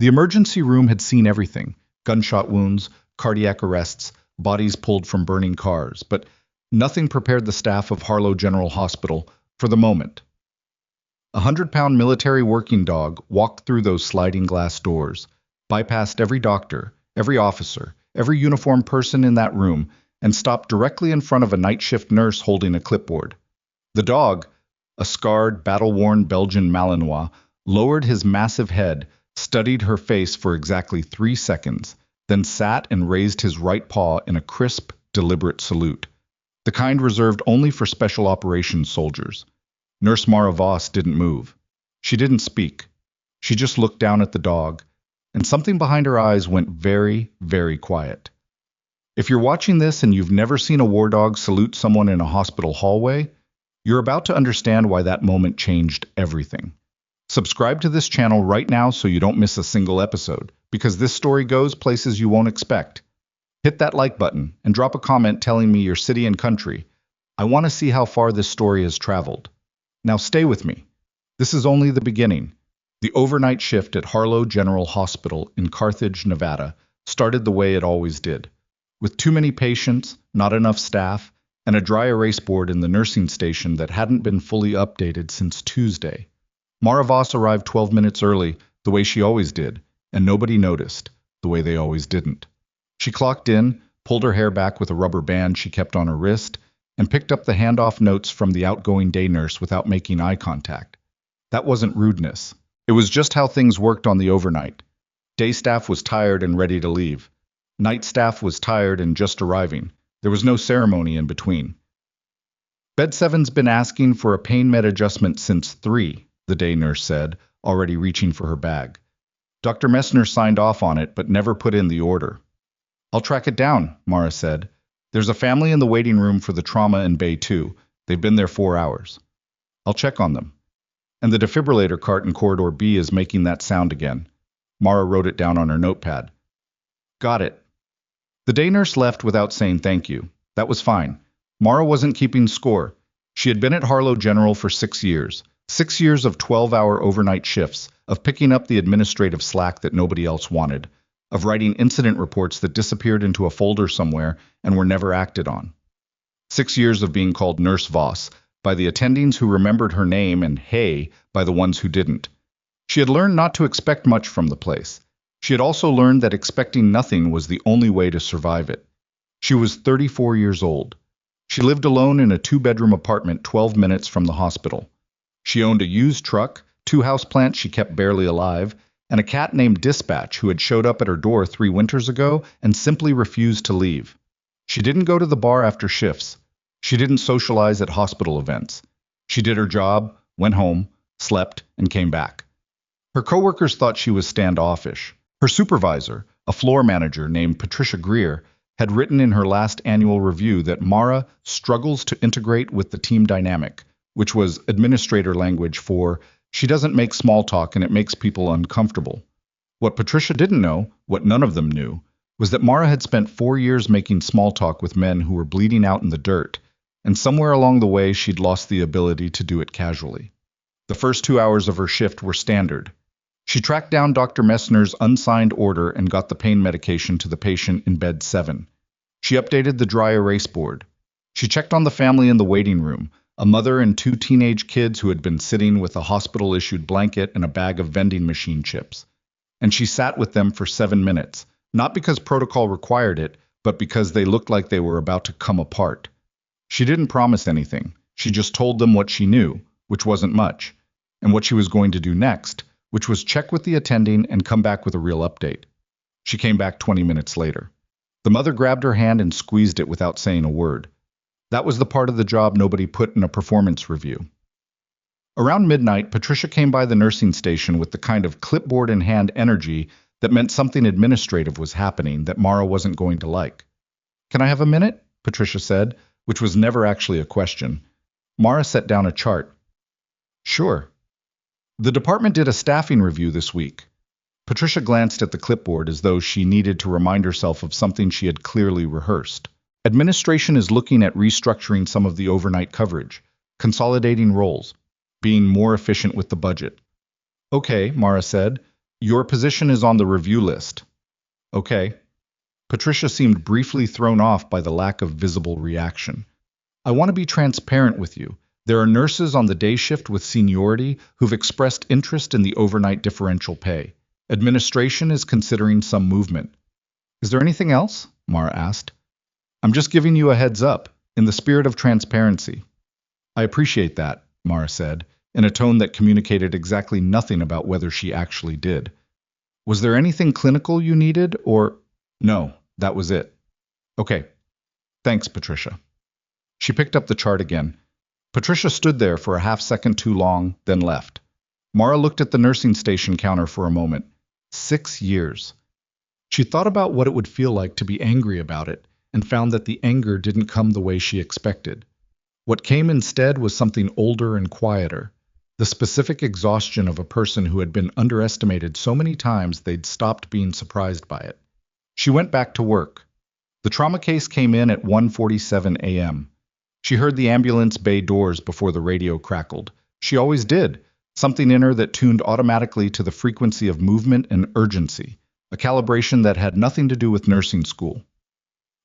The emergency room had seen everything: gunshot wounds, cardiac arrests, bodies pulled from burning cars, but nothing prepared the staff of Harlow General Hospital for the moment. A 100-pound military working dog walked through those sliding glass doors, bypassed every doctor, every officer, every uniformed person in that room, and stopped directly in front of a night shift nurse holding a clipboard. The dog, a scarred, battle-worn Belgian Malinois, lowered his massive head, studied her face for exactly 3 seconds, then sat and raised his right paw in a crisp, deliberate salute, the kind reserved only for special operations soldiers. Nurse Mara Voss didn't move. She didn't speak. She just looked down at the dog, and something behind her eyes went very, very quiet. If you're watching this and you've never seen a war dog salute someone in a hospital hallway, you're about to understand why that moment changed everything. Subscribe to this channel right now so you don't miss a single episode, because this story goes places you won't expect. Hit that like button and drop a comment telling me your city and country. I want to see how far this story has traveled. Now stay with me. This is only the beginning. The overnight shift at Harlow General Hospital in Carthage, Nevada, started the way it always did, with too many patients, not enough staff, and a dry erase board in the nursing station that hadn't been fully updated since Tuesday. Mara Voss arrived 12 minutes early, the way she always did, and nobody noticed, the way they always didn't. She clocked in, pulled her hair back with a rubber band she kept on her wrist, and picked up the handoff notes from the outgoing day nurse without making eye contact. That wasn't rudeness. It was just how things worked on the overnight. Day staff was tired and ready to leave. Night staff was tired and just arriving. There was no ceremony in between. Bed 7's been asking for a pain med adjustment since 3, the day nurse said, already reaching for her bag. Dr. Messner signed off on it but never put in the order. I'll track it down, Mara said. There's a family in the waiting room for the trauma in Bay 2. They've been there 4 hours. I'll check on them. And the defibrillator cart in corridor B is making that sound again. Mara wrote it down on her notepad. Got it. The day nurse left without saying thank you. That was fine. Mara wasn't keeping score. She had been at Harlow General for 6 years. 6 years of 12-hour overnight shifts, of picking up the administrative slack that nobody else wanted, of writing incident reports that disappeared into a folder somewhere and were never acted on. 6 years of being called Nurse Voss by the attendings who remembered her name and hey by the ones who didn't. She had learned not to expect much from the place. She had also learned that expecting nothing was the only way to survive it. She was 34 years old. She lived alone in a 2-bedroom apartment 12 minutes from the hospital. She owned a used truck, 2 houseplants she kept barely alive, and a cat named Dispatch who had showed up at her door 3 winters ago and simply refused to leave. She didn't go to the bar after shifts. She didn't socialize at hospital events. She did her job, went home, slept, and came back. Her coworkers thought she was standoffish. Her supervisor, a floor manager named Patricia Greer, had written in her last annual review that Mara struggles to integrate with the team dynamic, which was administrator language for she doesn't make small talk and it makes people uncomfortable. What Patricia didn't know, what none of them knew, was that Mara had spent 4 years making small talk with men who were bleeding out in the dirt, and somewhere along the way she'd lost the ability to do it casually. The first 2 hours of her shift were standard. She tracked down Dr. Messner's unsigned order and got the pain medication to the patient in bed 7. She updated the dry erase board. She checked on the family in the waiting room, a mother and 2 teenage kids who had been sitting with a hospital-issued blanket and a bag of vending machine chips. And she sat with them for 7 minutes, not because protocol required it, but because they looked like they were about to come apart. She didn't promise anything. She just told them what she knew, which wasn't much, and what she was going to do next, which was check with the attending and come back with a real update. She came back 20 minutes later. The mother grabbed her hand and squeezed it without saying a word. That was the part of the job nobody put in a performance review. Around midnight, Patricia came by the nursing station with the kind of clipboard-in-hand energy that meant something administrative was happening that Mara wasn't going to like. "Can I have a minute?" Patricia said, which was never actually a question. Mara set down a chart. "Sure." The department did a staffing review this week. Patricia glanced at the clipboard as though she needed to remind herself of something she had clearly rehearsed. Administration is looking at restructuring some of the overnight coverage, consolidating roles, being more efficient with the budget. "Okay," Mara said. Your position is on the review list. Okay. Patricia seemed briefly thrown off by the lack of visible reaction. I want to be transparent with you. There are nurses on the day shift with seniority who've expressed interest in the overnight differential pay. Administration is considering some movement. Is there anything else? Mara asked. I'm just giving you a heads up, in the spirit of transparency. I appreciate that, Mara said, in a tone that communicated exactly nothing about whether she actually did. Was there anything clinical you needed, or... No, that was it. Okay. Thanks, Patricia. She picked up the chart again. Patricia stood there for a half-second too long, then left. Mara looked at the nursing station counter for a moment. 6 years. She thought about what it would feel like to be angry about it, and found that the anger didn't come the way she expected. What came instead was something older and quieter, the specific exhaustion of a person who had been underestimated so many times they'd stopped being surprised by it. She went back to work. The trauma case came in at 1:47 a.m. She heard the ambulance bay doors before the radio crackled. She always did, something in her that tuned automatically to the frequency of movement and urgency, a calibration that had nothing to do with nursing school.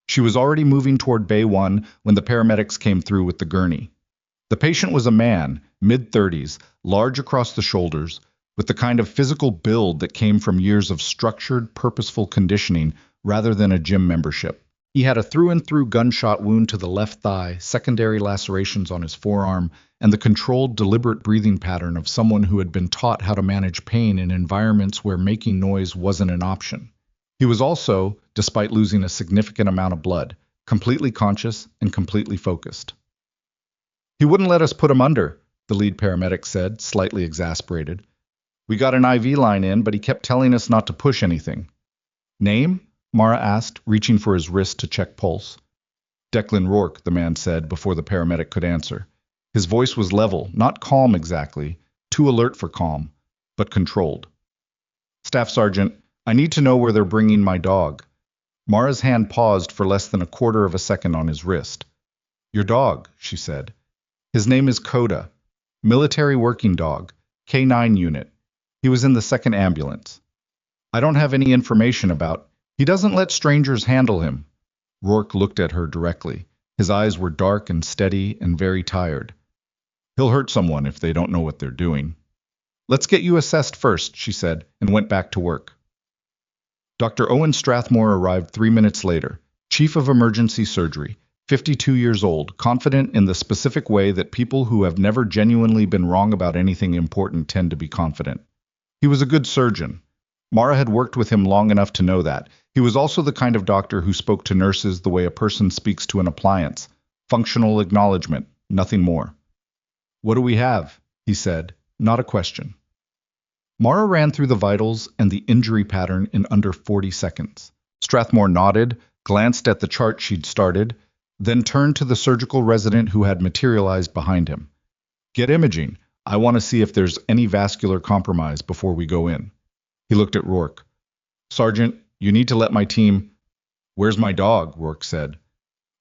She was already moving toward Bay 1 when the paramedics came through with the gurney. The patient was a man, mid-30s, large across the shoulders, with the kind of physical build that came from years of structured, purposeful conditioning rather than a gym membership. He had a through-and-through gunshot wound to the left thigh, secondary lacerations on his forearm, and the controlled, deliberate breathing pattern of someone who had been taught how to manage pain in environments where making noise wasn't an option. He was also, despite losing a significant amount of blood, completely conscious and completely focused. He wouldn't let us put him under, the lead paramedic said, slightly exasperated. We got an IV line in, but he kept telling us not to push anything. Name? Mara asked, reaching for his wrist to check pulse. Declan Rourke, the man said, before the paramedic could answer. His voice was level, not calm exactly, too alert for calm, but controlled. Staff Sergeant, I need to know where they're bringing my dog. Mara's hand paused for less than a quarter of a second on his wrist. Your dog, she said. His name is Coda. Military working dog, K9 unit. He was in the second ambulance. I don't have any information about... He doesn't let strangers handle him. Rourke looked at her directly. His eyes were dark and steady and very tired. He'll hurt someone if they don't know what they're doing. Let's get you assessed first, she said, and went back to work. Dr. Owen Strathmore arrived 3 minutes later, Chief of Emergency Surgery, 52 years old, confident in the specific way that people who have never genuinely been wrong about anything important tend to be confident. He was a good surgeon. Mara had worked with him long enough to know that. He was also the kind of doctor who spoke to nurses the way a person speaks to an appliance. Functional acknowledgement, nothing more. What do we have? He said, not a question. Mara ran through the vitals and the injury pattern in under 40 seconds. Strathmore nodded, glanced at the chart she'd started, then turned to the surgical resident who had materialized behind him. Get imaging. I want to see if there's any vascular compromise before we go in. He looked at Rourke. Sergeant, you need to let my team... Where's my dog? Rourke said.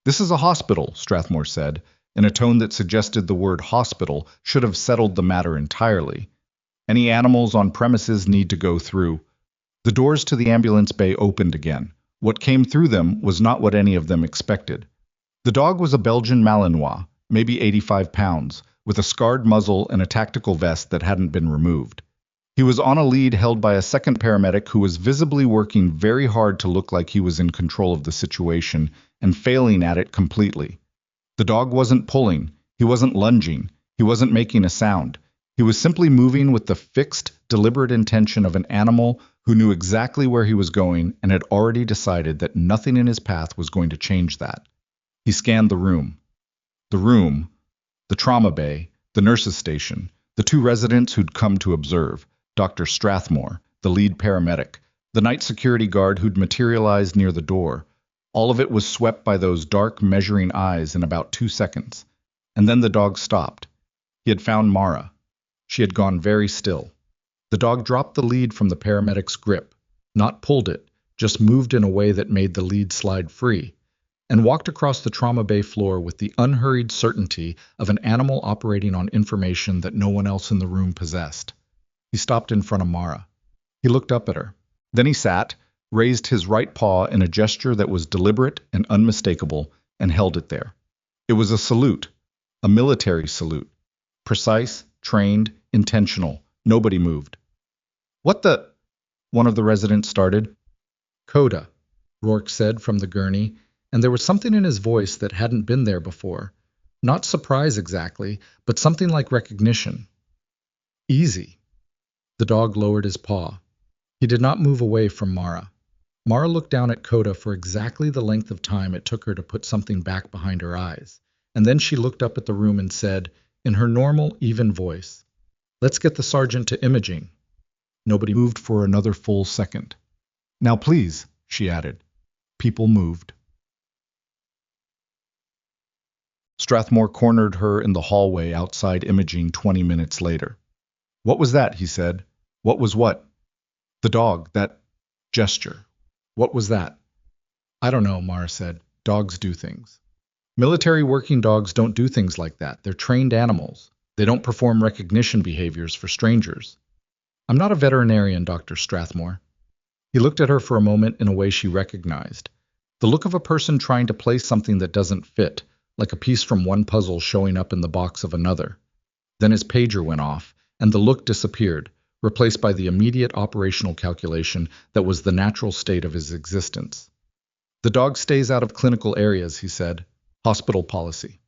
This is a hospital, Strathmore said, in a tone that suggested the word hospital should have settled the matter entirely. Any animals on premises need to go through. The doors to the ambulance bay opened again. What came through them was not what any of them expected. The dog was a Belgian Malinois, maybe 85 pounds, with a scarred muzzle and a tactical vest that hadn't been removed. He was on a lead held by a second paramedic who was visibly working very hard to look like he was in control of the situation and failing at it completely. The dog wasn't pulling, he wasn't lunging, he wasn't making a sound. He was simply moving with the fixed, deliberate intention of an animal who knew exactly where he was going and had already decided that nothing in his path was going to change that. He scanned the room. The trauma bay, the nurse's station, the 2 residents who'd come to observe, Dr. Strathmore, the lead paramedic, the night security guard who'd materialized near the door. All of it was swept by those dark, measuring eyes in about 2 seconds. And then the dog stopped. He had found Mara. She had gone very still. The dog dropped the lead from the paramedic's grip, not pulled it, just moved in a way that made the lead slide free, and walked across the trauma bay floor with the unhurried certainty of an animal operating on information that no one else in the room possessed. He stopped in front of Mara. He looked up at her. Then he sat, raised his right paw in a gesture that was deliberate and unmistakable, and held it there. It was a salute, a military salute. Precise, trained, intentional. Nobody moved. What the? One of the residents started. Coda, Rourke said from the gurney, and there was something in his voice that hadn't been there before. Not surprise exactly, but something like recognition. Easy. The dog lowered his paw. He did not move away from Mara. Mara looked down at Coda for exactly the length of time it took her to put something back behind her eyes, and then she looked up at the room and said, in her normal, even voice, "Let's get the sergeant to imaging." Nobody moved for another full second. "Now please," she added. People moved. Strathmore cornered her in the hallway outside imaging 20 minutes later. "What was that?" he said. "What was what?" "The dog, that gesture. What was that?" "I don't know," Mara said. "Dogs do things." "Military working dogs don't do things like that. They're trained animals. They don't perform recognition behaviors for strangers." "I'm not a veterinarian, Dr. Strathmore." He looked at her for a moment in a way she recognized. The look of a person trying to place something that doesn't fit, like a piece from one puzzle showing up in the box of another. Then his pager went off, and the look disappeared, replaced by the immediate operational calculation that was the natural state of his existence. "The dog stays out of clinical areas," he said. "Hospital policy."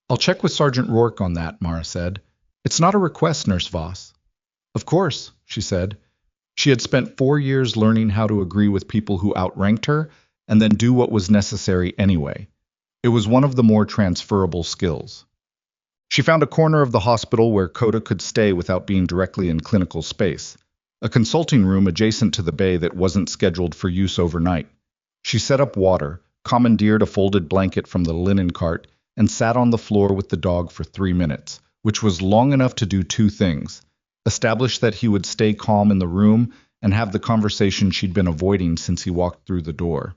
"I'll check with Sergeant Rourke on that," Mara said. "It's not a request, Nurse Voss." "Of course," she said. She had spent 4 years learning how to agree with people who outranked her and then do what was necessary anyway. It was one of the more transferable skills. She found a corner of the hospital where Coda could stay without being directly in clinical space, a consulting room adjacent to the bay that wasn't scheduled for use overnight. She set up water, commandeered a folded blanket from the linen cart, and sat on the floor with the dog for 3 minutes, which was long enough to do 2 things: establish that he would stay calm in the room and have the conversation she'd been avoiding since he walked through the door.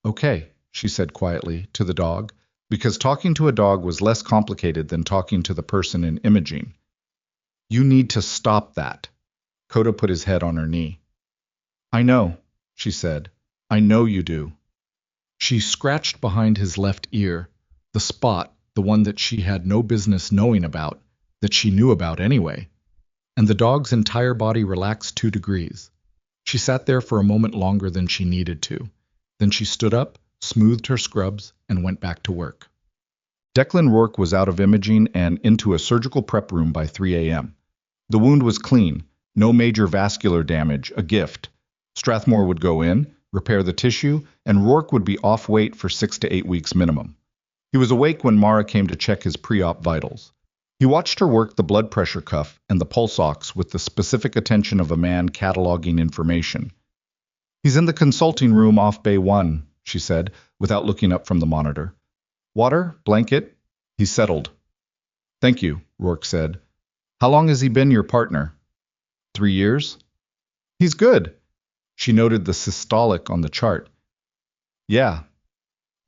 "Okay," she said quietly, to the dog, because talking to a dog was less complicated than talking to the person in imaging. "You need to stop that." Coda put his head on her knee. "I know," she said. "I know you do." She scratched behind his left ear, the spot, the one that she had no business knowing about, that she knew about anyway. And the dog's entire body relaxed 2 degrees. She sat there for a moment longer than she needed to. Then she stood up, smoothed her scrubs, and went back to work. Declan Rourke was out of imaging and into a surgical prep room by 3 a.m. The wound was clean, no major vascular damage, a gift. Strathmore would go in, repair the tissue, and Rourke would be off wait for 6 to 8 weeks minimum. He was awake when Mara came to check his pre-op vitals. He watched her work the blood pressure cuff and the pulse ox with the specific attention of a man cataloging information. "He's in the consulting room off Bay 1, she said, without looking up from the monitor. "Water? Blanket?" He settled. "Thank you," Rourke said. "How long has he been your partner?" 3 years. "He's good." She noted the systolic on the chart. "Yeah."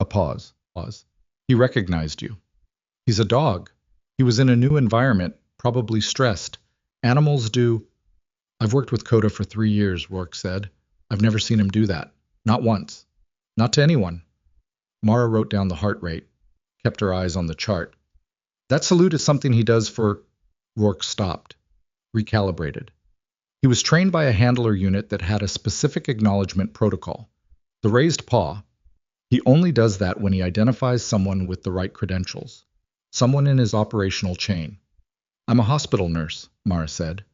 A pause. "He recognized you." "He's a dog. He was in a new environment, probably stressed. Animals do." "I've worked with Coda for 3 years," Rourke said. "I've never seen him do that. Not once. Not to anyone." Mara wrote down the heart rate, kept her eyes on the chart. "That salute is something he does for—" Rourke stopped, recalibrated. He was trained by a handler unit that had a specific acknowledgement protocol. The raised paw. He only does that when he identifies someone with the right credentials, someone in his operational chain. "I'm a hospital nurse," Mara said.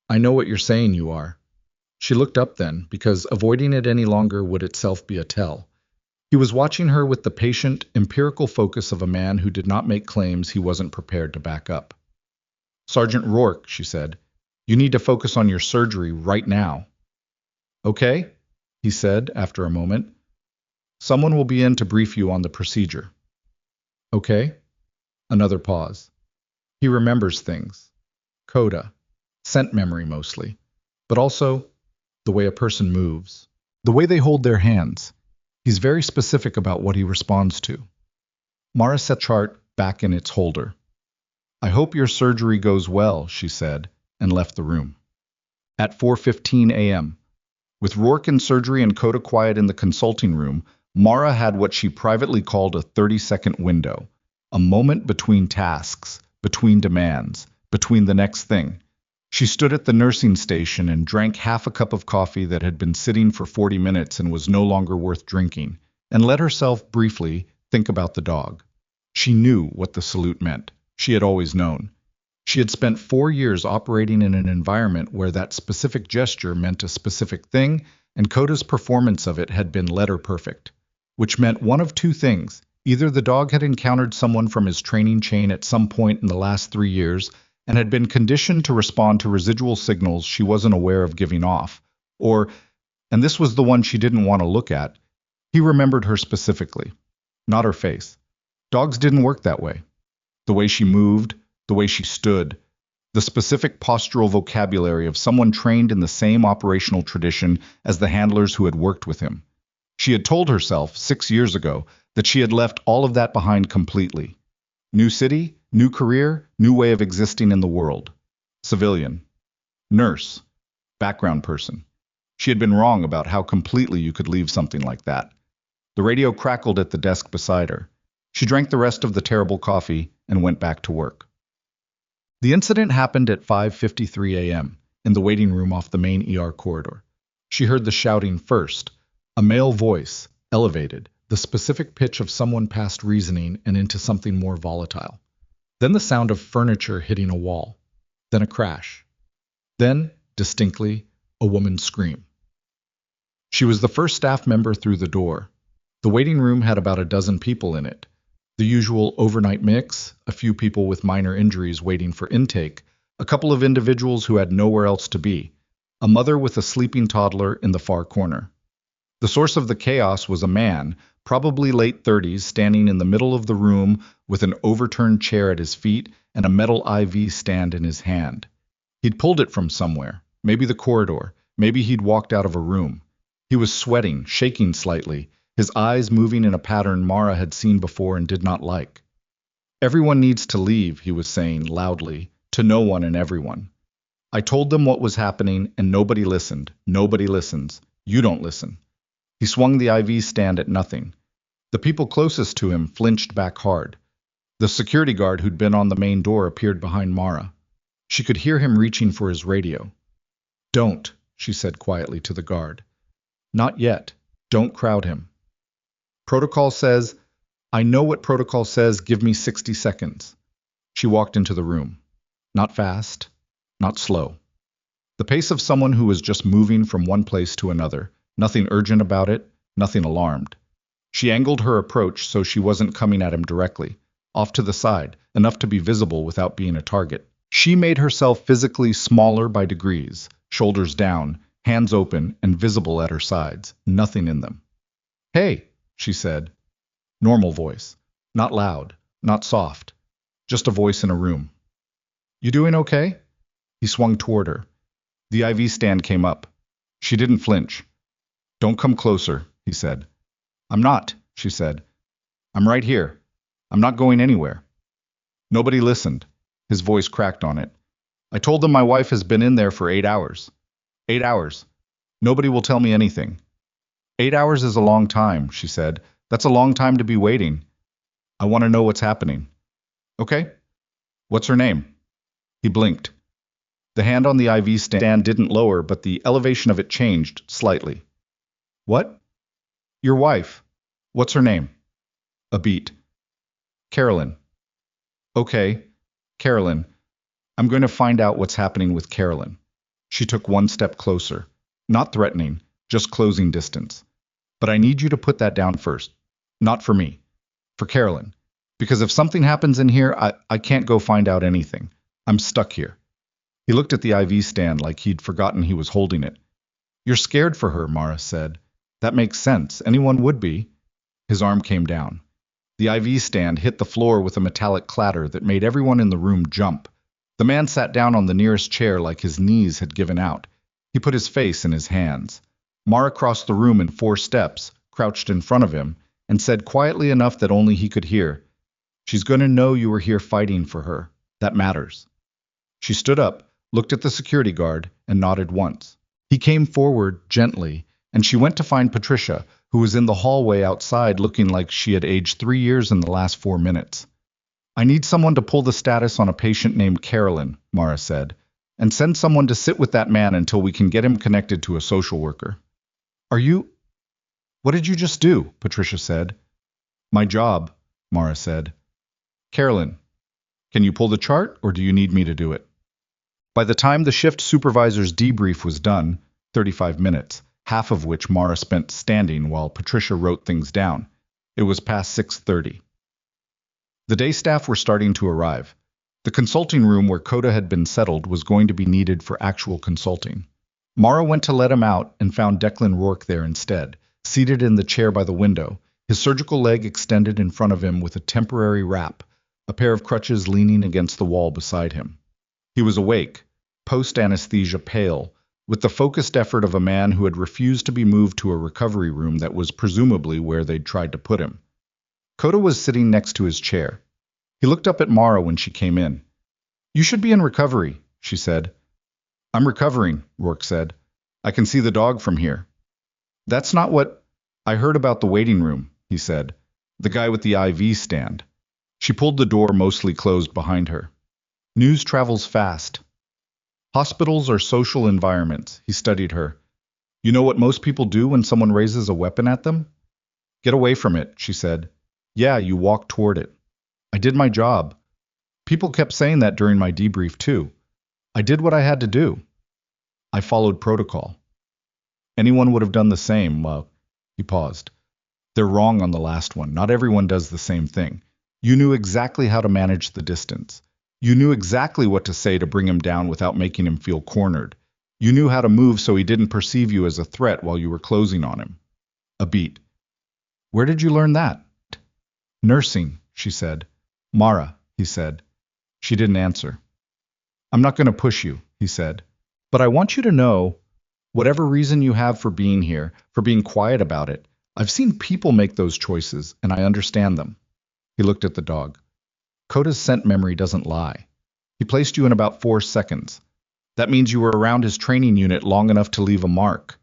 "I know what you're saying you are." She looked up then, because avoiding it any longer would itself be a tell. He was watching her with the patient, empirical focus of a man who did not make claims he wasn't prepared to back up. "Sergeant Rourke," she said, "you need to focus on your surgery right now." "Okay," he said after a moment. "Someone will be in to brief you on the procedure." "Okay." Another pause. He remembers things. Coda. Scent memory mostly. But also the way a person moves. The way they hold their hands. He's very specific about what he responds to. Mara set the chart back in its holder. "I hope your surgery goes well," she said, and left the room. At 4:15 a.m., with Rourke in surgery and Coda quiet in the consulting room, Mara had what she privately called a 30-second window, a moment between tasks, between demands, between the next thing. She stood at the nursing station and drank half a cup of coffee that had been sitting for 40 minutes and was no longer worth drinking, and let herself briefly think about the dog. She knew what the salute meant. She had always known. She had spent 4 years operating in an environment where that specific gesture meant a specific thing, and Coda's performance of it had been letter perfect, which meant one of two things. Either the dog had encountered someone from his training chain at some point in the last 3 years and had been conditioned to respond to residual signals she wasn't aware of giving off, or, and this was the one she didn't want to look at, he remembered her specifically, not her face. Dogs didn't work that way. The way she moved, the way she stood, the specific postural vocabulary of someone trained in the same operational tradition as the handlers who had worked with him. She had told herself 6 years ago that she had left all of that behind completely. New city, new career, new way of existing in the world. Civilian. Nurse. Background person. She had been wrong about how completely you could leave something like that. The radio crackled at the desk beside her. She drank the rest of the terrible coffee and went back to work. The incident happened at 5:53 a.m. in the waiting room off the main ER corridor. She heard the shouting first, a male voice, elevated, the specific pitch of someone past reasoning and into something more volatile. Then the sound of furniture hitting a wall. Then a crash. Then, distinctly, a woman's scream. She was the first staff member through the door. The waiting room had about a dozen people in it. The usual overnight mix, a few people with minor injuries waiting for intake, a couple of individuals who had nowhere else to be, a mother with a sleeping toddler in the far corner. The source of the chaos was a man, probably late 30s, standing in the middle of the room with an overturned chair at his feet and a metal IV stand in his hand. He'd pulled it from somewhere, maybe the corridor, maybe he'd walked out of a room. He was sweating, shaking slightly, his eyes moving in a pattern Mara had seen before and did not like. Everyone needs to leave, he was saying loudly, to no one and everyone. I told them what was happening and nobody listened. Nobody listens. You don't listen. He swung the IV stand at nothing. The people closest to him flinched back hard. The security guard who'd been on the main door appeared behind Mara. She could hear him reaching for his radio. Don't, she said quietly to the guard. Not yet. Don't crowd him. Protocol says, I know what protocol says, give me 60 seconds. She walked into the room. Not fast, not slow. The pace of someone who was just moving from one place to another, nothing urgent about it, nothing alarmed. She angled her approach so she wasn't coming at him directly, off to the side, enough to be visible without being a target. She made herself physically smaller by degrees, shoulders down, hands open and visible at her sides, nothing in them. Hey, she said. Normal voice. Not loud, not soft. Just a voice in a room. You doing okay? He swung toward her. The IV stand came up. She didn't flinch. Don't come closer, he said. I'm not, she said. I'm right here. I'm not going anywhere. Nobody listened. His voice cracked on it. I told them my wife has been in there for 8 hours. 8 hours. Nobody will tell me anything. 8 hours is a long time, she said. That's a long time to be waiting. I want to know what's happening. Okay. What's her name? He blinked. The hand on the IV stand didn't lower, but the elevation of it changed slightly. What? Your wife. What's her name? A beat. Carolyn. Okay, Carolyn. I'm going to find out what's happening with Carolyn. She took one step closer. Not threatening, just closing distance. But I need you to put that down first. Not for me. For Carolyn. Because if something happens in here, I can't go find out anything. I'm stuck here. He looked at the IV stand like he'd forgotten he was holding it. You're scared for her, Mara said. That makes sense. Anyone would be. His arm came down. The IV stand hit the floor with a metallic clatter that made everyone in the room jump. The man sat down on the nearest chair like his knees had given out. He put his face in his hands. Mara crossed the room in 4 steps, crouched in front of him, and said quietly enough that only he could hear, She's going to know you were here fighting for her. That matters. She stood up, looked at the security guard, and nodded once. He came forward gently, and she went to find Patricia, who was in the hallway outside looking like she had aged 3 years in the last 4 minutes. I need someone to pull the status on a patient named Carolyn, Mara said, and send someone to sit with that man until we can get him connected to a social worker. Are you... What did you just do? Patricia said. My job, Mara said. Carolyn, can you pull the chart, or do you need me to do it? By the time the shift supervisor's debrief was done, 35 minutes, half of which Mara spent standing while Patricia wrote things down, it was past 6:30. The day staff were starting to arrive. The consulting room where Coda had been settled was going to be needed for actual consulting. Mara went to let him out and found Declan Rourke there instead, seated in the chair by the window, his surgical leg extended in front of him with a temporary wrap, a pair of crutches leaning against the wall beside him. He was awake, post-anesthesia pale, with the focused effort of a man who had refused to be moved to a recovery room that was presumably where they'd tried to put him. Coda was sitting next to his chair. He looked up at Mara when she came in. You should be in recovery, she said. I'm recovering, Rourke said. I can see the dog from here. That's not what... I heard about the waiting room, he said. The guy with the IV stand. She pulled the door mostly closed behind her. News travels fast. Hospitals are social environments, he studied her. You know what most people do when someone raises a weapon at them? Get away from it, she said. Yeah, you walk toward it. I did my job. People kept saying that during my debrief too. I did what I had to do. I followed protocol. Anyone would have done the same. Well, he paused. They're wrong on the last one. Not everyone does the same thing. You knew exactly how to manage the distance. You knew exactly what to say to bring him down without making him feel cornered. You knew how to move so he didn't perceive you as a threat while you were closing on him. A beat. Where did you learn that? Nursing, she said. Mara, he said. She didn't answer. I'm not going to push you, he said. But I want you to know, whatever reason you have for being here, for being quiet about it, I've seen people make those choices, and I understand them. He looked at the dog. Coda's scent memory doesn't lie. He placed you in about 4 seconds. That means you were around his training unit long enough to leave a mark.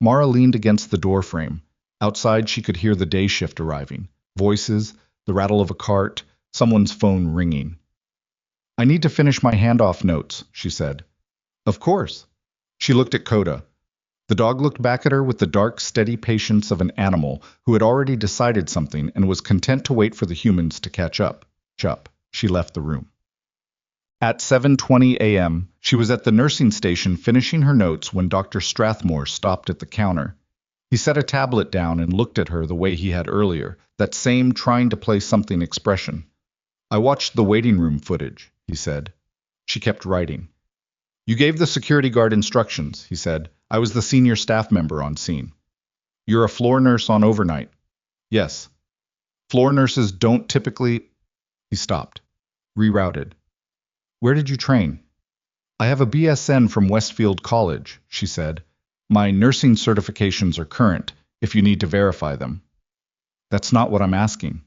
Mara leaned against the doorframe. Outside, she could hear the day shift arriving. Voices, the rattle of a cart, someone's phone ringing. I need to finish my handoff notes, she said. Of course. She looked at Coda. The dog looked back at her with the dark, steady patience of an animal who had already decided something and was content to wait for the humans to catch up. She left the room. At 7:20 a.m., she was at the nursing station finishing her notes when Dr. Strathmore stopped at the counter. He set a tablet down and looked at her the way he had earlier, that same trying to play something expression. I watched the waiting room footage, he said. She kept writing. You gave the security guard instructions, he said. I was the senior staff member on scene. You're a floor nurse on overnight. Yes. Floor nurses don't typically... He stopped. Rerouted. Where did you train? I have a BSN from Westfield College, she said. My nursing certifications are current, if you need to verify them. That's not what I'm asking.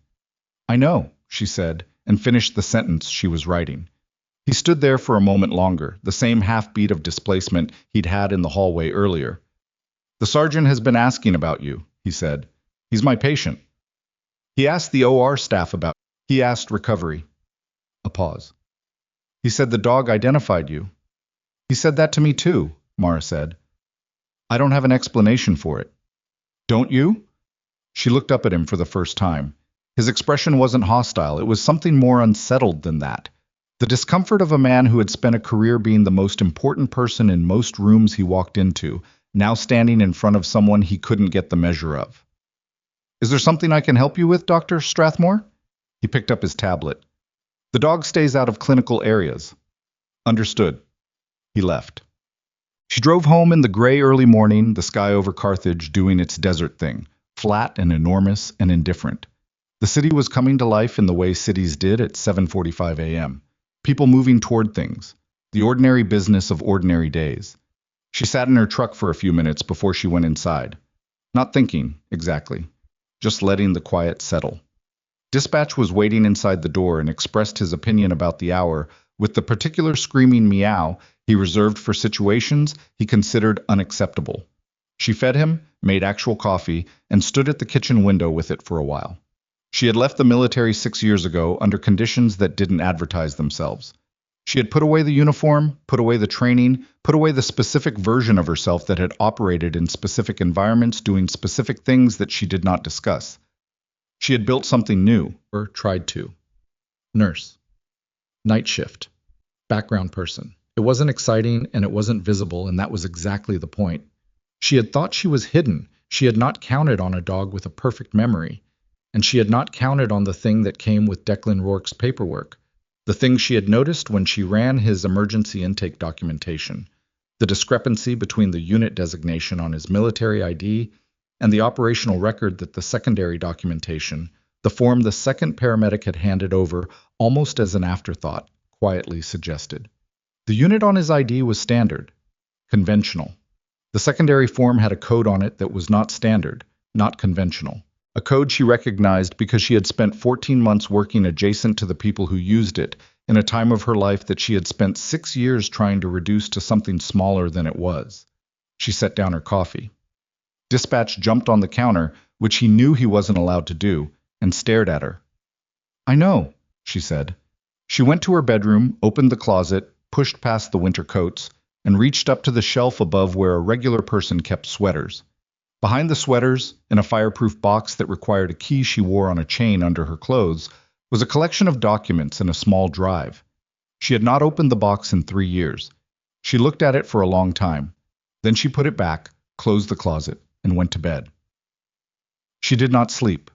I know, she said, and finished the sentence she was writing. He stood there for a moment longer, the same half-beat of displacement he'd had in the hallway earlier. The sergeant has been asking about you, he said. He's my patient. He asked the OR staff about you. He asked recovery. A pause. He said the dog identified you. He said that to me too, Mara said. I don't have an explanation for it. Don't you? She looked up at him for the first time. His expression wasn't hostile. It was something more unsettled than that. The discomfort of a man who had spent a career being the most important person in most rooms he walked into, now standing in front of someone he couldn't get the measure of. Is there something I can help you with, Dr. Strathmore? He picked up his tablet. The dog stays out of clinical areas. Understood. He left. She drove home in the gray early morning, the sky over Carthage doing its desert thing, flat and enormous and indifferent. The city was coming to life in the way cities did at 7:45 a.m. People moving toward things, the ordinary business of ordinary days. She sat in her truck for a few minutes before she went inside. Not thinking, exactly, just letting the quiet settle. Dispatch was waiting inside the door and expressed his opinion about the hour with the particular screaming meow he reserved for situations he considered unacceptable. She fed him, made actual coffee, and stood at the kitchen window with it for a while. She had left the military 6 years ago under conditions that didn't advertise themselves. She had put away the uniform, put away the training, put away the specific version of herself that had operated in specific environments doing specific things that she did not discuss. She had built something new, or tried to. Nurse. Night shift. Background person. It wasn't exciting and it wasn't visible, and that was exactly the point. She had thought she was hidden. She had not counted on a dog with a perfect memory. And she had not counted on the thing that came with Declan Rourke's paperwork. The thing she had noticed when she ran his emergency intake documentation. The discrepancy between the unit designation on his military ID and the operational record that the secondary documentation, the form the second paramedic had handed over almost as an afterthought, quietly suggested. The unit on his ID was standard, conventional. The secondary form had a code on it that was not standard, not conventional. A code she recognized because she had spent 14 months working adjacent to the people who used it in a time of her life that she had spent 6 years trying to reduce to something smaller than it was. She set down her coffee. Dispatch jumped on the counter, which he knew he wasn't allowed to do, and stared at her. "I know," she said. She went to her bedroom, opened the closet, pushed past the winter coats, and reached up to the shelf above where a regular person kept sweaters. Behind the sweaters, in a fireproof box that required a key she wore on a chain under her clothes, was a collection of documents and a small drive. She had not opened the box in 3 years. She looked at it for a long time. Then she put it back, closed the closet, and went to bed. She did not sleep.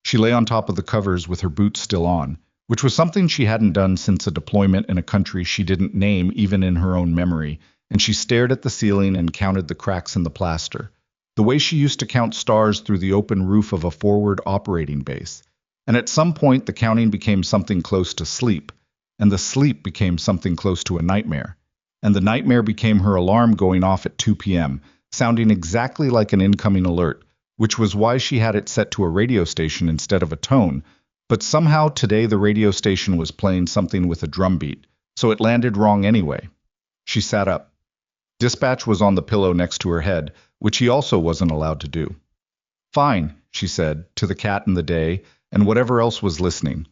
She lay on top of the covers with her boots still on, which was something she hadn't done since a deployment in a country she didn't name even in her own memory, and she stared at the ceiling and counted the cracks in the plaster, the way she used to count stars through the open roof of a forward operating base. And at some point the counting became something close to sleep, and the sleep became something close to a nightmare, and the nightmare became her alarm going off at 2 p.m., sounding exactly like an incoming alert, which was why she had it set to a radio station instead of a tone. But somehow today the radio station was playing something with a drum beat, so it landed wrong anyway. She sat up. Dispatch was on the pillow next to her head, which he also wasn't allowed to do. "Fine," she said, to the cat in the day, and whatever else was listening.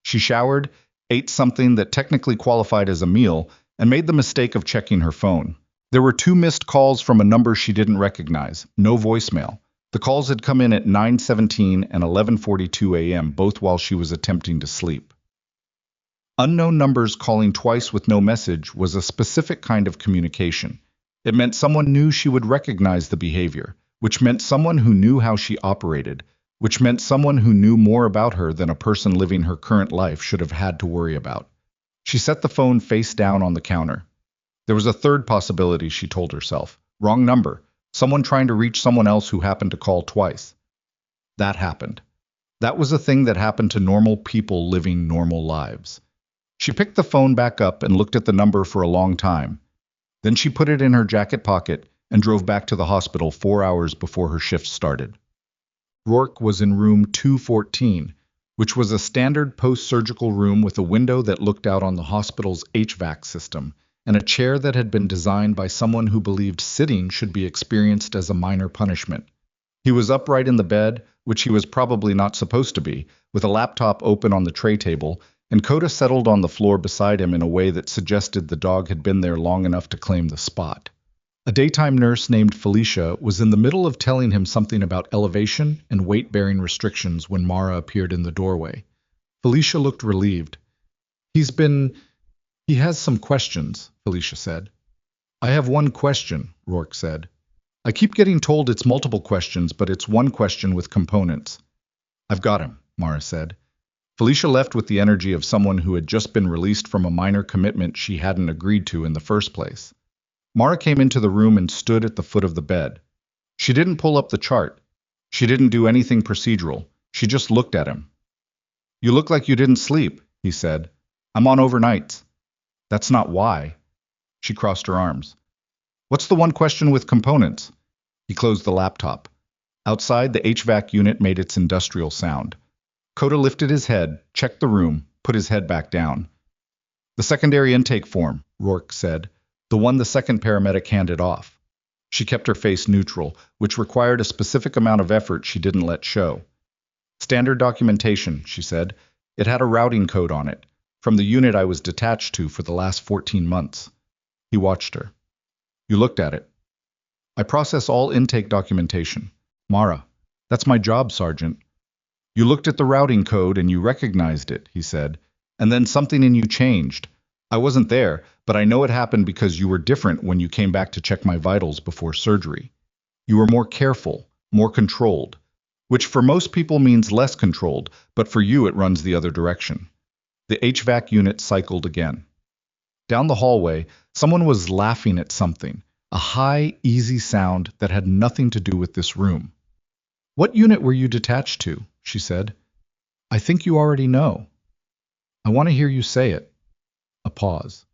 She showered, ate something that technically qualified as a meal, and made the mistake of checking her phone. There were 2 missed calls from a number she didn't recognize, no voicemail. The calls had come in at 9:17 and 11:42 a.m., both while she was attempting to sleep. Unknown numbers calling twice with no message was a specific kind of communication. It meant someone knew she would recognize the behavior, which meant someone who knew how she operated, which meant someone who knew more about her than a person living her current life should have had to worry about. She set the phone face down on the counter. There was a third possibility, she told herself. Wrong number. Someone trying to reach someone else who happened to call twice. That happened. That was a thing that happened to normal people living normal lives. She picked the phone back up and looked at the number for a long time. Then she put it in her jacket pocket and drove back to the hospital 4 hours before her shift started. Rourke was in room 214, which was a standard post-surgical room with a window that looked out on the hospital's HVAC system, and a chair that had been designed by someone who believed sitting should be experienced as a minor punishment. He was upright in the bed, which he was probably not supposed to be, with a laptop open on the tray table, and Coda settled on the floor beside him in a way that suggested the dog had been there long enough to claim the spot. A daytime nurse named Felicia was in the middle of telling him something about elevation and weight-bearing restrictions when Mara appeared in the doorway. Felicia looked relieved. He has some questions, Felicia said. I have one question, Rourke said. I keep getting told it's multiple questions, but it's one question with components. I've got him, Mara said. Felicia left with the energy of someone who had just been released from a minor commitment she hadn't agreed to in the first place. Mara came into the room and stood at the foot of the bed. She didn't pull up the chart. She didn't do anything procedural. She just looked at him. You look like you didn't sleep, he said. I'm on overnights. That's not why. She crossed her arms. What's the one question with components? He closed the laptop. Outside, the HVAC unit made its industrial sound. Coda lifted his head, checked the room, put his head back down. The secondary intake form, Rourke said, the one the second paramedic handed off. She kept her face neutral, which required a specific amount of effort she didn't let show. Standard documentation, she said. It had a routing code on it, from the unit I was detached to for the last 14 months. He watched her. You looked at it. I process all intake documentation. Mara, that's my job, Sergeant. You looked at the routing code and you recognized it, he said, and then something in you changed. I wasn't there, but I know it happened because you were different when you came back to check my vitals before surgery. You were more careful, more controlled, which for most people means less controlled, but for you it runs the other direction. The HVAC unit cycled again. Down the hallway, someone was laughing at something, a high, easy sound that had nothing to do with this room. What unit were you detached to? She said. I think you already know. I want to hear you say it. A pause.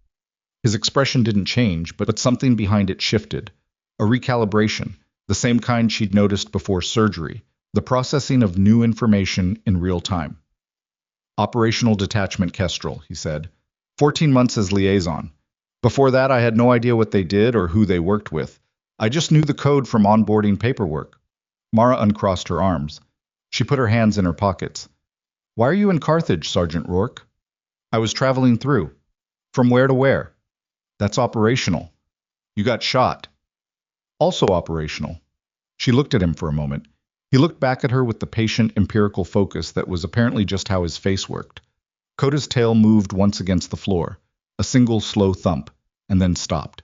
His expression didn't change, but something behind it shifted. A recalibration, the same kind she'd noticed before surgery, the processing of new information in real time. Operational detachment Kestrel, he said. 14 months as liaison. Before that, I had no idea what they did or who they worked with. I just knew the code from onboarding paperwork. Mara uncrossed her arms. She put her hands in her pockets. Why are you in Carthage, Sergeant Rourke? I was traveling through. From where to where? That's operational. You got shot. Also operational. She looked at him for a moment. He looked back at her with the patient, empirical focus that was apparently just how his face worked. Coda's tail moved once against the floor, a single slow thump, and then stopped.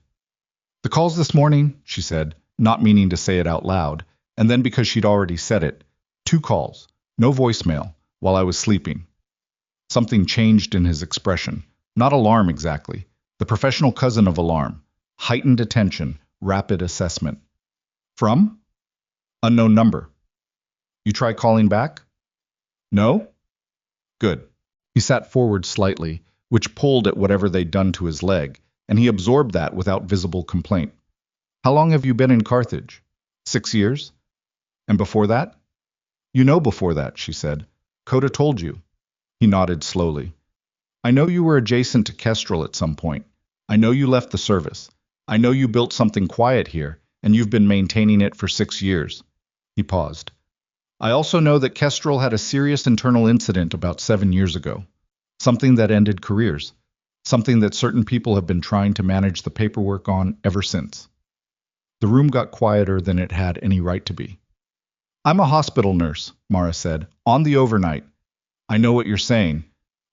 The calls this morning, she said, not meaning to say it out loud, and then because she'd already said it. 2 calls, no voicemail, while I was sleeping. Something changed in his expression. Not alarm exactly. The professional cousin of alarm. Heightened attention, rapid assessment. From? Unknown number. You try calling back? No? Good. He sat forward slightly, which pulled at whatever they'd done to his leg, and he absorbed that without visible complaint. How long have you been in Carthage? 6 years? And before that? You know before that, she said. Coda told you. He nodded slowly. I know you were adjacent to Kestrel at some point. I know you left the service. I know you built something quiet here, and you've been maintaining it for 6 years. He paused. I also know that Kestrel had a serious internal incident about 7 years ago. Something that ended careers. Something that certain people have been trying to manage the paperwork on ever since. The room got quieter than it had any right to be. I'm a hospital nurse, Mara said, on the overnight. I know what you're saying.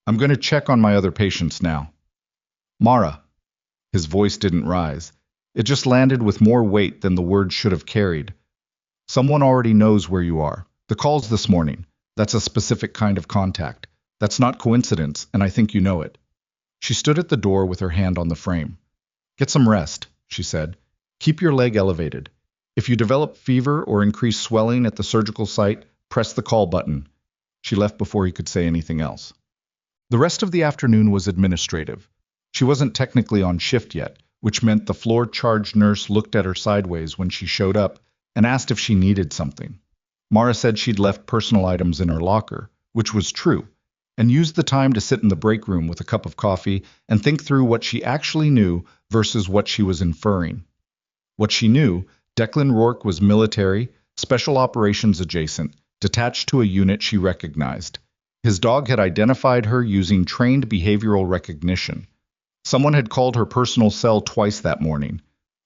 I'm going to check on my other patients now. Mara. His voice didn't rise. It just landed with more weight than the words should have carried. Someone already knows where you are. The calls this morning. That's a specific kind of contact. That's not coincidence, and I think you know it. She stood at the door with her hand on the frame. Get some rest, she said. Keep your leg elevated. If you develop fever or increased swelling at the surgical site, press the call button. She left before he could say anything else. The rest of the afternoon was administrative. She wasn't technically on shift yet, which meant the floor-charged nurse looked at her sideways when she showed up and asked if she needed something. Mara said she'd left personal items in her locker, which was true, and used the time to sit in the break room with a cup of coffee and think through what she actually knew versus what she was inferring. What she knew, Declan Rourke was military, special operations adjacent, detached to a unit she recognized. His dog had identified her using trained behavioral recognition. Someone had called her personal cell twice that morning.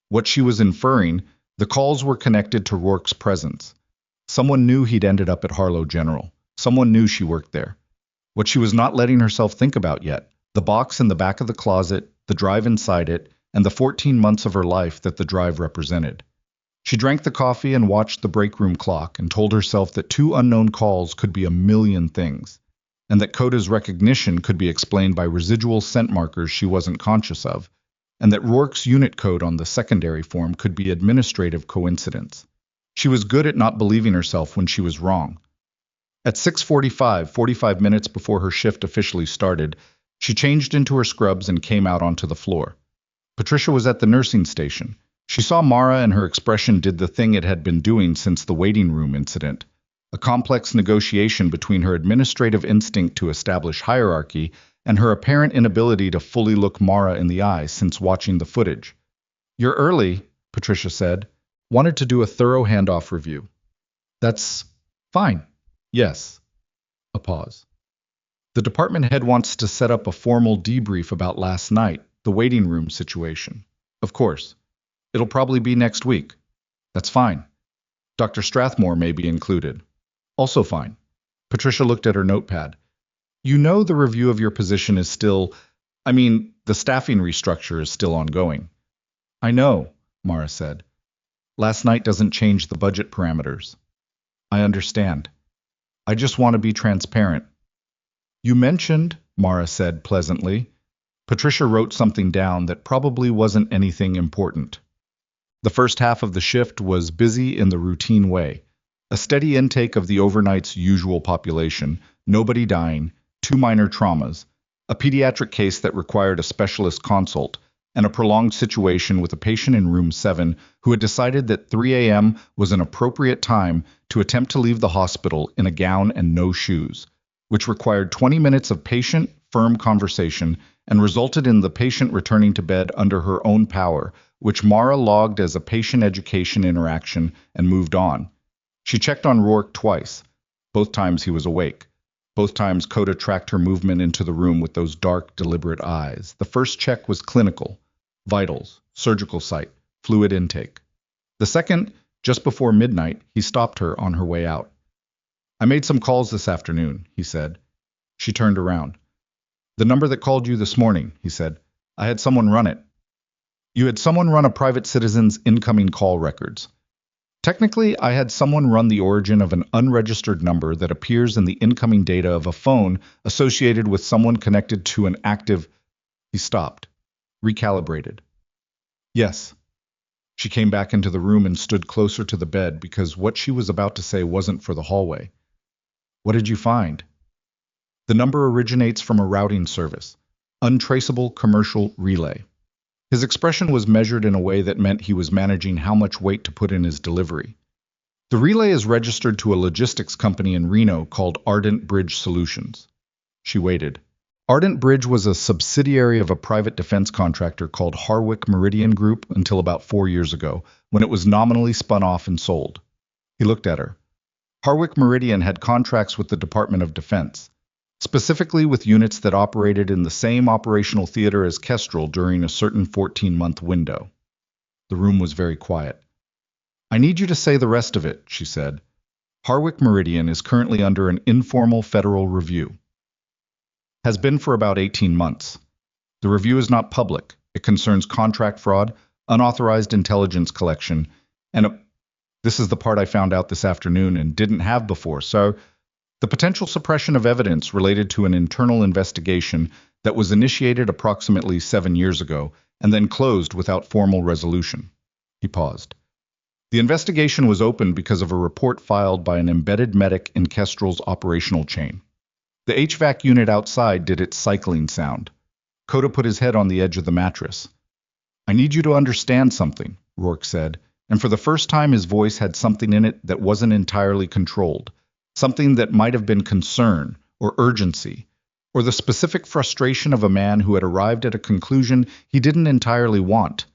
What she was inferring, the calls were connected to Rourke's presence. Someone knew he'd ended up at Harlow General. Someone knew she worked there. What she was not letting herself think about yet, the box in the back of the closet, the drive inside it, and the 14 months of her life that the drive represented. She drank the coffee and watched the break room clock and told herself that 2 unknown calls could be a million things, and that Coda's recognition could be explained by residual scent markers she wasn't conscious of, and that Rourke's unit code on the secondary form could be administrative coincidence. She was good at not believing herself when she was wrong. At 6:45, 45 minutes before her shift officially started, she changed into her scrubs and came out onto the floor. Patricia was at the nursing station. She saw Mara and her expression did the thing it had been doing since the waiting room incident. A complex negotiation between her administrative instinct to establish hierarchy and her apparent inability to fully look Mara in the eye since watching the footage. "You're early," Patricia said. "Wanted to do a thorough handoff review." "That's fine." "Yes." A pause. "The department head wants to set up a formal debrief about last night, the waiting room situation." "Of course. It'll probably be next week." "That's fine. Dr. Strathmore may be included." "Also fine." Patricia looked at her notepad. "You know the review of your position is still, the staffing restructure is still ongoing." "I know," Mara said. "Last night doesn't change the budget parameters." "I understand. I just want to be transparent." "You mentioned," Mara said pleasantly. Patricia wrote something down that probably wasn't anything important. The first half of the shift was busy in the routine way. A steady intake of the overnight's usual population, nobody dying, 2 minor traumas, a pediatric case that required a specialist consult, and a prolonged situation with a patient in room 7 who had decided that 3 a.m. was an appropriate time to attempt to leave the hospital in a gown and no shoes, which required 20 minutes of patient, firm conversation and resulted in the patient returning to bed under her own power, which Mara logged as a patient education interaction and moved on. She checked on Rourke twice. Both times he was awake. Both times Coda tracked her movement into the room with those dark, deliberate eyes. The first check was clinical. Vitals, surgical site, fluid intake. The second, just before midnight, he stopped her on her way out. "I made some calls this afternoon," he said. She turned around. "The number that called you this morning," he said. "I had someone run it." "You had someone run a private citizen's incoming call records." "Technically, I had someone run the origin of an unregistered number that appears in the incoming data of a phone associated with someone connected to an active—" He stopped. Recalibrated. "Yes." She came back into the room and stood closer to the bed because what she was about to say wasn't for the hallway. "What did you find?" "The number originates from a routing service. Untraceable commercial relay." His expression was measured in a way that meant he was managing how much weight to put in his delivery. "The relay is registered to a logistics company in Reno called Ardent Bridge Solutions." She waited. Ardent Bridge was a subsidiary of a private defense contractor called Harwick Meridian Group until about 4 years ago, when it was nominally spun off and sold. He looked at her. Harwick Meridian had contracts with the Department of Defense, specifically with units that operated in the same operational theater as Kestrel during a certain 14-month window. The room was very quiet. "I need you to say the rest of it," she said. "Harwick Meridian is currently under an informal federal review. Has been for about 18 months. The review is not public. It concerns contract fraud, unauthorized intelligence collection, and this is the part I found out this afternoon and didn't have before, so the potential suppression of evidence related to an internal investigation that was initiated approximately 7 years ago and then closed without formal resolution." He paused. "The investigation was opened because of a report filed by an embedded medic in Kestrel's operational chain. The HVAC unit outside did its cycling sound. Coda put his head on the edge of the mattress. "I need you to understand something," Rourke said, and for the first time his voice had something in it that wasn't entirely controlled, something that might have been concern or urgency, or the specific frustration of a man who had arrived at a conclusion he didn't entirely want.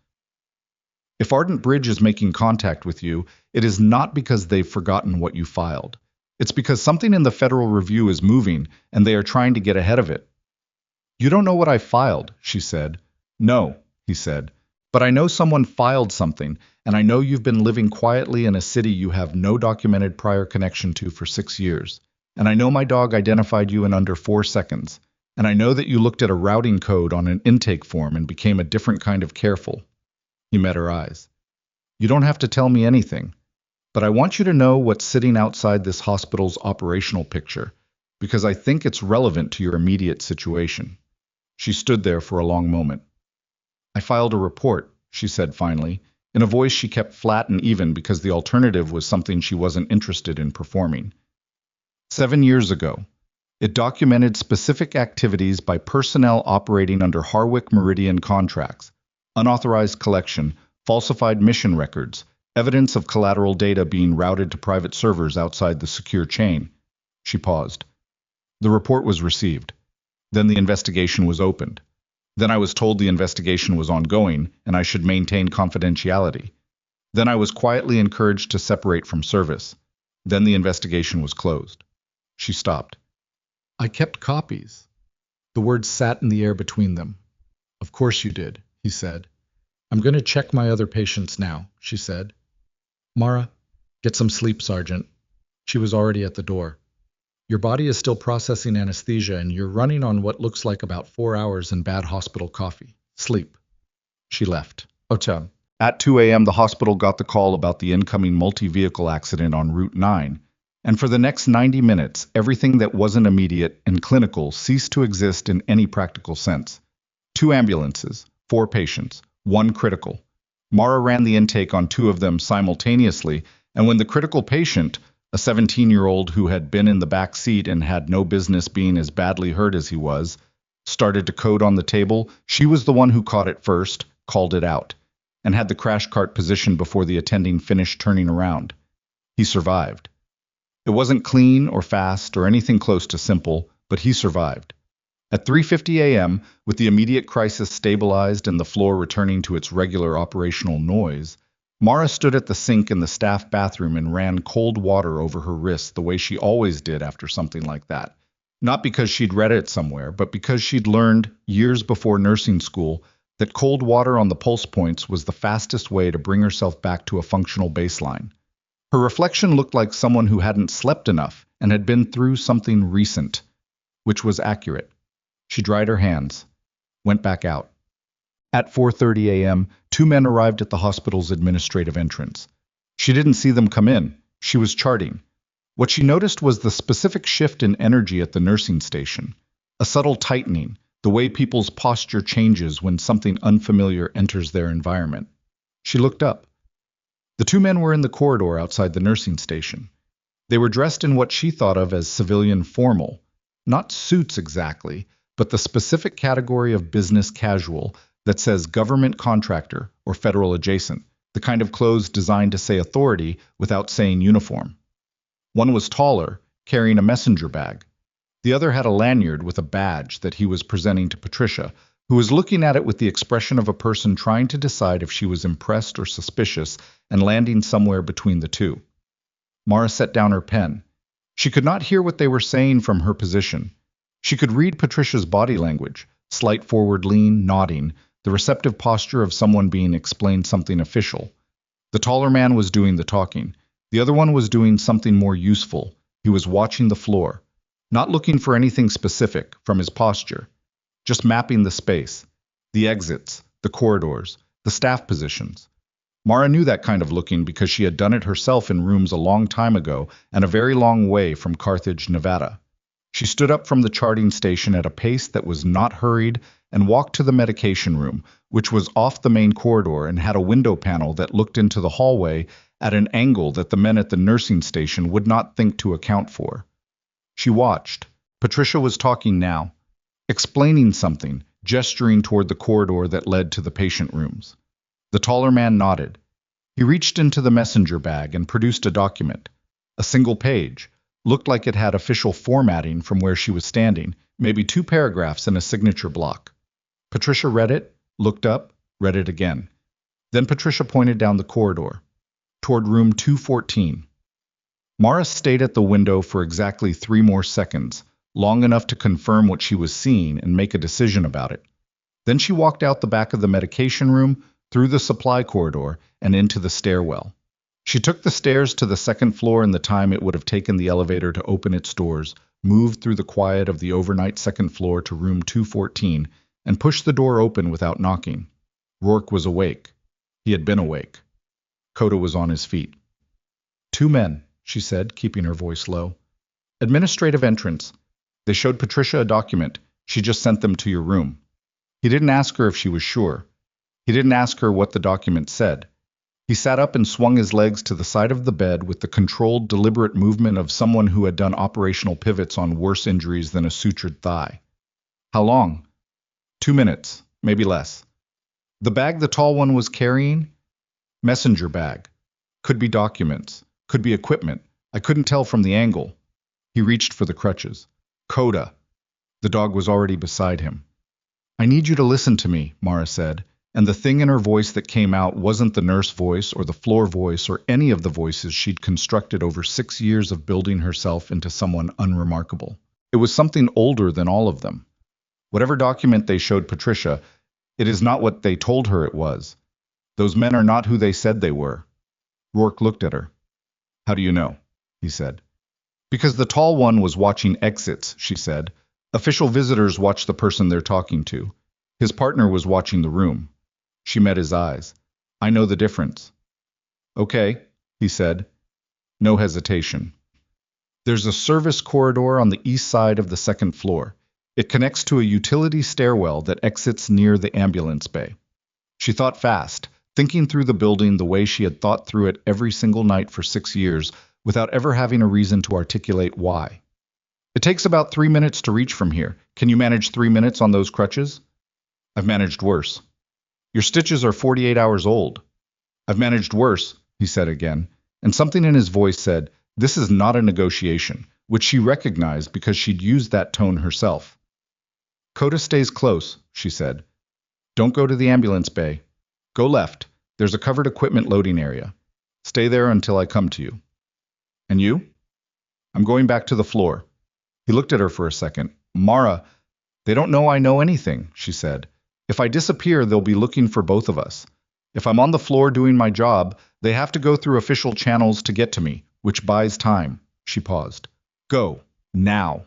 "If Ardent Bridge is making contact with you, it is not because they've forgotten what you filed. It's because something in the federal review is moving, and they are trying to get ahead of it." "You don't know what I filed," she said. "No," he said, "but I know someone filed something, and I know you've been living quietly in a city you have no documented prior connection to for 6 years. And I know my dog identified you in under 4 seconds. And I know that you looked at a routing code on an intake form and became a different kind of careful." He met her eyes. "You don't have to tell me anything. But I want you to know what's sitting outside this hospital's operational picture, because I think it's relevant to your immediate situation." She stood there for a long moment. "I filed a report," she said finally, in a voice she kept flat and even because the alternative was something she wasn't interested in performing. 7 years ago, it documented specific activities by personnel operating under Harwick Meridian contracts, unauthorized collection, falsified mission records, evidence of collateral data being routed to private servers outside the secure chain." She paused. "The report was received." Then the investigation was opened. Then I was told the investigation was ongoing and I should maintain confidentiality. Then I was quietly encouraged to separate from service. Then the investigation was closed. She stopped. I kept copies. The words sat in the air between them. Of course you did, he said. I'm going to check my other patients now, she said. Mara, get some sleep, Sergeant. She was already at the door. Your body is still processing anesthesia and you're running on what looks like about 4 hours in bad hospital coffee. Sleep. She left. Hotel. At 2 a.m., the hospital got the call about the incoming multi-vehicle accident on Route 9. And for the next 90 minutes, everything that wasn't immediate and clinical ceased to exist in any practical sense. 2 ambulances, 4 patients, 1 critical. Mara ran the intake on 2 of them simultaneously, and when the critical patient, a 17-year-old who had been in the back seat and had no business being as badly hurt as he was, started to code on the table, she was the one who caught it first, called it out, and had the crash cart positioned before the attending finished turning around. He survived. It wasn't clean or fast or anything close to simple, but he survived. At 3:50 a.m., with the immediate crisis stabilized and the floor returning to its regular operational noise, Mara stood at the sink in the staff bathroom and ran cold water over her wrists the way she always did after something like that. Not because she'd read it somewhere, but because she'd learned, years before nursing school, that cold water on the pulse points was the fastest way to bring herself back to a functional baseline. Her reflection looked like someone who hadn't slept enough and had been through something recent, which was accurate. She dried her hands, went back out. At 4:30 a.m., 2 men arrived at the hospital's administrative entrance. She didn't see them come in. She was charting. What she noticed was the specific shift in energy at the nursing station, a subtle tightening, the way people's posture changes when something unfamiliar enters their environment. She looked up. The 2 men were in the corridor outside the nursing station. They were dressed in what she thought of as civilian formal, not suits exactly, but the specific category of business casual that says government contractor or federal adjacent, the kind of clothes designed to say authority without saying uniform. One was taller, carrying a messenger bag. The other had a lanyard with a badge that he was presenting to Patricia, who was looking at it with the expression of a person trying to decide if she was impressed or suspicious and landing somewhere between the two. Mara set down her pen. She could not hear what they were saying from her position. She could read Patricia's body language, slight forward lean, nodding, the receptive posture of someone being explained something official. The taller man was doing the talking. The other one was doing something more useful. He was watching the floor, not looking for anything specific from his posture, just mapping the space, the exits, the corridors, the staff positions. Mara knew that kind of looking because she had done it herself in rooms a long time ago and a very long way from Carthage, Nevada. She stood up from the charting station at a pace that was not hurried and walked to the medication room, which was off the main corridor and had a window panel that looked into the hallway at an angle that the men at the nursing station would not think to account for. She watched. Patricia was talking now, explaining something, gesturing toward the corridor that led to the patient rooms. The taller man nodded. He reached into the messenger bag and produced a document. A single page. Looked like it had official formatting from where she was standing, maybe 2 paragraphs and a signature block. Patricia read it, looked up, read it again. Then Patricia pointed down the corridor, toward room 214. Mara stayed at the window for exactly 3 more seconds, long enough to confirm what she was seeing and make a decision about it. Then she walked out the back of the medication room, through the supply corridor, and into the stairwell. She took the stairs to the 2nd floor in the time it would have taken the elevator to open its doors, moved through the quiet of the overnight 2nd floor to room 214, and pushed the door open without knocking. Rourke was awake. He had been awake. Coda was on his feet. 2 men, she said, keeping her voice low. Administrative entrance. They showed Patricia a document. She just sent them to your room. He didn't ask her if she was sure. He didn't ask her what the document said. He sat up and swung his legs to the side of the bed with the controlled, deliberate movement of someone who had done operational pivots on worse injuries than a sutured thigh. How long? 2 minutes, maybe less. The bag the tall one was carrying? Messenger bag. Could be documents. Could be equipment. I couldn't tell from the angle. He reached for the crutches. Coda. The dog was already beside him. I need you to listen to me, Mara said, and the thing in her voice that came out wasn't the nurse voice or the floor voice or any of the voices she'd constructed over 6 years of building herself into someone unremarkable. It was something older than all of them. Whatever document they showed Patricia, it is not what they told her it was. Those men are not who they said they were. Rourke looked at her. How do you know? He said. Because the tall one was watching exits, she said. Official visitors watch the person they're talking to. His partner was watching the room. She met his eyes. I know the difference. Okay, he said. No hesitation. There's a service corridor on the east side of the second floor. It connects to a utility stairwell that exits near the ambulance bay. She thought fast, thinking through the building the way she had thought through it every single night for 6 years, without ever having a reason to articulate why. It takes about 3 minutes to reach from here. Can you manage 3 minutes on those crutches? I've managed worse. Your stitches are 48 hours old. I've managed worse, he said again, and something in his voice said, this is not a negotiation, which she recognized because she'd used that tone herself. Coda stays close, she said. Don't go to the ambulance bay. Go left. There's a covered equipment loading area. Stay there until I come to you. And you? I'm going back to the floor. He looked at her for a second. Mara, they don't know I know anything, she said. If I disappear, they'll be looking for both of us. If I'm on the floor doing my job, they have to go through official channels to get to me, which buys time. She paused. Go. Now.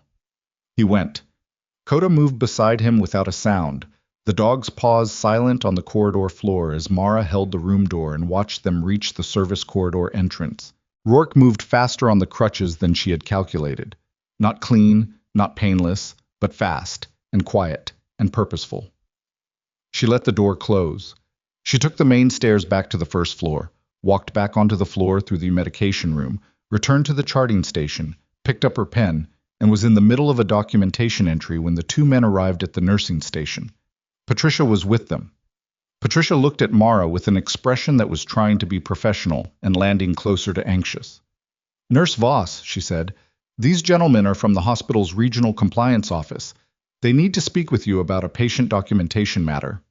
He went. Coda moved beside him without a sound, the dog's paws silent on the corridor floor as Mara held the room door and watched them reach the service corridor entrance. Rourke moved faster on the crutches than she had calculated. Not clean, not painless, but fast, and quiet, and purposeful. She let the door close. She took the main stairs back to the first floor, walked back onto the floor through the medication room, returned to the charting station, picked up her pen, and was in the middle of a documentation entry when the two men arrived at the nursing station. Patricia was with them. Patricia looked at Mara with an expression that was trying to be professional and landing closer to anxious. Nurse Voss, she said, these gentlemen are from the hospital's regional compliance office. They need to speak with you about a patient documentation matter.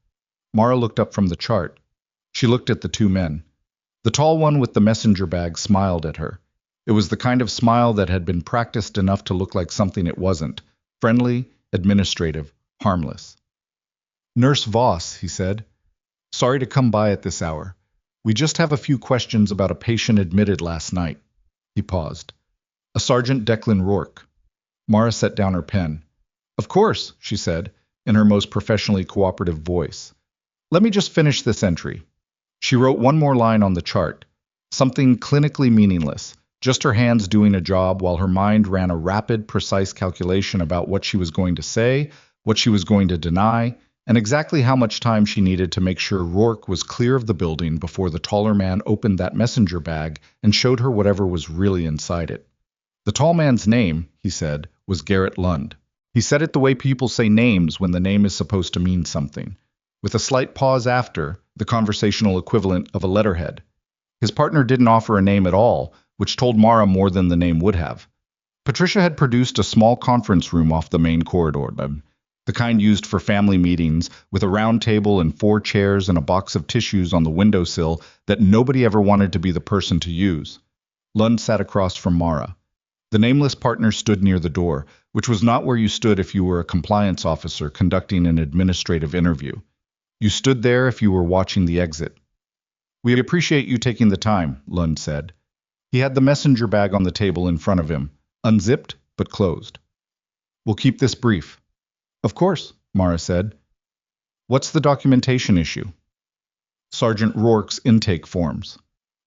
Mara looked up from the chart. She looked at the two men. The tall one with the messenger bag smiled at her. It was the kind of smile that had been practiced enough to look like something it wasn't. Friendly, administrative, harmless. Nurse Voss, he said. Sorry to come by at this hour. We just have a few questions about a patient admitted last night. He paused. A Sergeant Declan Rourke. Mara set down her pen. Of course, she said, in her most professionally cooperative voice. Let me just finish this entry. She wrote one more line on the chart. Something clinically meaningless, just her hands doing a job while her mind ran a rapid, precise calculation about what she was going to say, what she was going to deny, and exactly how much time she needed to make sure Rourke was clear of the building before the taller man opened that messenger bag and showed her whatever was really inside it. The tall man's name, he said, was Garrett Lund. He said it the way people say names when the name is supposed to mean something, with a slight pause after, the conversational equivalent of a letterhead. His partner didn't offer a name at all, which told Mara more than the name would have. Patricia had produced a small conference room off the main corridor, the kind used for family meetings, with a round table and 4 chairs and a box of tissues on the windowsill that nobody ever wanted to be the person to use. Lund sat across from Mara. The nameless partner stood near the door, which was not where you stood if you were a compliance officer conducting an administrative interview. You stood there if you were watching the exit. We appreciate you taking the time, Lund said. He had the messenger bag on the table in front of him, unzipped but closed. We'll keep this brief. Of course, Mara said. What's the documentation issue? Sergeant Rourke's intake forms.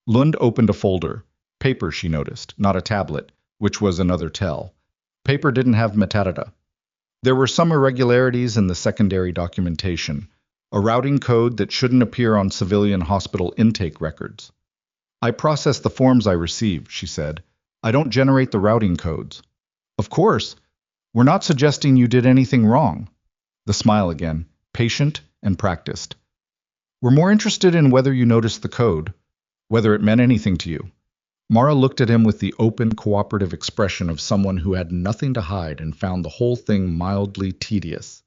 Lund opened a folder. Paper, she noticed, not a tablet, which was another tell. Paper didn't have metadata. There were some irregularities in the secondary documentation, a routing code that shouldn't appear on civilian hospital intake records. I process the forms I receive, she said. I don't generate the routing codes. Of course. We're not suggesting you did anything wrong. The smile again, patient and practiced. We're more interested in whether you noticed the code, whether it meant anything to you. Mara looked at him with the open, cooperative expression of someone who had nothing to hide and found the whole thing mildly tedious.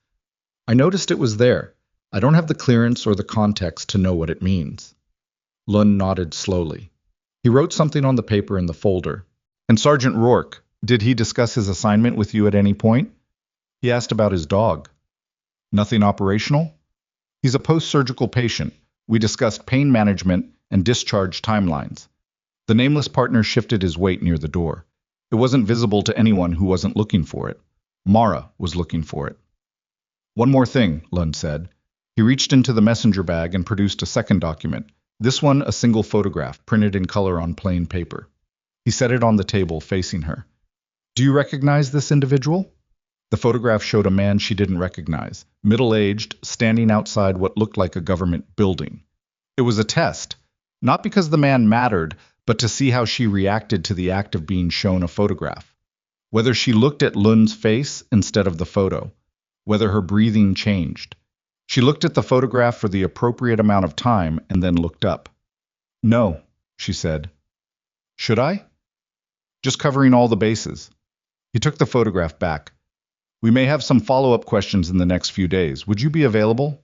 I noticed it was there. I don't have the clearance or the context to know what it means. Lund nodded slowly. He wrote something on the paper in the folder. And Sergeant Rourke, did he discuss his assignment with you at any point? He asked about his dog. Nothing operational? He's a post-surgical patient. We discussed pain management and discharge timelines. The nameless partner shifted his weight near the door. It wasn't visible to anyone who wasn't looking for it. Mara was looking for it. One more thing, Lund said. He reached into the messenger bag and produced a second document. This one, a single photograph, printed in color on plain paper. He set it on the table, facing her. Do you recognize this individual? The photograph showed a man she didn't recognize, middle-aged, standing outside what looked like a government building. It was a test, not because the man mattered, but to see how she reacted to the act of being shown a photograph. Whether she looked at Lund's face instead of the photo. Whether her breathing changed. She looked at the photograph for the appropriate amount of time and then looked up. No, she said. Should I? Just covering all the bases. He took the photograph back. We may have some follow-up questions in the next few days. Would you be available?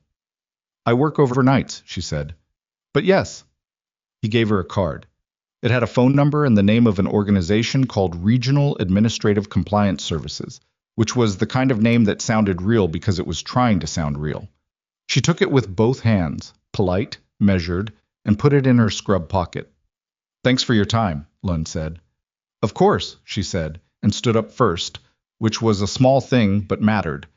I work overnights, she said. But yes. He gave her a card. It had a phone number and the name of an organization called Regional Administrative Compliance Services, which was the kind of name that sounded real because it was trying to sound real. She took it with both hands, polite, measured, and put it in her scrub pocket. Thanks for your time, Lund said. Of course, she said, and stood up first, which was a small thing but mattered,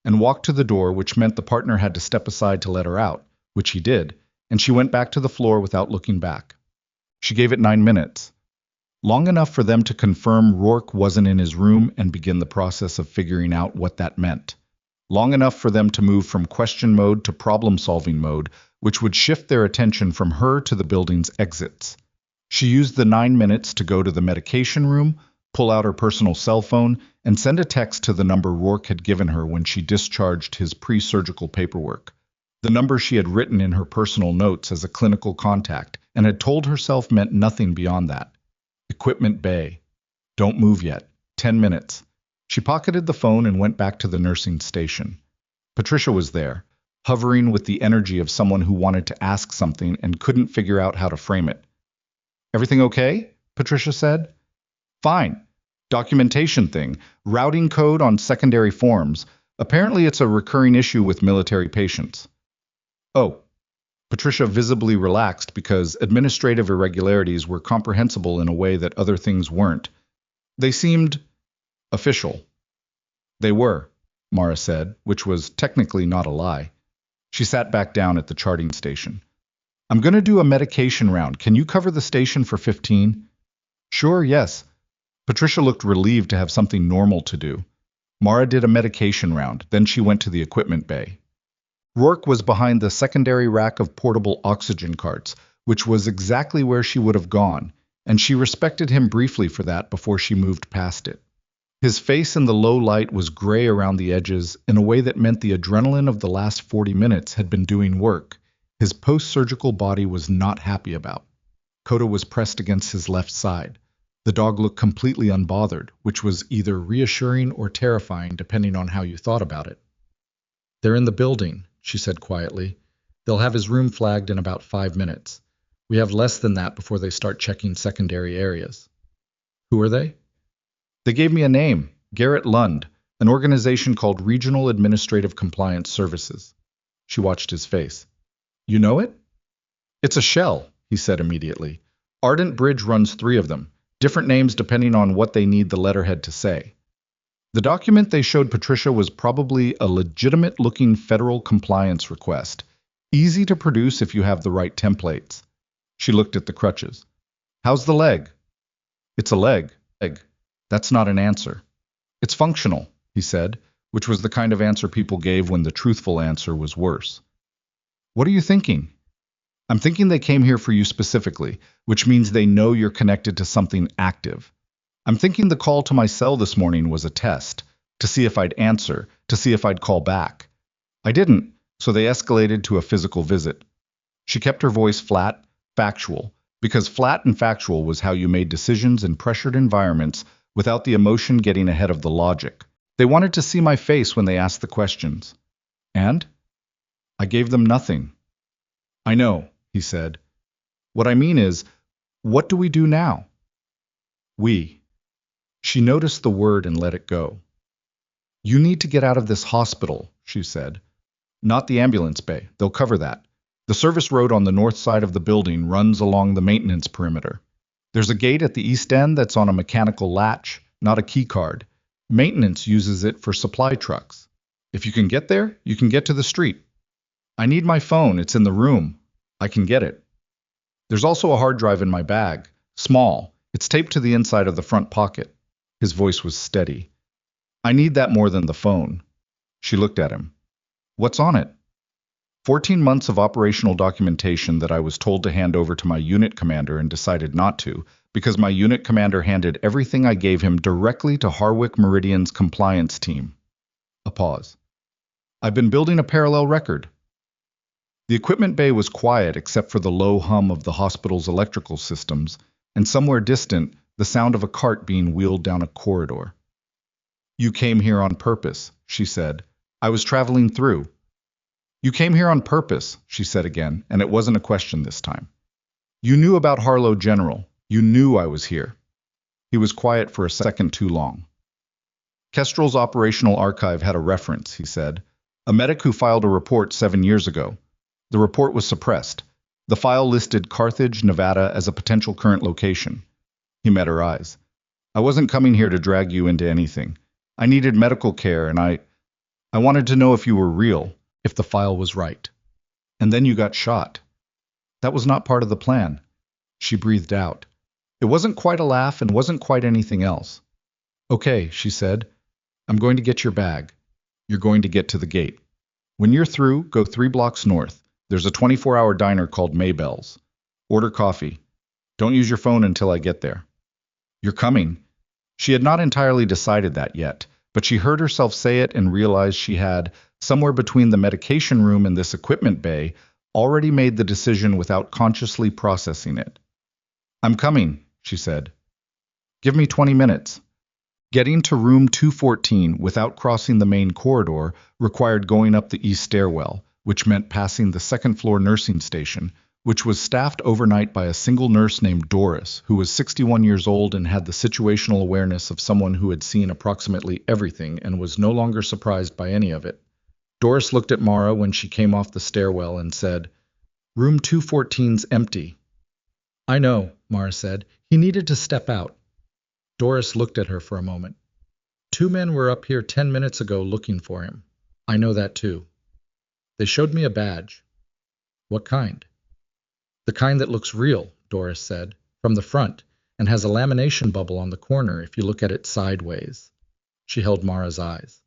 and walked to the door, which meant the partner had to step aside to let her out, which he did, and she went back to the floor without looking back. She gave it 9 minutes. Long enough for them to confirm Rourke wasn't in his room and begin the process of figuring out what that meant. Long enough for them to move from question mode to problem-solving mode, which would shift their attention from her to the building's exits. She used the 9 minutes to go to the medication room, pull out her personal cell phone, and send a text to the number Rourke had given her when she discharged his pre-surgical paperwork. The number she had written in her personal notes as a clinical contact and had told herself meant nothing beyond that. Equipment bay. Don't move yet. 10 minutes. She pocketed the phone and went back to the nursing station. Patricia was there, hovering with the energy of someone who wanted to ask something and couldn't figure out how to frame it. Everything okay? Patricia said. Fine. Documentation thing. Routing code on secondary forms. Apparently it's a recurring issue with military patients. Oh. Patricia visibly relaxed because administrative irregularities were comprehensible in a way that other things weren't. They seemed official. They were, Mara said, which was technically not a lie. She sat back down at the charting station. I'm going to do a medication round. Can you cover the station for 15? Sure, yes. Patricia looked relieved to have something normal to do. Mara did a medication round, then she went to the equipment bay. Rourke was behind the secondary rack of portable oxygen carts, which was exactly where she would have gone, and she respected him briefly for that before she moved past it. His face in the low light was gray around the edges in a way that meant the adrenaline of the last 40 minutes had been doing work. His post-surgical body was not happy about. Coda was pressed against his left side. The dog looked completely unbothered, which was either reassuring or terrifying depending on how you thought about it. They're in the building, she said quietly. They'll have his room flagged in about 5 minutes. We have less than that before they start checking secondary areas. Who are they? They gave me a name, Garrett Lund, an organization called Regional Administrative Compliance Services. She watched his face. You know it? It's a shell, he said immediately. Ardent Bridge runs 3 of them, different names depending on what they need the letterhead to say. The document they showed Patricia was probably a legitimate-looking federal compliance request, easy to produce if you have the right templates. She looked at the crutches. How's the leg? It's a leg. That's not an answer. It's functional, he said, which was the kind of answer people gave when the truthful answer was worse. What are you thinking? I'm thinking they came here for you specifically, which means they know you're connected to something active. I'm thinking the call to my cell this morning was a test, to see if I'd answer, to see if I'd call back. I didn't, so they escalated to a physical visit. She kept her voice flat, factual, Because flat and factual was how you made decisions in pressured environments without the emotion getting ahead of the logic. They wanted to see my face when they asked the questions. And I gave them nothing. I know, he said. What I mean is, what do we do now? We. She noticed the word and let it go. You need to get out of this hospital, she said. Not the ambulance bay. They'll cover that. The service road on the north side of the building runs along the maintenance perimeter. There's a gate at the east end that's on a mechanical latch, not a key card. Maintenance uses it for supply trucks. If you can get there, you can get to the street. I need my phone. It's in the room. I can get it. There's also a hard drive in my bag. Small. It's taped to the inside of the front pocket. His voice was steady. I need that more than the phone. She looked at him. What's on it? 14 months of operational documentation that I was told to hand over to my unit commander and decided not to, because my unit commander handed everything I gave him directly to Harwick Meridian's compliance team. A pause. I've been building a parallel record. The equipment bay was quiet except for the low hum of the hospital's electrical systems, and somewhere distant, the sound of a cart being wheeled down a corridor. You came here on purpose, she said. I was traveling through. You came here on purpose, she said again, and it wasn't a question this time. You knew about Harlow General. You knew I was here. He was quiet for a second too long. Kestrel's operational archive had a reference, he said. A medic who filed a report 7 years ago. The report was suppressed. The file listed Carthage, Nevada as a potential current location. He met her eyes. I wasn't coming here to drag you into anything. I needed medical care, and I wanted to know if you were real, if the file was right. And then you got shot. That was not part of the plan. She breathed out. It wasn't quite a laugh and wasn't quite anything else. Okay, she said. I'm going to get your bag. You're going to get to the gate. When you're through, go 3 blocks north. There's a 24-hour diner called Maybell's. Order coffee. Don't use your phone until I get there. You're coming. She had not entirely decided that yet, but she heard herself say it and realized she had, somewhere between the medication room and this equipment bay, already made the decision without consciously processing it. I'm coming, she said. Give me 20 minutes. Getting to room 214 without crossing the main corridor required going up the east stairwell, which meant passing the second-floor nursing station, which was staffed overnight by a single nurse named Doris, who was 61 years old and had the situational awareness of someone who had seen approximately everything and was no longer surprised by any of it. Doris looked at Mara when she came off the stairwell and said, Room 214's empty. I know, Mara said. He needed to step out. Doris looked at her for a moment. 2 men were up here 10 minutes ago looking for him. I know that too. They showed me a badge. What kind? The kind that looks real, Doris said, from the front, and has a lamination bubble on the corner if you look at it sideways. She held Mara's eyes.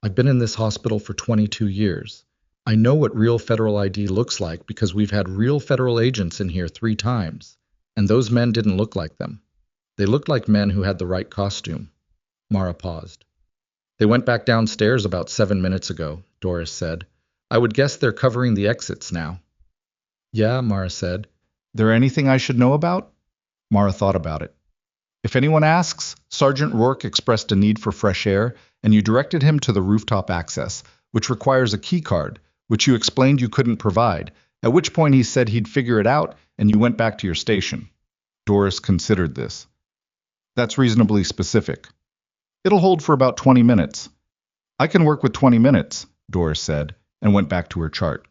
I've been in this hospital for 22 years. I know what real federal ID looks like because we've had real federal agents in here 3 times, and those men didn't look like them. They looked like men who had the right costume. Mara paused. They went back downstairs about 7 minutes ago, Doris said. I would guess they're covering the exits now. Yeah, Mara said. There anything I should know about? Mara thought about it. If anyone asks, Sergeant Rourke expressed a need for fresh air, and you directed him to the rooftop access, which requires a key card, which you explained you couldn't provide, at which point he said he'd figure it out, and you went back to your station. Doris considered this. That's reasonably specific. It'll hold for about 20 minutes. I can work with 20 minutes, Doris said, and went back to her chart.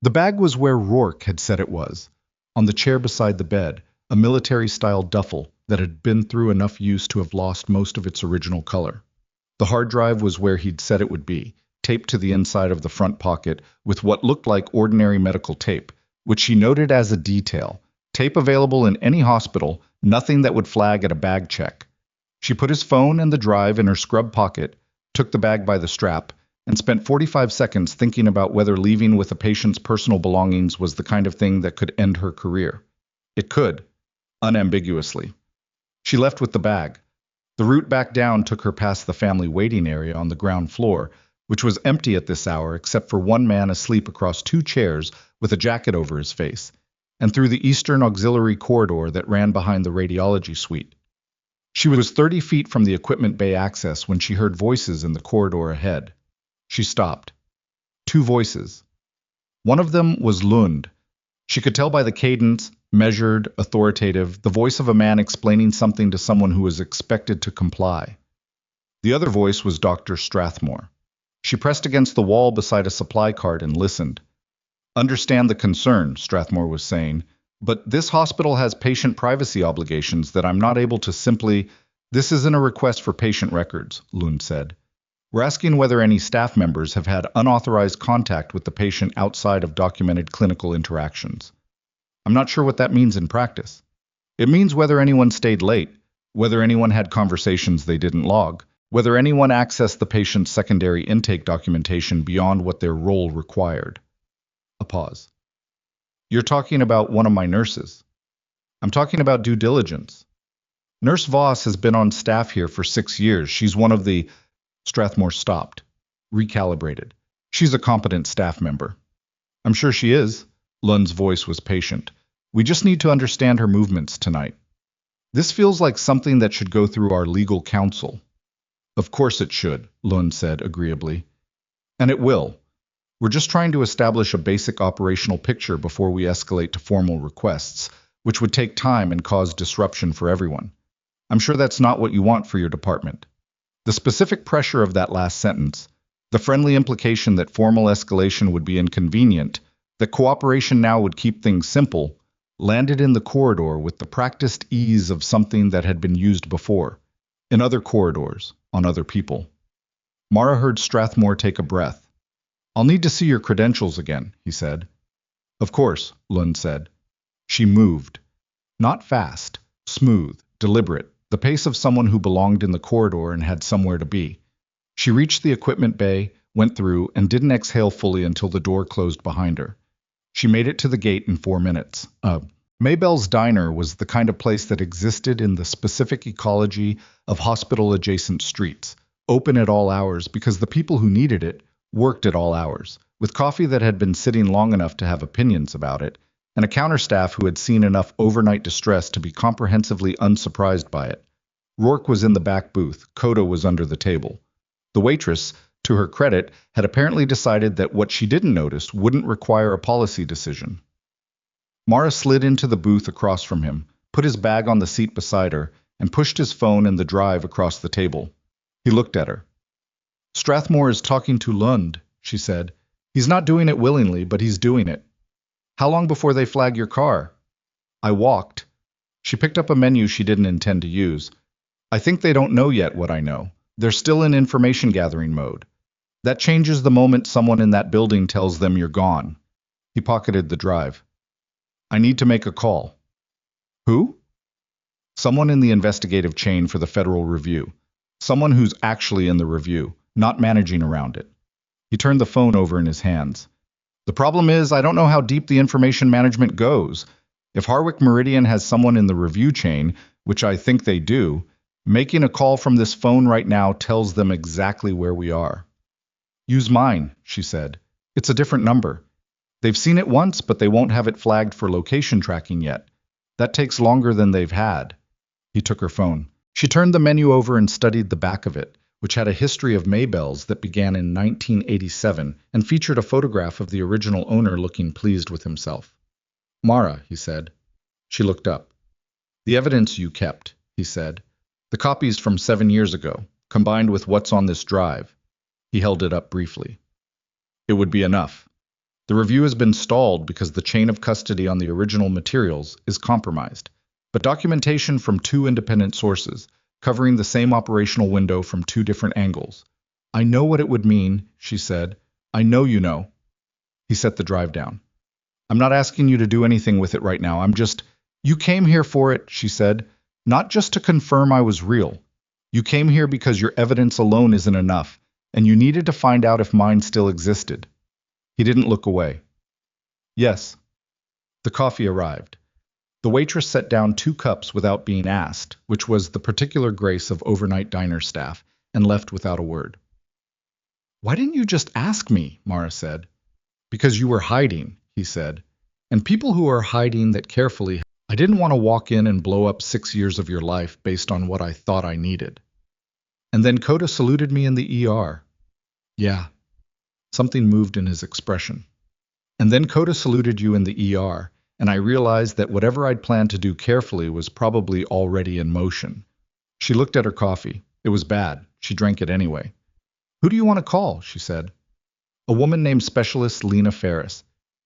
The bag was where Rourke had said it was, on the chair beside the bed, a military-style duffel that had been through enough use to have lost most of its original color. The hard drive was where he'd said it would be, taped to the inside of the front pocket with what looked like ordinary medical tape, which she noted as a detail. Tape available in any hospital, nothing that would flag at a bag check. She put his phone and the drive in her scrub pocket, took the bag by the strap, and spent 45 seconds thinking about whether leaving with a patient's personal belongings was the kind of thing that could end her career. It could, unambiguously. She left with the bag. The route back down took her past the family waiting area on the ground floor, which was empty at this hour except for one man asleep across 2 chairs with a jacket over his face, and through the eastern auxiliary corridor that ran behind the radiology suite. She was 30 feet from the equipment bay access when she heard voices in the corridor ahead. She stopped. Two voices. One of them was Lund. She could tell by the cadence, measured, authoritative, the voice of a man explaining something to someone who was expected to comply. The other voice was Dr. Strathmore. She pressed against the wall beside a supply cart and listened. "Understand the concern," Strathmore was saying, "but this hospital has patient privacy obligations that I'm not able to simply—" "This isn't a request for patient records," Lund said. "We're asking whether any staff members have had unauthorized contact with the patient outside of documented clinical interactions. I'm not sure what that means in practice. It means whether anyone stayed late, whether anyone had conversations they didn't log, whether anyone accessed the patient's secondary intake documentation beyond what their role required." A pause. "You're talking about one of my nurses." "I'm talking about due diligence. Nurse Voss has been on staff here for 6 years. She's one of the—" Strathmore stopped, recalibrated. "She's a competent staff member." "I'm sure she is." Lund's voice was patient. "We just need to understand her movements tonight. This feels like something that should go through our legal counsel." "Of course it should," Lund said agreeably. "And it will. We're just trying to establish a basic operational picture before we escalate to formal requests, which would take time and cause disruption for everyone. I'm sure that's not what you want for your department." The specific pressure of that last sentence, the friendly implication that formal escalation would be inconvenient, that cooperation now would keep things simple, landed in the corridor with the practiced ease of something that had been used before, in other corridors, on other people. Mara heard Strathmore take a breath. "I'll need to see your credentials again," he said. "Of course," Lund said. She moved. Not fast, smooth, deliberate, the pace of someone who belonged in the corridor and had somewhere to be. She reached the equipment bay, went through, and didn't exhale fully until the door closed behind her. She made it to the gate in 4 minutes. Maybell's Diner was the kind of place that existed in the specific ecology of hospital-adjacent streets, open at all hours because the people who needed it worked at all hours, with coffee that had been sitting long enough to have opinions about it, and a counter staff who had seen enough overnight distress to be comprehensively unsurprised by it. Rourke was in the back booth, Coda was under the table. The waitress, to her credit, had apparently decided that what she didn't notice wouldn't require a policy decision. Mara slid into the booth across from him, put his bag on the seat beside her, and pushed his phone and the drive across the table. He looked at her. "Strathmore is talking to Lund," she said. "He's not doing it willingly, but he's doing it. How long before they flag your car?" "I walked." She picked up a menu she didn't intend to use. "I think they don't know yet what I know. They're still in information gathering mode. That changes the moment someone in that building tells them you're gone." He pocketed the drive. "I need to make a call." "Who?" "Someone in the investigative chain for the Federal Review. Someone who's actually in the review, not managing around it." He turned the phone over in his hands. "The problem is, I don't know how deep the information management goes. If Harwick Meridian has someone in the review chain, which I think they do, making a call from this phone right now tells them exactly where we are." "Use mine," she said. "It's a different number. They've seen it once, but they won't have it flagged for location tracking yet. That takes longer than they've had." He took her phone. She turned the menu over and studied the back of it, which had a history of Maybell's that began in 1987 and featured a photograph of the original owner looking pleased with himself. "Mara," he said. She looked up. "The evidence you kept," he said. "The copies from 7 years ago, combined with what's on this drive." He held it up briefly. "It would be enough. The review has been stalled because the chain of custody on the original materials is compromised, but documentation from 2 independent sources, covering the same operational window from 2 different angles." "I know what it would mean," she said. "I know you know." He set the drive down. "I'm not asking you to do anything with it right now. I'm just—" "You came here for it," she said. "Not just to confirm I was real. You came here because your evidence alone isn't enough, and you needed to find out if mine still existed." He didn't look away. "Yes." The coffee arrived. The waitress set down 2 cups without being asked, which was the particular grace of overnight diner staff, and left without a word. "Why didn't you just ask me?" Mara said. "Because you were hiding," he said. And people who are hiding that carefully. I didn't want to walk in and blow up 6 years of your life based on what I thought I needed. And then Coda saluted me in the ER. Yeah, something moved in his expression. And then Coda saluted you in the ER, and I realized that whatever I'd planned to do carefully was probably already in motion. She looked at her coffee. It was bad. She drank it anyway. Who do you want to call? She said. A woman named Specialist Lena Ferris.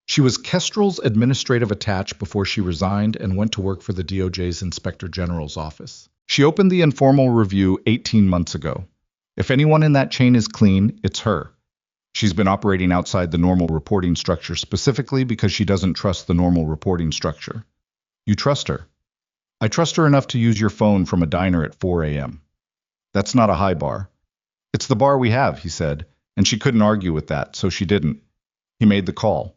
She was Kestrel's administrative attach before she resigned and went to work for the DOJ's Inspector General's office. She opened the informal review 18 months ago. If anyone in that chain is clean, it's her. She's been operating outside the normal reporting structure specifically because she doesn't trust the normal reporting structure. You trust her. I trust her enough to use your phone from a diner at 4 a.m. That's not a high bar. It's the bar we have, he said, and she couldn't argue with that, so she didn't. He made the call.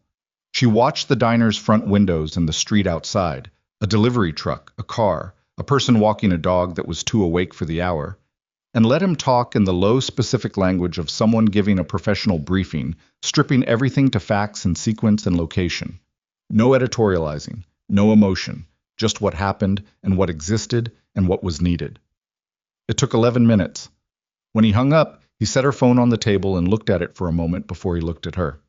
She watched the diner's front windows and the street outside, a delivery truck, a car, a person walking a dog that was too awake for the hour, and let him talk in the low, specific language of someone giving a professional briefing, stripping everything to facts and sequence and location. No editorializing, no emotion, just what happened and what existed and what was needed. It took 11 minutes. When he hung up, he set her phone on the table and looked at it for a moment before he looked at her.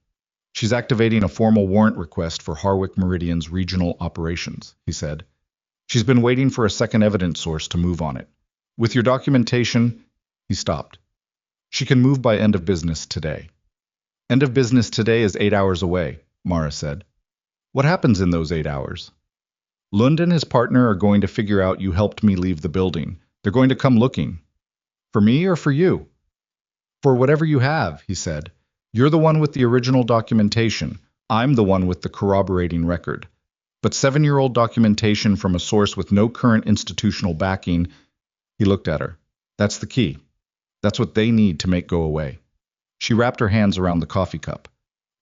She's activating a formal warrant request for Harwick Meridian's regional operations, he said. She's been waiting for a second evidence source to move on it. With your documentation, he stopped. She can move by end of business today. End of business today is 8 hours away, Mara said. What happens in those 8 hours? Lund and his partner are going to figure out you helped me leave the building. They're going to come looking. For me or for you? For whatever you have, he said. You're the one with the original documentation. I'm the one with the corroborating record. But 7-year-old documentation from a source with no current institutional backing. He looked at her. That's the key. That's what they need to make go away. She wrapped her hands around the coffee cup.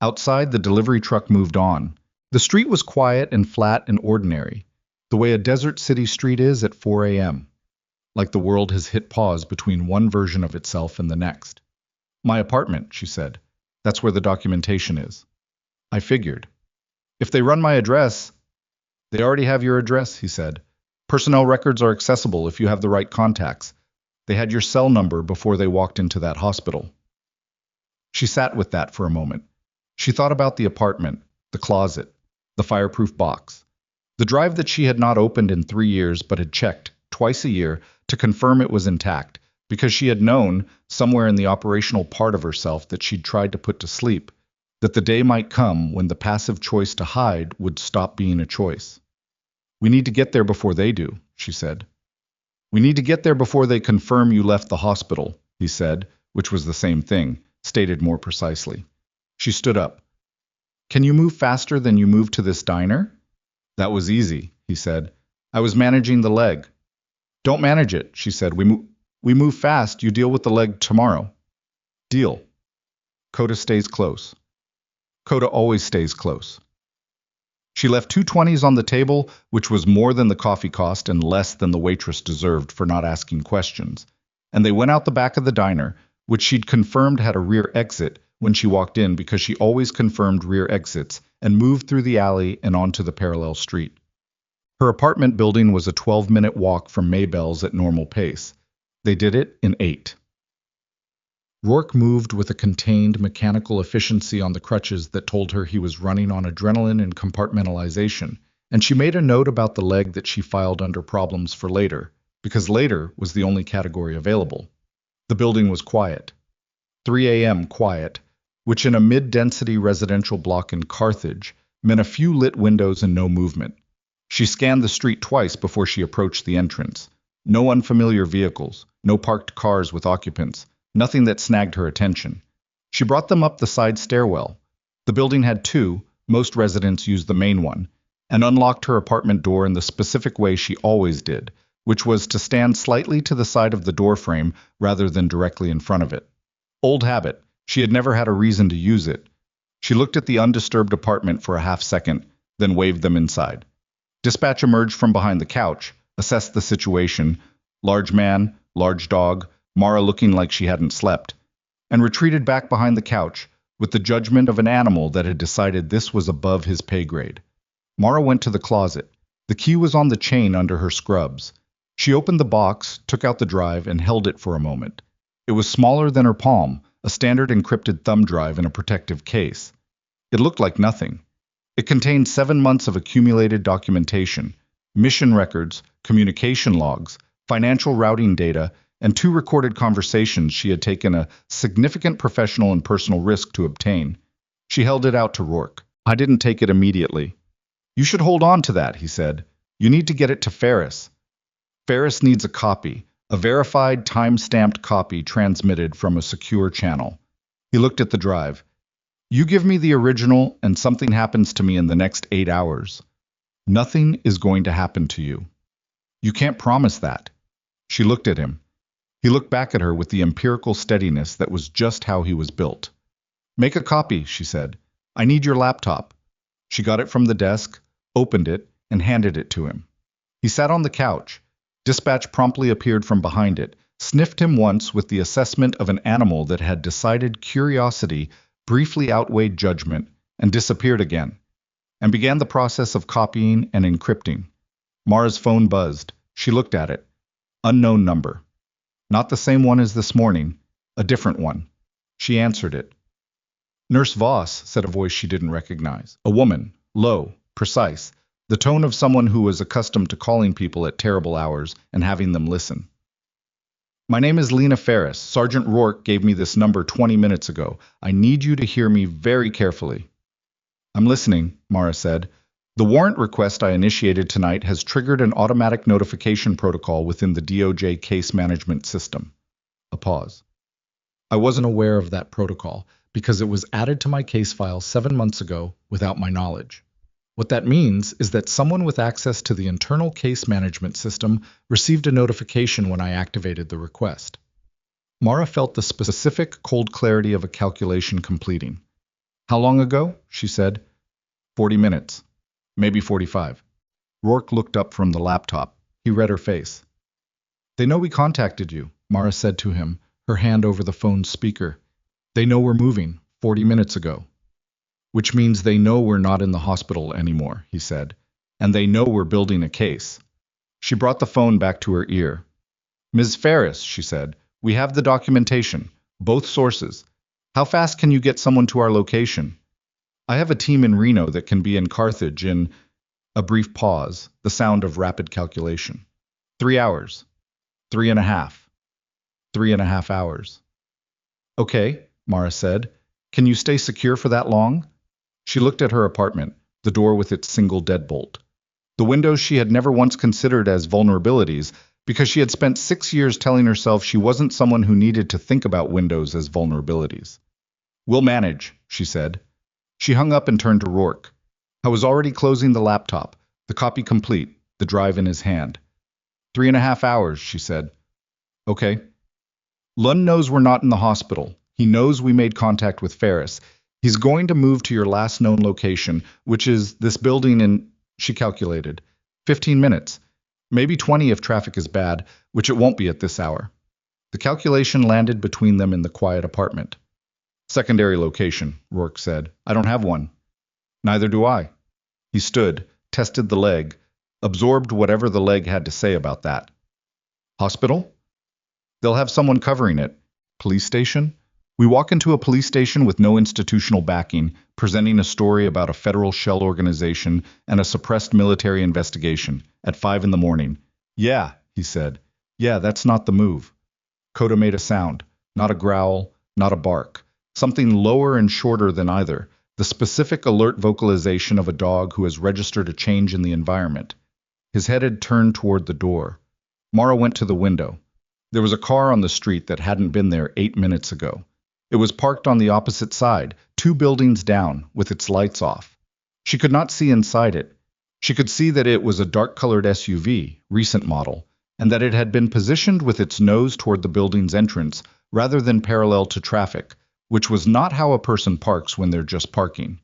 Outside, the delivery truck moved on. The street was quiet and flat and ordinary, the way a desert city street is at 4 a.m., like the world has hit pause between one version of itself and the next. My apartment, she said. That's where the documentation is. I figured. If they run my address, they already have your address, he said. Personnel records are accessible if you have the right contacts. They had your cell number before they walked into that hospital. She sat with that for a moment. She thought about the apartment, the closet, the fireproof box, the drive that she had not opened in 3 years but had checked twice a year to confirm it was intact, because she had known, somewhere in the operational part of herself that she'd tried to put to sleep, that the day might come when the passive choice to hide would stop being a choice. We need to get there before they do, she said. We need to get there before they confirm you left the hospital, he said, which was the same thing, stated more precisely. She stood up. Can you move faster than you moved to this diner? That was easy, he said. I was managing the leg. Don't manage it, she said. We move fast. You deal with the leg tomorrow. Deal. Coda stays close. Coda always stays close. She left 2 20s on the table, which was more than the coffee cost and less than the waitress deserved for not asking questions. And they went out the back of the diner, which she'd confirmed had a rear exit when she walked in because she always confirmed rear exits, and moved through the alley and onto the parallel street. Her apartment building was a 12-minute walk from Maybell's at normal pace. They did it in 8. Rourke moved with a contained mechanical efficiency on the crutches that told her he was running on adrenaline and compartmentalization, and she made a note about the leg that she filed under problems for later, because later was the only category available. The building was quiet. 3 a.m. quiet, which in a mid-density residential block in Carthage meant a few lit windows and no movement. She scanned the street twice before she approached the entrance. No unfamiliar vehicles, no parked cars with occupants, nothing that snagged her attention. She brought them up the side stairwell. The building had 2, most residents used the main one, and unlocked her apartment door in the specific way she always did, which was to stand slightly to the side of the doorframe rather than directly in front of it. Old habit. She had never had a reason to use it. She looked at the undisturbed apartment for a half second, then waved them inside. Dispatch emerged from behind the couch, assessed the situation, large man, large dog, Mara looking like she hadn't slept, and retreated back behind the couch with the judgment of an animal that had decided this was above his pay grade. Mara went to the closet. The key was on the chain under her scrubs. She opened the box, took out the drive, and held it for a moment. It was smaller than her palm, a standard encrypted thumb drive in a protective case. It looked like nothing. It contained 7 months of accumulated documentation, mission records, communication logs, financial routing data, and 2 recorded conversations she had taken a significant professional and personal risk to obtain. She held it out to Rourke. I didn't take it immediately. You should hold on to that, he said. You need to get it to Ferris. Ferris needs a copy, a verified, time-stamped copy transmitted from a secure channel. He looked at the drive. You give me the original and something happens to me in the next 8 hours. Nothing is going to happen to you. You can't promise that. She looked at him. He looked back at her with the empirical steadiness that was just how he was built. Make a copy, she said. I need your laptop. She got it from the desk, opened it, and handed it to him. He sat on the couch. Dispatch promptly appeared from behind it, sniffed him once with the assessment of an animal that had decided curiosity briefly outweighed judgment, and disappeared again, and began the process of copying and encrypting. Mara's phone buzzed. She looked at it. Unknown number. Not the same one as this morning, a different one. She answered it. Nurse Voss, said a voice she didn't recognize. A woman, low, precise, the tone of someone who was accustomed to calling people at terrible hours and having them listen. My name is Lena Ferris. Sergeant Rourke gave me this number 20 minutes ago. I need you to hear me very carefully. I'm listening, Mara said. The warrant request I initiated tonight has triggered an automatic notification protocol within the DOJ case management system. A pause. I wasn't aware of that protocol because it was added to my case file 7 months ago without my knowledge. What that means is that someone with access to the internal case management system received a notification when I activated the request. Mara felt the specific, cold clarity of a calculation completing. How long ago? She said. 40 minutes. Maybe 45. Rourke looked up from the laptop. He read her face. They know we contacted you, Mara said to him, her hand over the phone's speaker. They know we're moving 40 minutes ago. Which means they know we're not in the hospital anymore, he said. And they know we're building a case. She brought the phone back to her ear. Ms. Ferris, she said, we have the documentation, both sources. How fast can you get someone to our location? I have a team in Reno that can be in Carthage in... A brief pause, the sound of rapid calculation. 3 hours. 3.5. 3.5 hours. Okay, Mara said. Can you stay secure for that long? She looked at her apartment, the door with its single deadbolt. The windows she had never once considered as vulnerabilities because she had spent 6 years telling herself she wasn't someone who needed to think about windows as vulnerabilities. We'll manage, she said. She hung up and turned to Rourke. I was already closing the laptop, the copy complete, the drive in his hand. 3.5 hours, she said. Okay. Lund knows we're not in the hospital. He knows we made contact with Ferris. He's going to move to your last known location, which is this building in, she calculated, 15 minutes. Maybe 20 if traffic is bad, which it won't be at this hour. The calculation landed between them in the quiet apartment. Secondary location, Rourke said. I don't have one. Neither do I. He stood, tested the leg, absorbed whatever the leg had to say about that. Hospital? They'll have someone covering it. Police station? We walk into a police station with no institutional backing, presenting a story about a federal shell organization and a suppressed military investigation at 5 in the morning. Yeah, he said. Yeah, that's not the move. Coda made a sound, not a growl, not a bark. Something lower and shorter than either, the specific alert vocalization of a dog who has registered a change in the environment. His head had turned toward the door. Mara went to the window. There was a car on the street that hadn't been there 8 minutes ago. It was parked on the opposite side, 2 buildings down, with its lights off. She could not see inside it. She could see that it was a dark-colored SUV, recent model, and that it had been positioned with its nose toward the building's entrance rather than parallel to traffic, which was not how a person parks when they're just parking.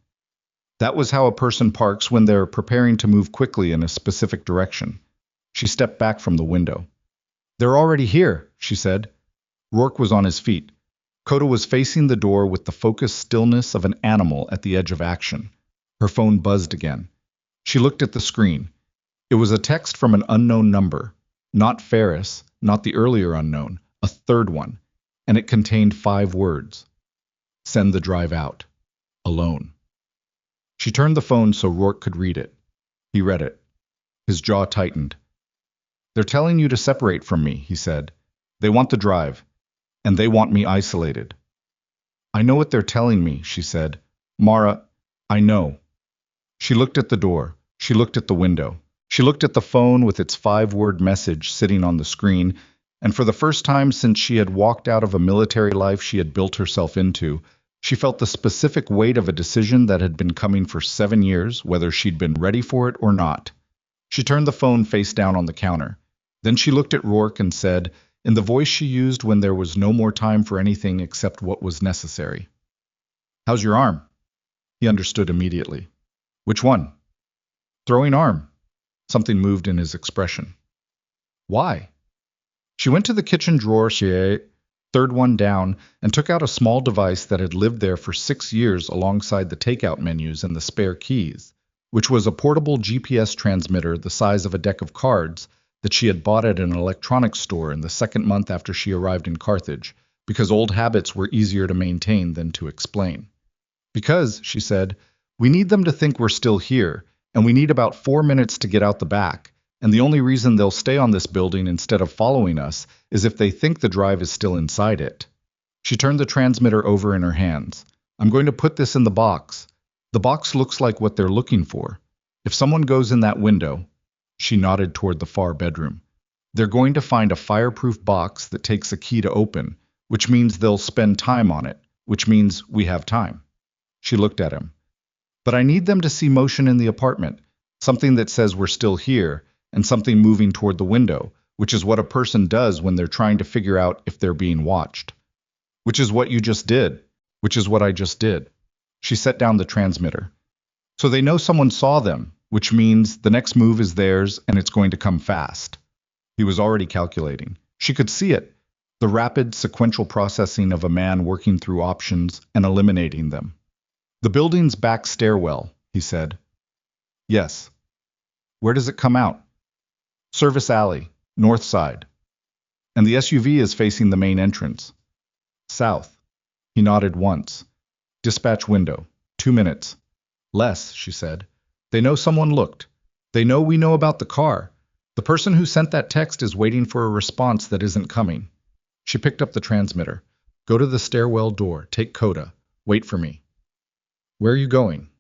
That was how a person parks when they're preparing to move quickly in a specific direction. She stepped back from the window. They're already here, she said. Rourke was on his feet. Coda was facing the door with the focused stillness of an animal at the edge of action. Her phone buzzed again. She looked at the screen. It was a text from an unknown number, not Ferris, not the earlier unknown, a third one, and it contained 5 words. Send the drive out. Alone. She turned the phone so Rourke could read it. He read it. His jaw tightened. They're telling you to separate from me, he said. They want the drive, and they want me isolated. I know what they're telling me, she said. Mara, I know. She looked at the door. She looked at the window. She looked at the phone with its 5-word message sitting on the screen, and for the first time since she had walked out of a military life she had built herself into, she felt the specific weight of a decision that had been coming for 7 years, whether she'd been ready for it or not. She turned the phone face down on the counter. Then she looked at Rourke and said, in the voice she used when there was no more time for anything except what was necessary, How's your arm? He understood immediately. Which one? Throwing arm. Something moved in his expression. Why? She went to the kitchen drawer, third one down, and took out a small device that had lived there for 6 years alongside the takeout menus and the spare keys, which was a portable GPS transmitter the size of a deck of cards that she had bought at an electronics store in the 2nd month after she arrived in Carthage, because old habits were easier to maintain than to explain. Because, she said, we need them to think we're still here, and we need about 4 minutes to get out the back, and the only reason they'll stay on this building instead of following us is if they think the drive is still inside it. She turned the transmitter over in her hands. I'm going to put this in the box. The box looks like what they're looking for. If someone goes in that window, she nodded toward the far bedroom, they're going to find a fireproof box that takes a key to open, which means they'll spend time on it, which means we have time. She looked at him. But I need them to see motion in the apartment, something that says we're still here, and something moving toward the window, which is what a person does when they're trying to figure out if they're being watched. Which is what you just did. Which is what I just did. She set down the transmitter. So they know someone saw them, which means the next move is theirs and it's going to come fast. He was already calculating. She could see it, the rapid sequential processing of a man working through options and eliminating them. The building's back stairwell, he said. Yes. Where does it come out? Service alley, north side. And the SUV is facing the main entrance. South. He nodded once. Dispatch window. 2 minutes. Less, she said. They know someone looked. They know we know about the car. The person who sent that text is waiting for a response that isn't coming. She picked up the transmitter. Go to the stairwell door. Take Coda. Wait for me. Where are you going?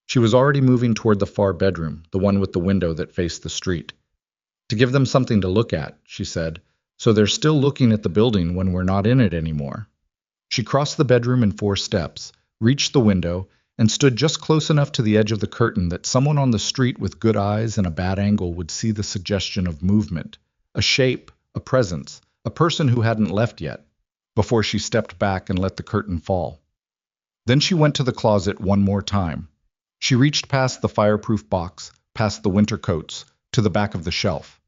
She was already moving toward the far bedroom, the one with the window that faced the street. To give them something to look at, she said, so they're still looking at the building when we're not in it anymore. She crossed the bedroom in 4 steps, reached the window, and stood just close enough to the edge of the curtain that someone on the street with good eyes and a bad angle would see the suggestion of movement, a shape, a presence, a person who hadn't left yet, before she stepped back and let the curtain fall. Then she went to the closet one more time. She reached past the fireproof box, past the winter coats, to the back of the shelf.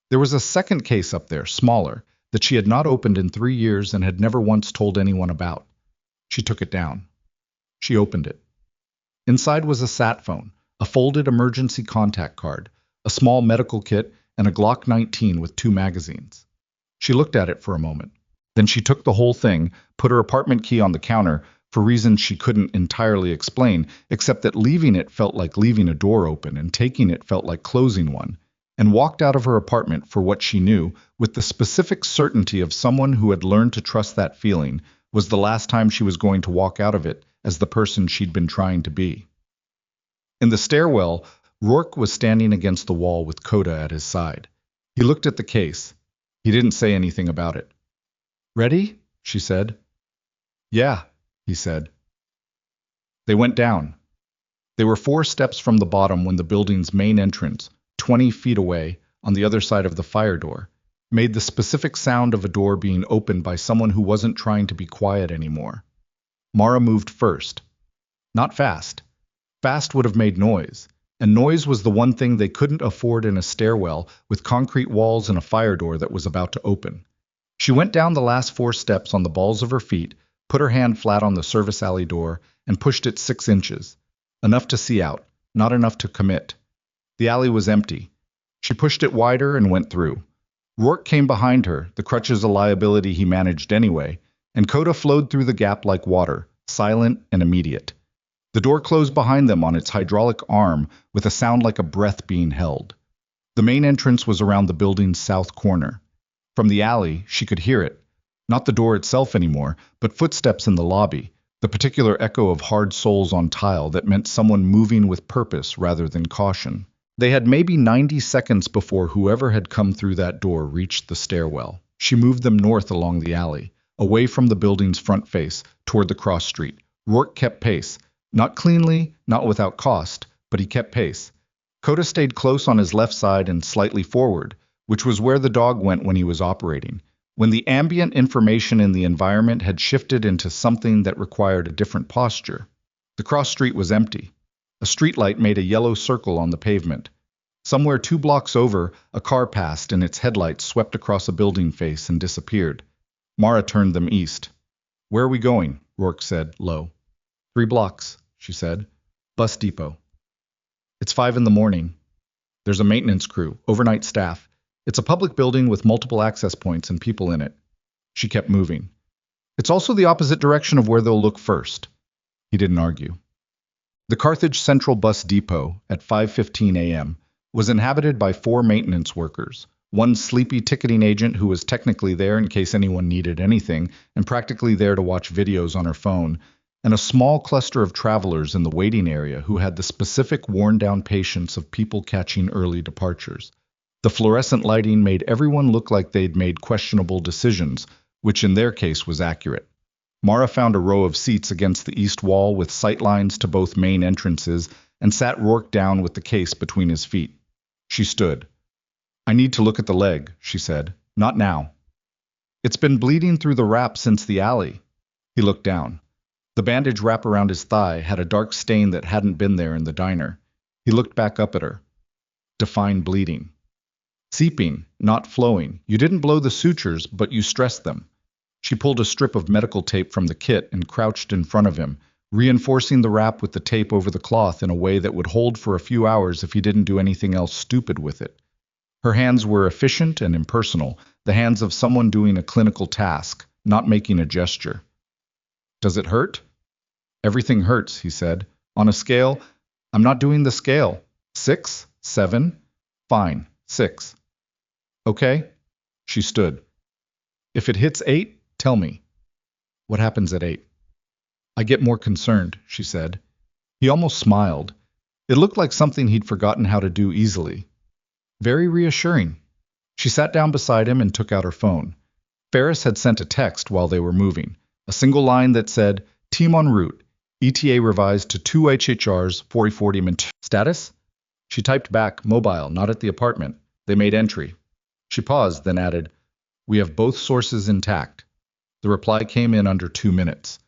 There was a second case up there, smaller, that she had not opened in 3 years and had never once told anyone about. She took it down. She opened it. Inside was a sat phone, a folded emergency contact card, a small medical kit, and a Glock 19 with 2 magazines. She looked at it for a moment. Then she took the whole thing, put her apartment key on the counter, for reasons she couldn't entirely explain, except that leaving it felt like leaving a door open and taking it felt like closing one, and walked out of her apartment for what she knew, with the specific certainty of someone who had learned to trust that feeling, was the last time she was going to walk out of it as the person she'd been trying to be. In the stairwell, Rourke was standing against the wall with Coda at his side. He looked at the case. He didn't say anything about it. Ready? She said. Yeah, he said. They went down. They were 4 steps from the bottom when the building's main entrance, 20 feet away, on the other side of the fire door, made the specific sound of a door being opened by someone who wasn't trying to be quiet anymore. Mara moved first. Not fast. Fast would have made noise, and noise was the one thing they couldn't afford in a stairwell with concrete walls and a fire door that was about to open. She went down the last 4 steps on the balls of her feet, put her hand flat on the service alley door, and pushed it 6 inches. Enough to see out, not enough to commit. The alley was empty. She pushed it wider and went through. Rourke came behind her, the crutches a liability he managed anyway, and Coda flowed through the gap like water, silent and immediate. The door closed behind them on its hydraulic arm with a sound like a breath being held. The main entrance was around the building's south corner. From the alley, she could hear it. Not the door itself anymore, but footsteps in the lobby, the particular echo of hard soles on tile that meant someone moving with purpose rather than caution. They had maybe 90 seconds before whoever had come through that door reached the stairwell. She moved them north along the alley, away from the building's front face, toward the cross street. Rourke kept pace. Not cleanly, not without cost, but he kept pace. Coda stayed close on his left side and slightly forward, which was where the dog went when he was operating. When the ambient information in the environment had shifted into something that required a different posture. The cross street was empty. A streetlight made a yellow circle on the pavement. Somewhere 2 blocks over, a car passed and its headlights swept across a building face and disappeared. Mara turned them east. "Where are we going?" Rourke said, low. 3 blocks, she said. "Bus depot." "It's 5 in the morning. There's a maintenance crew, overnight staff. It's a public building with multiple access points and people in it." She kept moving. "It's also the opposite direction of where they'll look first." He didn't argue. The Carthage Central Bus Depot, at 5:15 a.m., was inhabited by 4 maintenance workers, one sleepy ticketing agent who was technically there in case anyone needed anything, and practically there to watch videos on her phone, and a small cluster of travelers in the waiting area who had the specific worn-down patience of people catching early departures. The fluorescent lighting made everyone look like they'd made questionable decisions, which in their case was accurate. Mara found a row of seats against the east wall with sightlines to both main entrances and sat Rourke down with the case between his feet. She stood. "I need to look at the leg," she said. "Not now." "It's been bleeding through the wrap since the alley." He looked down. The bandage wrap around his thigh had a dark stain that hadn't been there in the diner. He looked back up at her. "Define bleeding." "Seeping, not flowing. You didn't blow the sutures, but you stressed them." She pulled a strip of medical tape from the kit and crouched in front of him, reinforcing the wrap with the tape over the cloth in a way that would hold for a few hours if he didn't do anything else stupid with it. Her hands were efficient and impersonal, the hands of someone doing a clinical task, not making a gesture. "Does it hurt?" "Everything hurts," he said. "On a scale, I'm not doing the scale. 6? 7? Fine, 6. Okay?" She stood. "If it hits 8, tell me." "What happens at 8? "I get more concerned," she said. He almost smiled. It looked like something he'd forgotten how to do easily. Very reassuring. She sat down beside him and took out her phone. Ferris had sent a text while they were moving, a single line that said, "Team en route, ETA revised to 2 HHRs, 4040 mint." "Status?" She typed back, "Mobile, not at the apartment." They made entry. She paused, then added, "We have both sources intact." The reply came in under 2 minutes.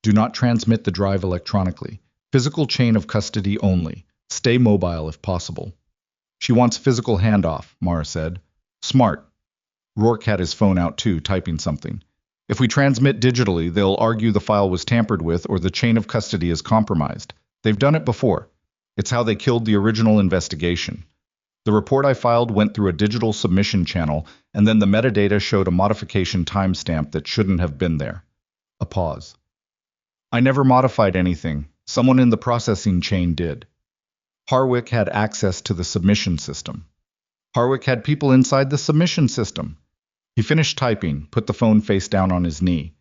"Do not transmit the drive electronically. Physical chain of custody only. Stay mobile if possible." "She wants physical handoff," Mara said. "Smart." Rourke had his phone out too, typing something. "If we transmit digitally, they'll argue the file was tampered with or the chain of custody is compromised. They've done it before. It's how they killed the original investigation. The report I filed went through a digital submission channel, and then the metadata showed a modification timestamp that shouldn't have been there." A pause. "I never modified anything. Someone in the processing chain did." Harwick had access to the submission system. Harwick had people inside the submission system. He finished typing, put the phone face down on his knee.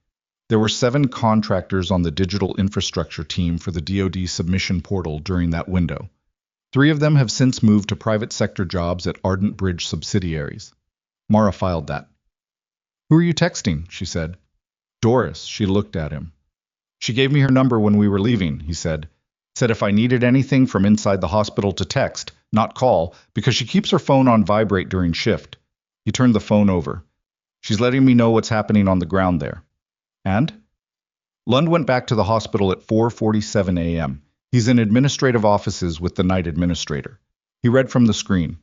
There were 7 contractors on the digital infrastructure team for the DoD submission portal during that window. 3 of them have since moved to private sector jobs at Ardent Bridge subsidiaries. Mara filed that. "Who are you texting?" she said. "Doris." She looked at him. "She gave me her number when we were leaving," he said. "Said if I needed anything from inside the hospital to text, not call, because she keeps her phone on vibrate during shift." He turned the phone over. "She's letting me know what's happening on the ground there." "And?" Lund went back to the hospital at 4:47 a.m. He's in administrative offices with the night administrator. He read from the screen.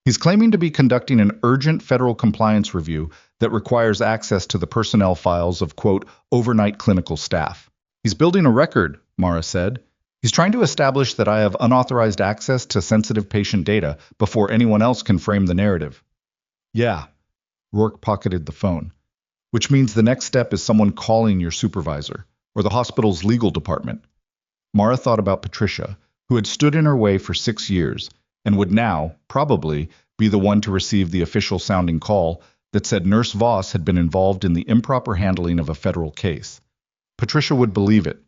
He's claiming to be conducting an urgent federal compliance review that requires access to the personnel files of, quote, overnight clinical staff. "He's building a record," Mara said. He's trying to establish that I have unauthorized access to sensitive patient data before anyone else can frame the narrative. Yeah, Rourke pocketed the phone, which means the next step is someone calling your supervisor or the hospital's legal department. Mara thought about Patricia, who had stood in her way for 6 years and would now, probably, be the one to receive the official sounding call that said Nurse Voss had been involved in the improper handling of a federal case. Patricia would believe it,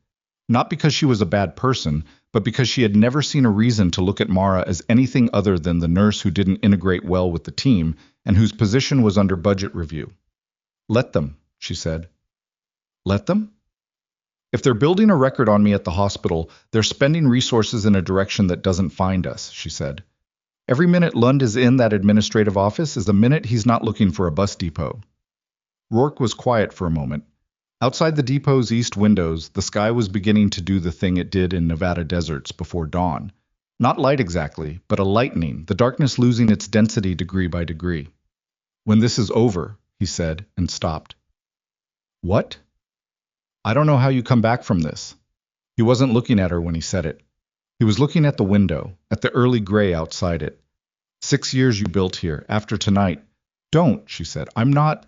not because she was a bad person, but because she had never seen a reason to look at Mara as anything other than the nurse who didn't integrate well with the team and whose position was under budget review. Let them, she said. Let them? If they're building a record on me at the hospital, they're spending resources in a direction that doesn't find us, she said. Every minute Lund is in that administrative office is a minute he's not looking for a bus depot. Rourke was quiet for a moment. Outside the depot's east windows, the sky was beginning to do the thing it did in Nevada deserts before dawn. Not light exactly, but a lightening, the darkness losing its density degree by degree. When this is over, he said, and stopped. What? I don't know how you come back from this. He wasn't looking at her when he said it. He was looking at the window, at the early gray outside it. 6 years you built here, after tonight. Don't, she said. I'm not.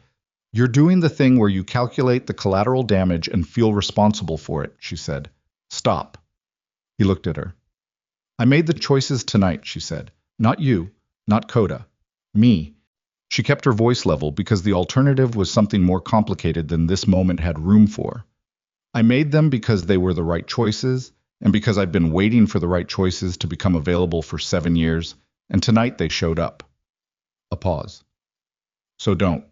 You're doing the thing where you calculate the collateral damage and feel responsible for it, she said. Stop. He looked at her. I made the choices tonight, she said. Not you, not Coda. Me. She kept her voice level because the alternative was something more complicated than this moment had room for. I made them because they were the right choices, and because I've been waiting for the right choices to become available for 7 years, and tonight they showed up. A pause. So don't.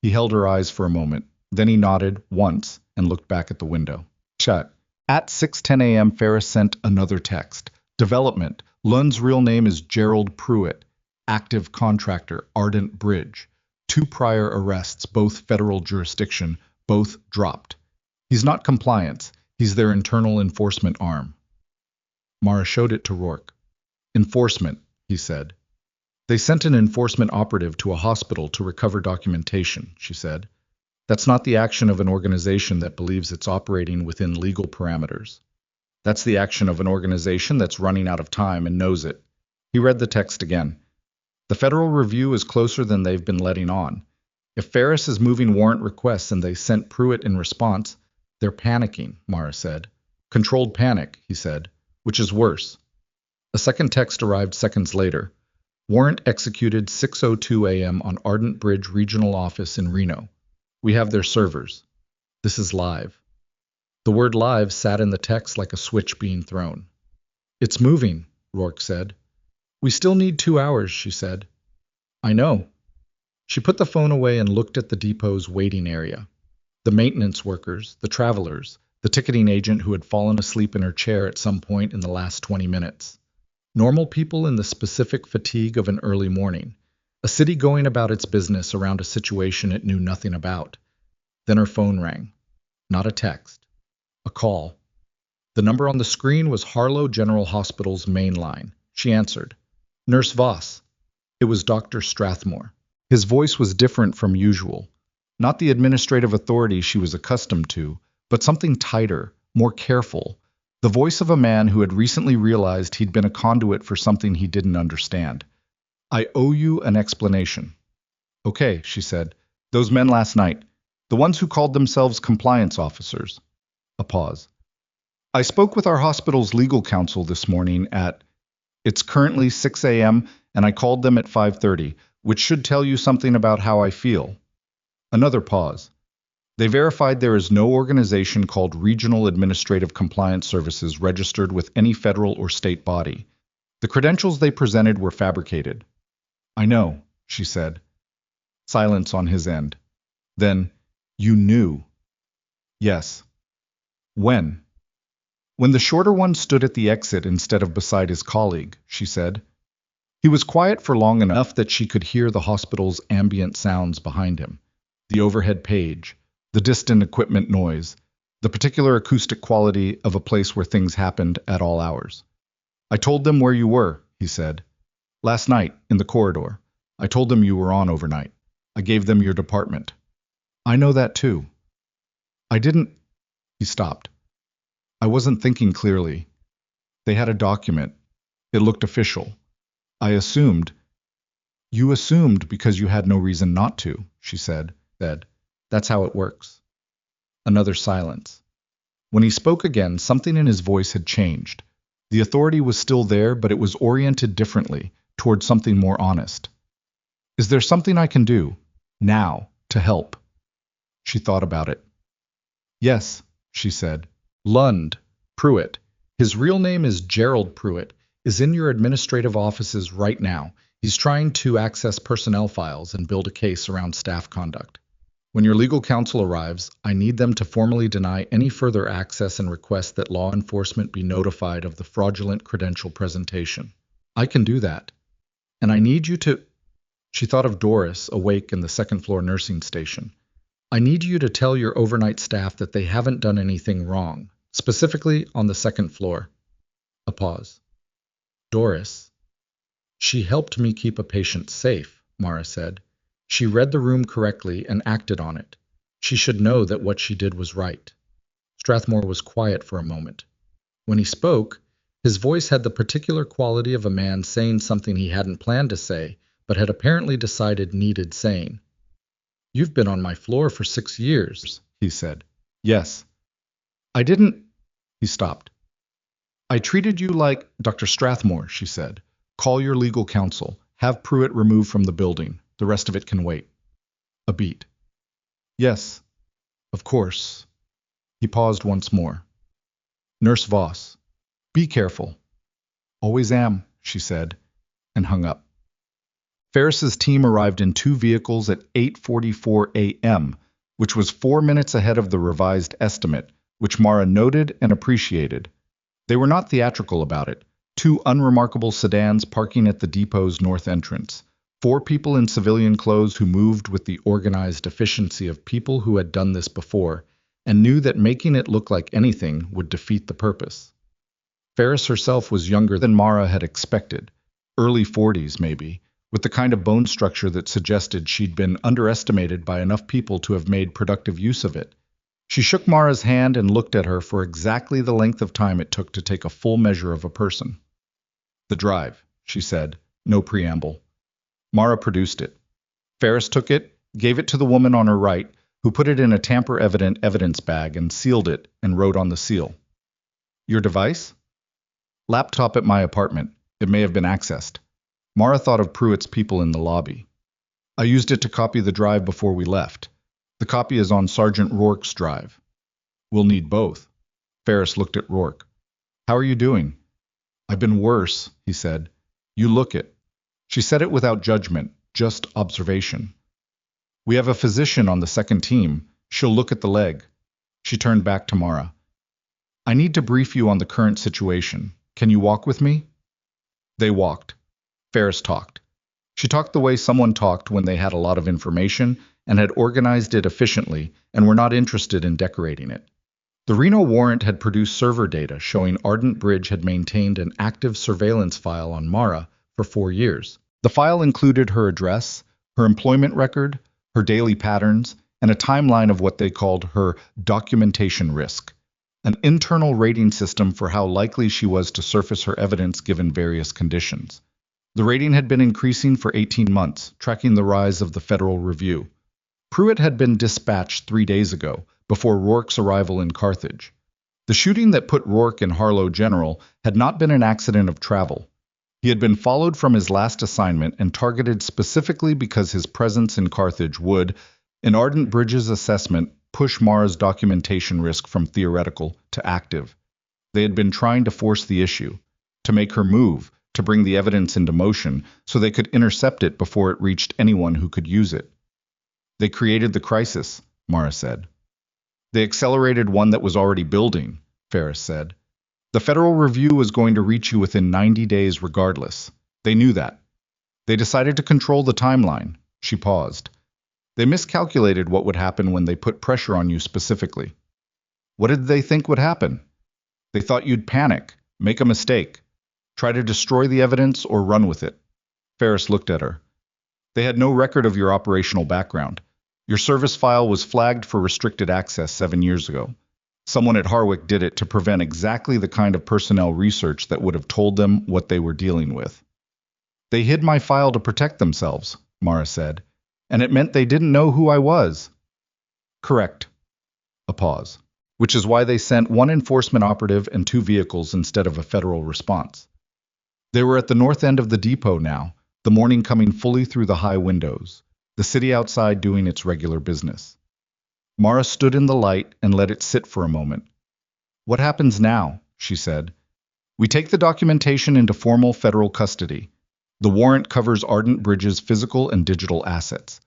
He held her eyes for a moment, then he nodded once and looked back at the window. Shut. At 6:10 a.m., Ferris sent another text. Development. Lund's real name is Gerald Pruitt. Active contractor, Ardent Bridge. 2 prior arrests, both federal jurisdiction, both dropped. He's not compliance. He's their internal enforcement arm. Mara showed it to Rourke. Enforcement, he said. They sent an enforcement operative to a hospital to recover documentation, she said. That's not the action of an organization that believes it's operating within legal parameters. That's the action of an organization that's running out of time and knows it. He read the text again. The federal review is closer than they've been letting on. If Ferris is moving warrant requests and they sent Pruitt in response, they're panicking, Mara said. Controlled panic, he said, which is worse. A second text arrived seconds later. Warrant executed 6:02 a.m. on Ardent Bridge Regional Office in Reno. We have their servers. This is live. The word live sat in the text like a switch being thrown. It's moving, Rourke said. We still need 2 hours, she said. I know. She put the phone away and looked at the depot's waiting area. The maintenance workers, the travelers, the ticketing agent who had fallen asleep in her chair at some point in the last 20 minutes. Normal people in the specific fatigue of an early morning. A city going about its business around a situation it knew nothing about. Then her phone rang. Not a text. A call. The number on the screen was Harlow General Hospital's main line. She answered. Nurse Voss. It was Dr. Strathmore. His voice was different from usual. Not the administrative authority she was accustomed to, but something tighter, more careful. The voice of a man who had recently realized he'd been a conduit for something he didn't understand. I owe you an explanation. Okay, she said. Those men last night. The ones who called themselves compliance officers. A pause. I spoke with our hospital's legal counsel this morning at... It's currently 6 a.m. and I called them at 5:30, which should tell you something about how I feel. Another pause. They verified there is no organization called Regional Administrative Compliance Services registered with any federal or state body. The credentials they presented were fabricated. I know, she said. Silence on his end. Then, you knew. Yes. When? When the shorter one stood at the exit instead of beside his colleague, she said. He was quiet for long enough that she could hear the hospital's ambient sounds behind him. The overhead page, the distant equipment noise, the particular acoustic quality of a place where things happened at all hours. I told them where you were, he said. Last night, in the corridor. I told them you were on overnight. I gave them your department. I know that too. I didn't... He stopped. I wasn't thinking clearly. They had a document. It looked official. I assumed. You assumed because you had no reason not to, she said. That's how it works. Another silence. When he spoke again, something in his voice had changed. The authority was still there, but it was oriented differently, toward something more honest. Is there something I can do, now, to help? She thought about it. Yes, she said. Lund, Pruitt. His real name is Gerald Pruitt, is in your administrative offices right now. He's trying to access personnel files and build a case around staff conduct. When your legal counsel arrives, I need them to formally deny any further access and request that law enforcement be notified of the fraudulent credential presentation. I can do that. And I need you to... She thought of Doris, awake in the second-floor nursing station. I need you to tell your overnight staff that they haven't done anything wrong, specifically on the second floor. A pause. Doris. She helped me keep a patient safe, Mara said. She read the room correctly and acted on it. She should know that what she did was right. Strathmore was quiet for a moment. When he spoke, his voice had the particular quality of a man saying something he hadn't planned to say, but had apparently decided needed saying. You've been on my floor for 6 years, he said. Yes. I didn't... He stopped. I treated you like Dr. Strathmore, she said. Call your legal counsel. Have Pruitt removed from the building. The rest of it can wait. A beat. Yes, of course. He paused once more. Nurse Voss. Be careful. Always am, she said, and hung up. Ferris's team arrived in 2 vehicles at 8:44 a.m., which was 4 minutes ahead of the revised estimate, which Mara noted and appreciated. They were not theatrical about it. 2 unremarkable sedans parking at the depot's north entrance. 4 people in civilian clothes who moved with the organized efficiency of people who had done this before, and knew that making it look like anything would defeat the purpose. Ferris herself was younger than Mara had expected, early 40s maybe, with the kind of bone structure that suggested she'd been underestimated by enough people to have made productive use of it. She shook Mara's hand and looked at her for exactly the length of time it took to take a full measure of a person. The drive, she said, no preamble. Mara produced it. Ferris took it, gave it to the woman on her right, who put it in a tamper-evident evidence bag and sealed it and wrote on the seal. Your device? Laptop at my apartment. It may have been accessed. Mara thought of Pruitt's people in the lobby. I used it to copy the drive before we left. The copy is on Sergeant Rourke's drive. We'll need both. Ferris looked at Rourke. How are you doing? I've been worse, he said. You look it. She said it without judgment, just observation. We have a physician on the second team. She'll look at the leg. She turned back to Mara. I need to brief you on the current situation. Can you walk with me? They walked. Ferris talked. She talked the way someone talked when they had a lot of information and had organized it efficiently and were not interested in decorating it. The Reno warrant had produced server data showing Ardent Bridge had maintained an active surveillance file on Mara for 4 years. The file included her address, her employment record, her daily patterns, and a timeline of what they called her documentation risk, an internal rating system for how likely she was to surface her evidence given various conditions. The rating had been increasing for 18 months, tracking the rise of the federal review. Pruitt had been dispatched 3 days ago, before Rourke's arrival in Carthage. The shooting that put Rourke in Harlow General had not been an accident of travel. He had been followed from his last assignment and targeted specifically because his presence in Carthage would, in Ardent Bridge's assessment, push Mara's documentation risk from theoretical to active. They had been trying to force the issue, to make her move, to bring the evidence into motion so they could intercept it before it reached anyone who could use it. They created the crisis, Mara said. They accelerated one that was already building, Ferris said. The federal review was going to reach you within 90 days regardless. They knew that. They decided to control the timeline. She paused. They miscalculated what would happen when they put pressure on you specifically. What did they think would happen? They thought you'd panic, make a mistake, try to destroy the evidence or run with it. Ferris looked at her. They had no record of your operational background. Your service file was flagged for restricted access 7 years ago. Someone at Harwick did it to prevent exactly the kind of personnel research that would have told them what they were dealing with. They hid my file to protect themselves, Mara said, and it meant they didn't know who I was. Correct. A pause. Which is why they sent one enforcement operative and 2 vehicles instead of a federal response. They were at the north end of the depot now, the morning coming fully through the high windows, the city outside doing its regular business. Mara stood in the light and let it sit for a moment. What happens now? She said. We take the documentation into formal federal custody. The warrant covers Ardent Bridge's physical and digital assets.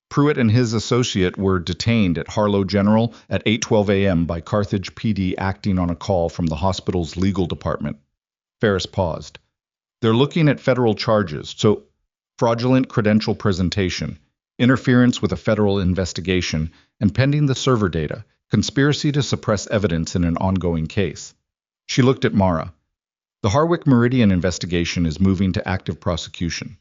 Pruitt and his associate were detained at Harlow General at 8:12 a.m. by Carthage PD acting on a call from the hospital's legal department. Ferris paused. They're looking at federal charges, so fraudulent credential presentation, interference with a federal investigation, and pending the server data, conspiracy to suppress evidence in an ongoing case. She looked at Mara. The Harwick Meridian investigation is moving to active prosecution.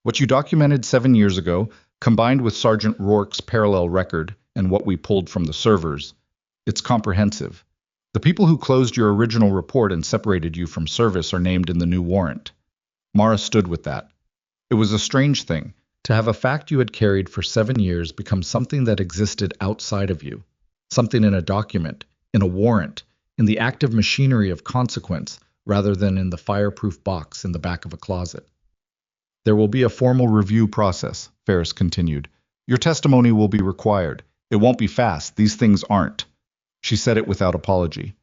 What you documented 7 years ago, combined with Sergeant Rourke's parallel record and what we pulled from the servers, it's comprehensive. The people who closed your original report and separated you from service are named in the new warrant. Mara stood with that. It was a strange thing, to have a fact you had carried for 7 years become something that existed outside of you, something in a document, in a warrant, in the active machinery of consequence, rather than in the fireproof box in the back of a closet. There will be a formal review process, Ferris continued. Your testimony will be required. It won't be fast. These things aren't. She said it without apology.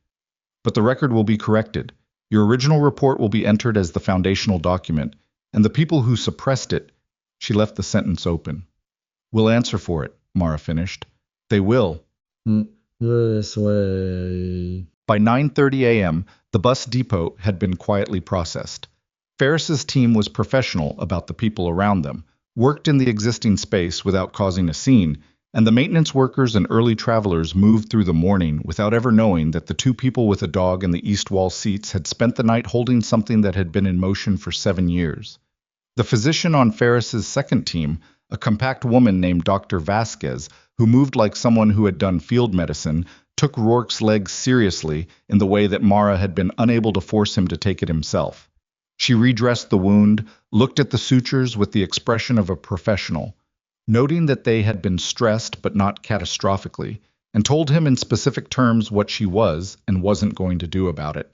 But the record will be corrected. Your original report will be entered as the foundational document, and the people who suppressed it, she left the sentence open. Will answer for it, Mara finished. They will. This way. By 9:30 a.m., the bus depot had been quietly processed. Ferris's team was professional about the people around them, worked in the existing space without causing a scene, and the maintenance workers and early travelers moved through the morning without ever knowing that the 2 people with a dog in the east wall seats had spent the night holding something that had been in motion for 7 years. The physician on Ferris's second team, a compact woman named Dr. Vasquez, who moved like someone who had done field medicine, took Rourke's legs seriously in the way that Mara had been unable to force him to take it himself. She redressed the wound, looked at the sutures with the expression of a professional, noting that they had been stressed but not catastrophically, and told him in specific terms what she was and wasn't going to do about it.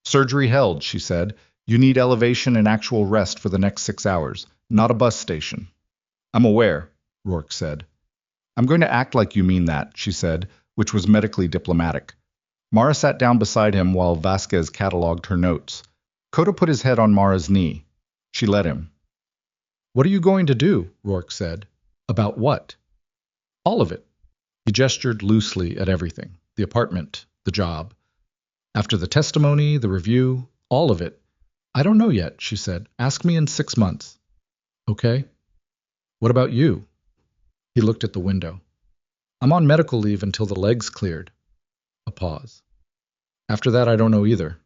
Surgery held, she said. You need elevation and actual rest for the next 6 hours, not a bus station. I'm aware, Rourke said. I'm going to act like you mean that, she said, which was medically diplomatic. Mara sat down beside him while Vasquez catalogued her notes. Cota put his head on Mara's knee. She let him. What are you going to do? Rourke said. About what? All of it. He gestured loosely at everything. The apartment, the job. After the testimony, the review, all of it. I don't know yet, she said. Ask me in 6 months. Okay. What about you? He looked at the window. I'm on medical leave until the legs cleared. A pause. After that, I don't know either.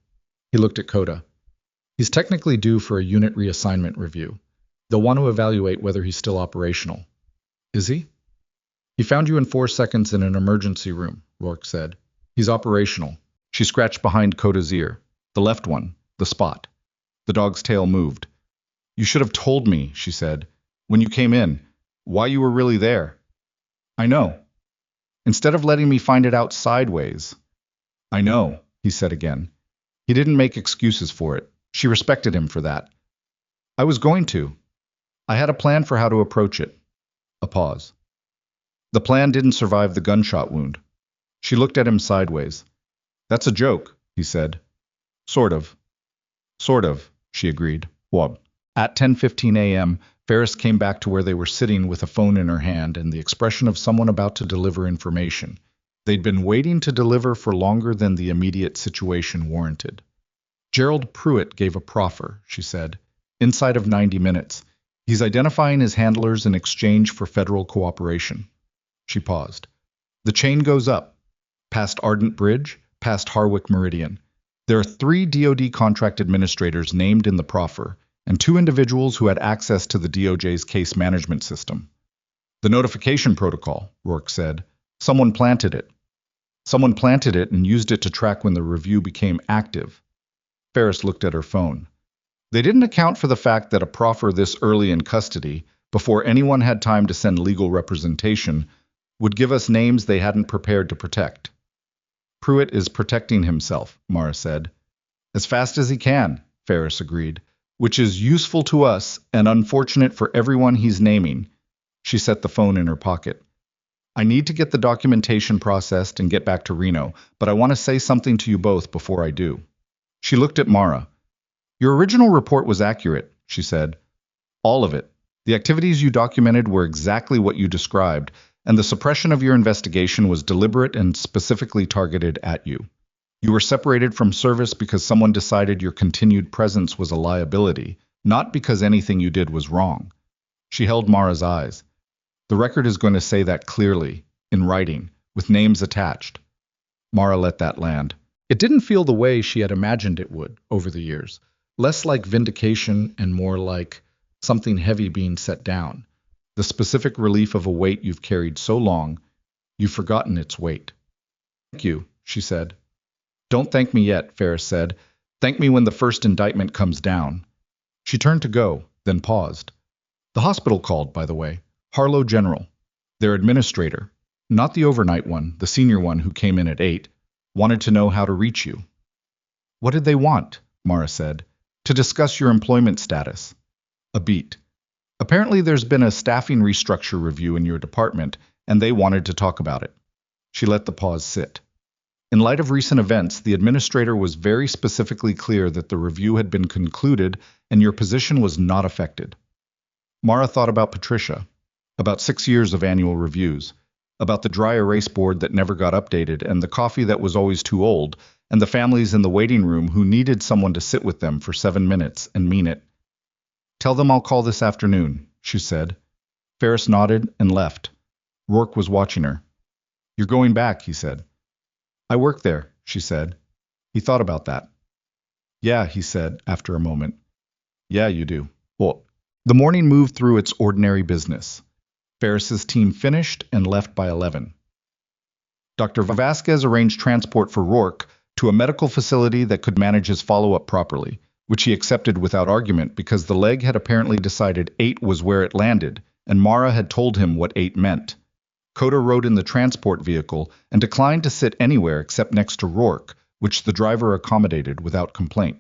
He looked at Cota. He's technically due for a unit reassignment review. They'll want to evaluate whether he's still operational. Is he? He found you in 4 seconds in an emergency room, Rourke said. He's operational. She scratched behind Cota's ear. The left one. The spot. The dog's tail moved. You should have told me, she said, when you came in, why you were really there. I know. Instead of letting me find it out sideways. I know, he said again. He didn't make excuses for it. She respected him for that. I was going to. I had a plan for how to approach it. A pause. The plan didn't survive the gunshot wound. She looked at him sideways. That's a joke, he said. Sort of. Sort of, she agreed. What? At 10:15 a.m., Ferris came back to where they were sitting with a phone in her hand and the expression of someone about to deliver information. They'd been waiting to deliver for longer than the immediate situation warranted. Gerald Pruitt gave a proffer, she said. Inside of 90 minutes. He's identifying his handlers in exchange for federal cooperation. She paused. The chain goes up. Past Ardent Bridge, past Harwick Meridian. There are 3 DoD contract administrators named in the proffer, and 2 individuals who had access to the DOJ's case management system. The notification protocol, Rourke said. Someone planted it. Someone planted it and used it to track when the review became active. Ferris looked at her phone. They didn't account for the fact that a proffer this early in custody, before anyone had time to send legal representation, would give us names they hadn't prepared to protect. Pruitt is protecting himself, Mara said. As fast as he can, Ferris agreed, which is useful to us and unfortunate for everyone he's naming. She set the phone in her pocket. I need to get the documentation processed and get back to Reno, but I want to say something to you both before I do. She looked at Mara. Your original report was accurate, she said. All of it. The activities you documented were exactly what you described, and the suppression of your investigation was deliberate and specifically targeted at you. You were separated from service because someone decided your continued presence was a liability, not because anything you did was wrong. She held Mara's eyes. The record is going to say that clearly, in writing, with names attached. Mara let that land. It didn't feel the way she had imagined it would over the years, less like vindication and more like something heavy being set down, the specific relief of a weight you've carried so long, you've forgotten its weight. Thank you, she said. Don't thank me yet, Ferris said. Thank me when the first indictment comes down. She turned to go, then paused. The hospital called, by the way. Harlow General. Their administrator, not the overnight one, the senior one who came in at 8, wanted to know how to reach you. What did they want? Mara said. To discuss your employment status. A beat. Apparently there's been a staffing restructure review in your department, and they wanted to talk about it. She let the pause sit. In light of recent events, the administrator was very specifically clear that the review had been concluded and your position was not affected. Mara thought about Patricia, about 6 years of annual reviews, about the dry erase board that never got updated and the coffee that was always too old, and the families in the waiting room who needed someone to sit with them for 7 minutes and mean it. Tell them I'll call this afternoon, she said. Ferris nodded and left. Rourke was watching her. You're going back, he said. I work there, she said. He thought about that. Yeah, he said after a moment. Yeah, you do. Well, the morning moved through its ordinary business. Ferris's team finished and left by 11. Dr. Vasquez arranged transport for Rourke to a medical facility that could manage his follow-up properly, which he accepted without argument because the leg had apparently decided 8 was where it landed, and Mara had told him what 8 meant. Coda rode in the transport vehicle and declined to sit anywhere except next to Rourke, which the driver accommodated without complaint.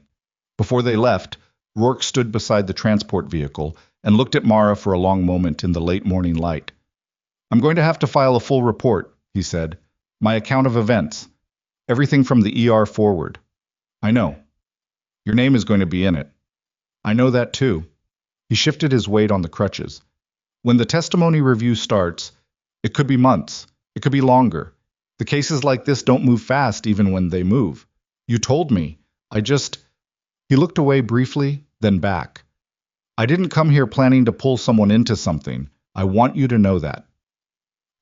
Before they left, Rourke stood beside the transport vehicle and looked at Mara for a long moment in the late morning light. I'm going to have to file a full report, he said. My account of events. Everything from the ER forward. I know. Your name is going to be in it. I know that too. He shifted his weight on the crutches. When the testimony review starts, it could be months. It could be longer. The cases like this don't move fast even when they move. You told me. He looked away briefly, then back. I didn't come here planning to pull someone into something. I want you to know that.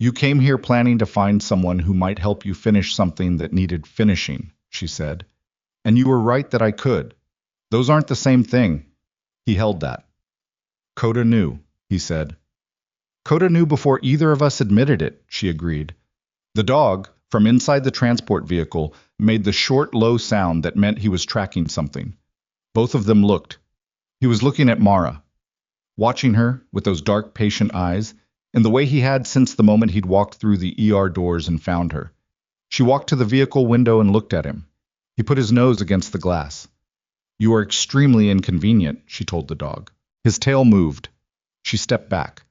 You came here planning to find someone who might help you finish something that needed finishing, she said. And you were right that I could. Those aren't the same thing. He held that. Coda knew, he said. Coda knew before either of us admitted it, she agreed. The dog, from inside the transport vehicle, made the short, low sound that meant he was tracking something. Both of them looked. He was looking at Mara, watching her with those dark, patient eyes, in the way he had since the moment he'd walked through the ER doors and found her. She walked to the vehicle window and looked at him. He put his nose against the glass. You are extremely inconvenient, she told the dog. His tail moved. She stepped back.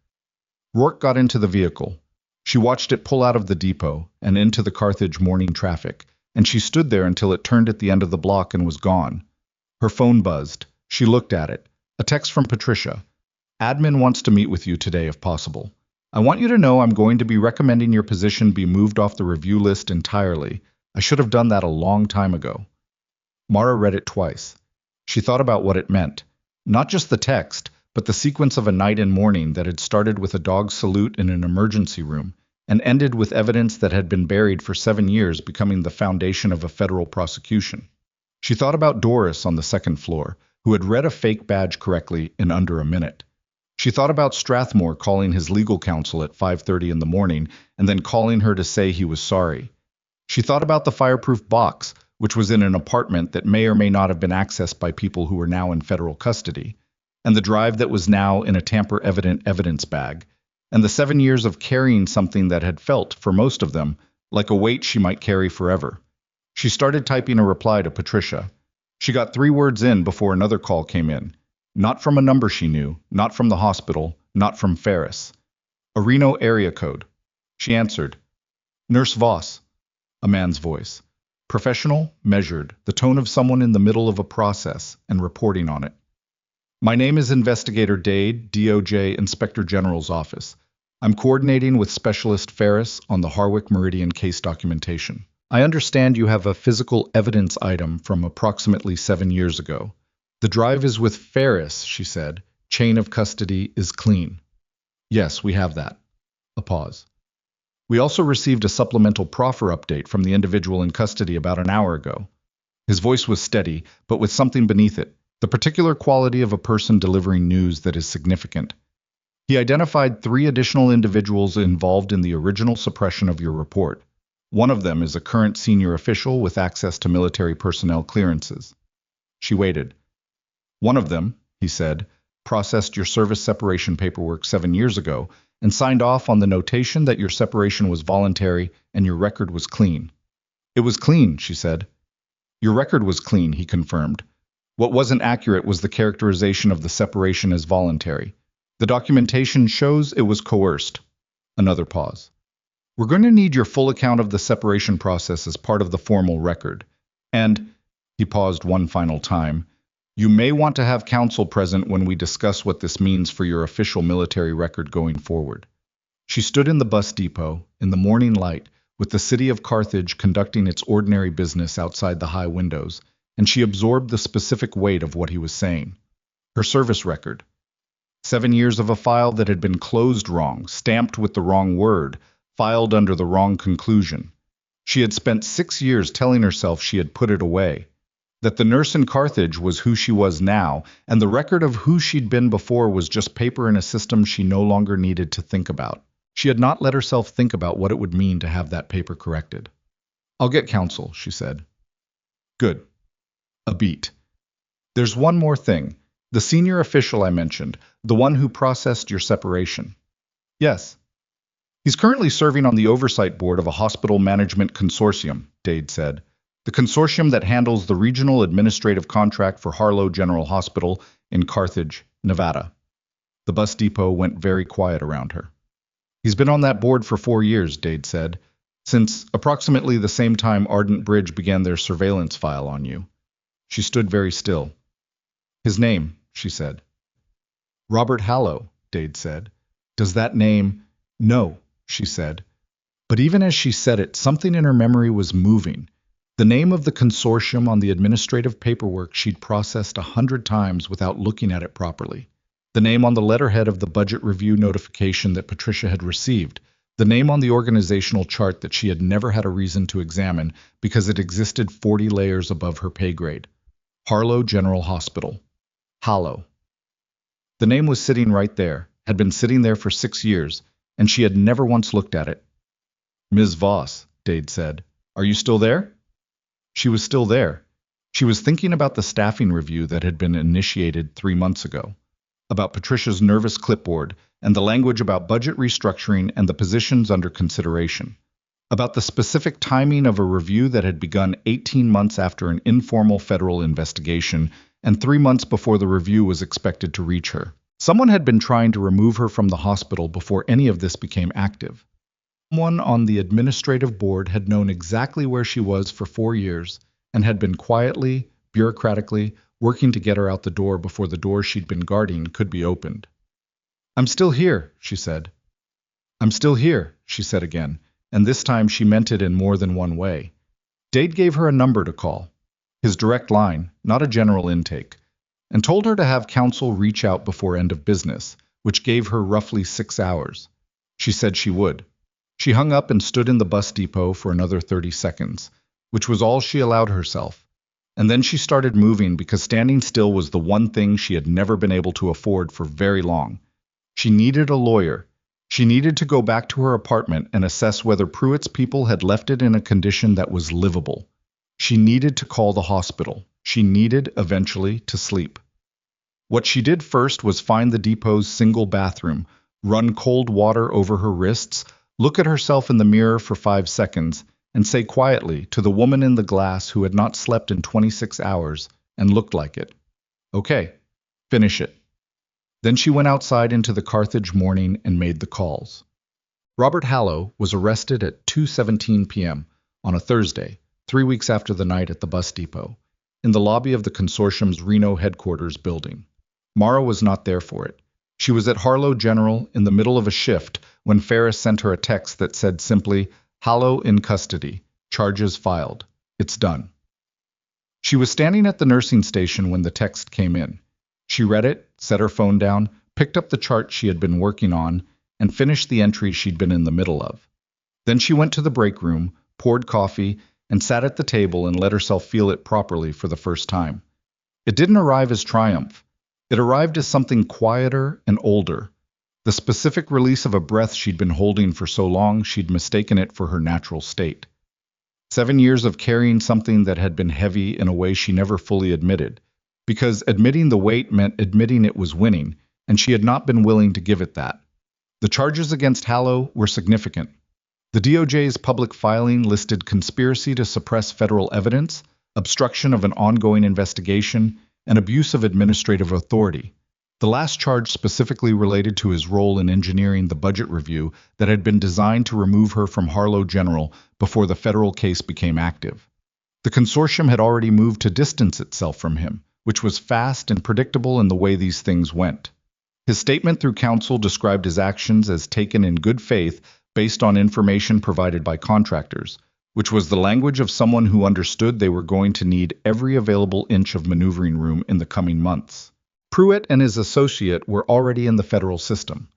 Rourke got into the vehicle. She watched it pull out of the depot and into the Carthage morning traffic, and she stood there until it turned at the end of the block and was gone. Her phone buzzed. She looked at it. A text from Patricia. Admin wants to meet with you today if possible. I want you to know I'm going to be recommending your position be moved off the review list entirely. I should have done that a long time ago. Mara read it twice. She thought about what it meant. Not just the text, but the sequence of a night and morning that had started with a dog salute in an emergency room and ended with evidence that had been buried for 7 years becoming the foundation of a federal prosecution. She thought about Doris on the second floor, who had read a fake badge correctly in under a minute. She thought about Strathmore calling his legal counsel at 5:30 in the morning and then calling her to say he was sorry. She thought about the fireproof box, which was in an apartment that may or may not have been accessed by people who were now in federal custody, and the drive that was now in a tamper-evident evidence bag, and the 7 years of carrying something that had felt, for most of them, like a weight she might carry forever. She started typing a reply to Patricia. She got 3 words in before another call came in. Not from a number she knew, not from the hospital, not from Ferris. A Reno area code. She answered. Nurse Voss. A man's voice. Professional, measured, the tone of someone in the middle of a process and reporting on it. My name is Investigator Dade, DOJ Inspector General's office. I'm coordinating with Specialist Ferris on the Harwick Meridian case documentation. I understand you have a physical evidence item from approximately 7 years ago. The drive is with Ferris, she said. Chain of custody is clean. Yes, we have that. A pause. We also received a supplemental proffer update from the individual in custody about an hour ago. His voice was steady, but with something beneath it, the particular quality of a person delivering news that is significant. He identified 3 additional individuals involved in the original suppression of your report. One of them is a current senior official with access to military personnel clearances. She waited. One of them, he said, processed your service separation paperwork 7 years ago and signed off on the notation that your separation was voluntary and your record was clean. It was clean, she said. Your record was clean, he confirmed. What wasn't accurate was the characterization of the separation as voluntary. The documentation shows it was coerced. Another pause. We're going to need your full account of the separation process as part of the formal record. And, he paused one final time, you may want to have counsel present when we discuss what this means for your official military record going forward. She stood in the bus depot, in the morning light, with the city of Carthage conducting its ordinary business outside the high windows, and she absorbed the specific weight of what he was saying. Her service record. 7 years of a file that had been closed wrong, stamped with the wrong word, filed under the wrong conclusion. She had spent 6 years telling herself she had put it away, that the nurse in Carthage was who she was now, and the record of who she'd been before was just paper in a system she no longer needed to think about. She had not let herself think about what it would mean to have that paper corrected. I'll get counsel, she said. Good. A beat. There's one more thing. The senior official I mentioned, the one who processed your separation. Yes. He's currently serving on the oversight board of a hospital management consortium, Dade said. The consortium that handles the regional administrative contract for Harlow General Hospital in Carthage, Nevada. The bus depot went very quiet around her. He's been on that board for 4 years, Dade said, since approximately the same time Ardent Bridge began their surveillance file on you. She stood very still. His name, she said. Robert Hallow, Dade said. Does that name... No, she said. But even as she said it, something in her memory was moving. The name of the consortium on the administrative paperwork she'd processed 100 times without looking at it properly. The name on the letterhead of the budget review notification that Patricia had received. The name on the organizational chart that she had never had a reason to examine because it existed 40 layers above her pay grade. Harlow General Hospital. Hallow. The name was sitting right there, had been sitting there for 6 years, and she had never once looked at it. Ms. Voss, Dade said, are you still there? She was still there. She was thinking about the staffing review that had been initiated 3 months ago, about Patricia's nervous clipboard and the language about budget restructuring and the positions under consideration, about the specific timing of a review that had begun 18 months after an informal federal investigation and 3 months before the review was expected to reach her. Someone had been trying to remove her from the hospital before any of this became active. Someone on the administrative board had known exactly where she was for 4 years and had been quietly, bureaucratically, working to get her out the door before the door she'd been guarding could be opened. I'm still here, she said. I'm still here, she said again, and this time she meant it in more than one way. Dade gave her a number to call, his direct line, not a general intake, and told her to have counsel reach out before end of business, which gave her roughly 6 hours. She said she would. She hung up and stood in the bus depot for another 30 seconds, which was all she allowed herself. And then she started moving because standing still was the one thing she had never been able to afford for very long. She needed a lawyer. She needed to go back to her apartment and assess whether Pruitt's people had left it in a condition that was livable. She needed to call the hospital. She needed, eventually, to sleep. What she did first was find the depot's single bathroom, run cold water over her wrists, look at herself in the mirror for 5 seconds, and say quietly to the woman in the glass who had not slept in 26 hours and looked like it, "Okay, finish it." Then she went outside into the Carthage morning and made the calls. Robert Hallow was arrested at 2:17 p.m. on a Thursday, 3 weeks after the night at the bus depot, in the lobby of the consortium's Reno headquarters building. Mara was not there for it. She was at Harlow General in the middle of a shift when Ferris sent her a text that said simply, "Hallow in custody. Charges filed. It's done." She was standing at the nursing station when the text came in. She read it, set her phone down, picked up the chart she had been working on, and finished the entry she'd been in the middle of. Then she went to the break room, poured coffee, and sat at the table and let herself feel it properly for the first time. It didn't arrive as triumph. It arrived as something quieter and older, the specific release of a breath she'd been holding for so long she'd mistaken it for her natural state. 7 years of carrying something that had been heavy in a way she never fully admitted, because admitting the weight meant admitting it was winning, and she had not been willing to give it that. The charges against Hallow were significant. The DOJ's public filing listed conspiracy to suppress federal evidence, obstruction of an ongoing investigation, and abuse of administrative authority. The last charge specifically related to his role in engineering the budget review that had been designed to remove her from Harlow General before the federal case became active. The consortium had already moved to distance itself from him, which was fast and predictable in the way these things went. His statement through counsel described his actions as taken in good faith based on information provided by contractors, which was the language of someone who understood they were going to need every available inch of maneuvering room in the coming months. Pruitt and his associate were already in the federal system.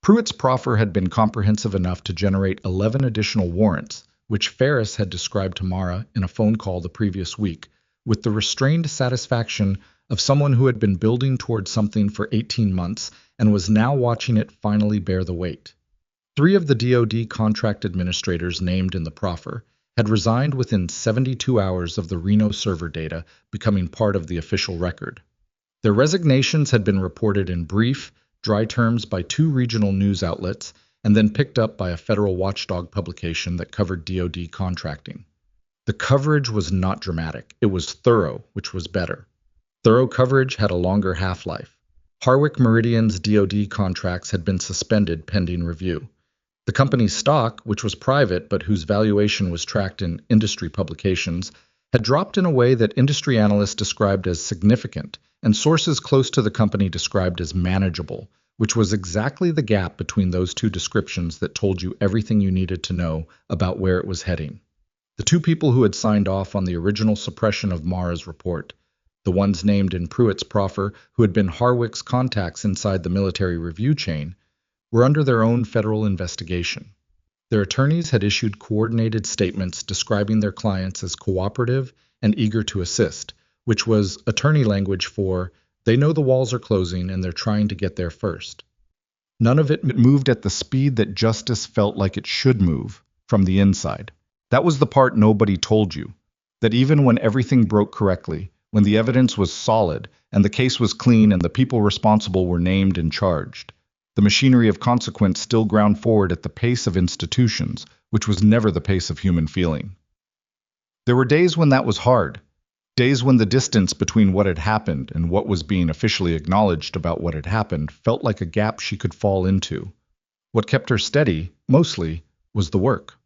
Pruitt's proffer had been comprehensive enough to generate 11 additional warrants, which Ferris had described to Mara in a phone call the previous week, with the restrained satisfaction of someone who had been building towards something for 18 months and was now watching it finally bear the weight. 3 of the DoD contract administrators named in the proffer had resigned within 72 hours of the Reno server data becoming part of the official record. Their resignations had been reported in brief, dry terms by 2 regional news outlets and then picked up by a federal watchdog publication that covered DoD contracting. The coverage was not dramatic. It was thorough, which was better. Thorough coverage had a longer half-life. Harwick Meridian's DoD contracts had been suspended pending review. The company's stock, which was private but whose valuation was tracked in industry publications, had dropped in a way that industry analysts described as significant and sources close to the company described as manageable, which was exactly the gap between those 2 descriptions that told you everything you needed to know about where it was heading. The 2 people who had signed off on the original suppression of Mara's report, the ones named in Pruitt's proffer who had been Harwick's contacts inside the military review chain, were under their own federal investigation. Their attorneys had issued coordinated statements describing their clients as cooperative and eager to assist, which was attorney language for, they know the walls are closing and they're trying to get there first. None of it moved at the speed that justice felt like it should move, from the inside. That was the part nobody told you, that even when everything broke correctly, when the evidence was solid and the case was clean and the people responsible were named and charged, the machinery of consequence still ground forward at the pace of institutions, which was never the pace of human feeling. There were days when that was hard, days when the distance between what had happened and what was being officially acknowledged about what had happened felt like a gap she could fall into. What kept her steady, mostly, was the work.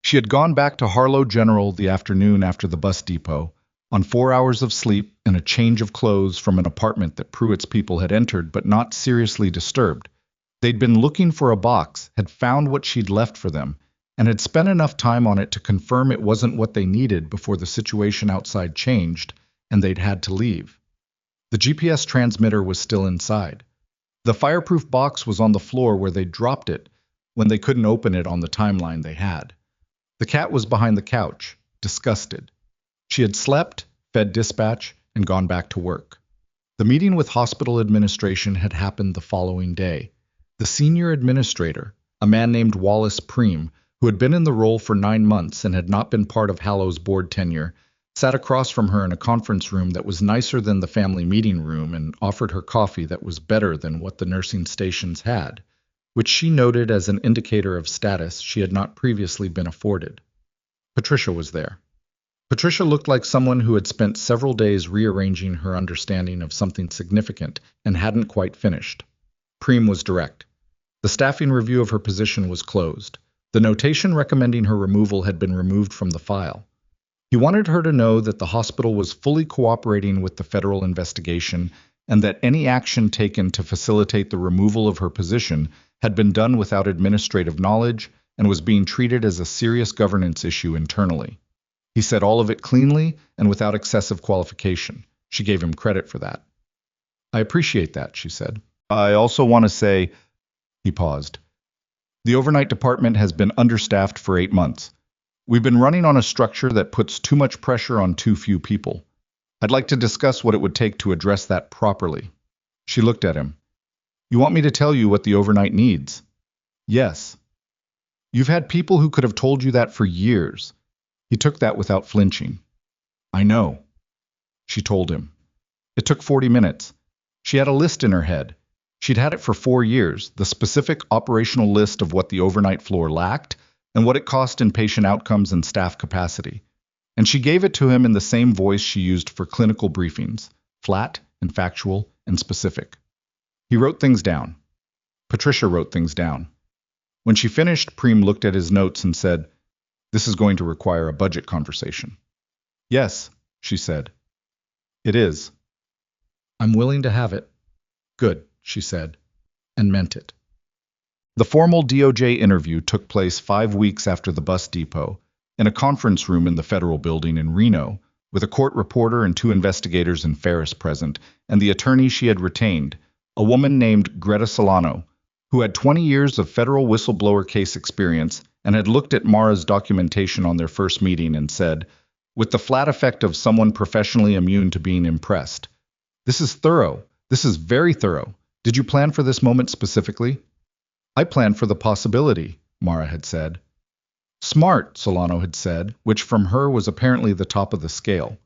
She had gone back to Harlow General the afternoon after the bus depot, on 4 hours of sleep and a change of clothes from an apartment that Pruitt's people had entered but not seriously disturbed. They'd been looking for a box, had found what she'd left for them, and had spent enough time on it to confirm it wasn't what they needed before the situation outside changed and they'd had to leave. The GPS transmitter was still inside. The fireproof box was on the floor where they dropped it when they couldn't open it on the timeline they had. The cat was behind the couch, disgusted. She had slept, fed dispatch, and gone back to work. The meeting with hospital administration had happened the following day. The senior administrator, a man named Wallace Preem, who had been in the role for 9 months and had not been part of Hallow's board tenure, sat across from her in a conference room that was nicer than the family meeting room and offered her coffee that was better than what the nursing stations had, which she noted as an indicator of status she had not previously been afforded. Patricia was there. Patricia looked like someone who had spent several days rearranging her understanding of something significant and hadn't quite finished. Preem was direct. The staffing review of her position was closed. The notation recommending her removal had been removed from the file. He wanted her to know that the hospital was fully cooperating with the federal investigation and that any action taken to facilitate the removal of her position had been done without administrative knowledge and was being treated as a serious governance issue internally. He said all of it cleanly and without excessive qualification. She gave him credit for that. I appreciate that, she said. I also want to say, he paused. The overnight department has been understaffed for 8 months. We've been running on a structure that puts too much pressure on too few people. I'd like to discuss what it would take to address that properly. She looked at him. You want me to tell you what the overnight needs? Yes. You've had people who could have told you that for years. He took that without flinching. I know. She told him. It took 40 minutes. She had a list in her head. She'd had it for 4 years, the specific operational list of what the overnight floor lacked and what it cost in patient outcomes and staff capacity. And she gave it to him in the same voice she used for clinical briefings, flat and factual and specific. He wrote things down. Patricia wrote things down. When she finished, Preem looked at his notes and said, This is going to require a budget conversation. Yes, she said. It is. I'm willing to have it. Good, she said, and meant it. The formal DOJ interview took place 5 weeks after the bus depot, in a conference room in the federal building in Reno, with a court reporter and 2 investigators in Ferris present, and the attorney she had retained, a woman named Greta Solano, who had 20 years of federal whistleblower case experience and had looked at Mara's documentation on their first meeting and said, with the flat effect of someone professionally immune to being impressed, This is thorough. This is very thorough. Did you plan for this moment specifically? I planned for the possibility, Mara had said. Smart, Solano had said, which from her was apparently the top of the scale.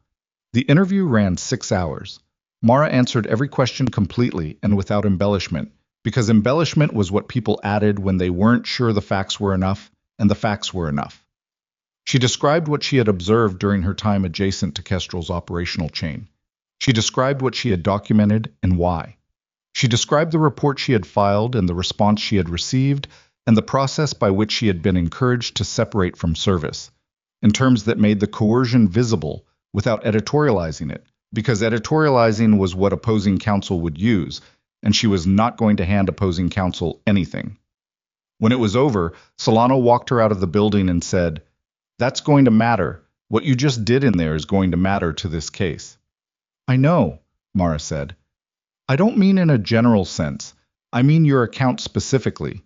The interview ran 6 hours. Mara answered every question completely and without embellishment, because embellishment was what people added when they weren't sure the facts were enough, and the facts were enough. She described what she had observed during her time adjacent to Kestrel's operational chain. She described what she had documented and why. She described the report she had filed and the response she had received, and the process by which she had been encouraged to separate from service, in terms that made the coercion visible without editorializing it, because editorializing was what opposing counsel would use, and she was not going to hand opposing counsel anything. When it was over, Solano walked her out of the building and said, That's going to matter. What you just did in there is going to matter to this case. I know, Mara said. I don't mean in a general sense. I mean your account specifically.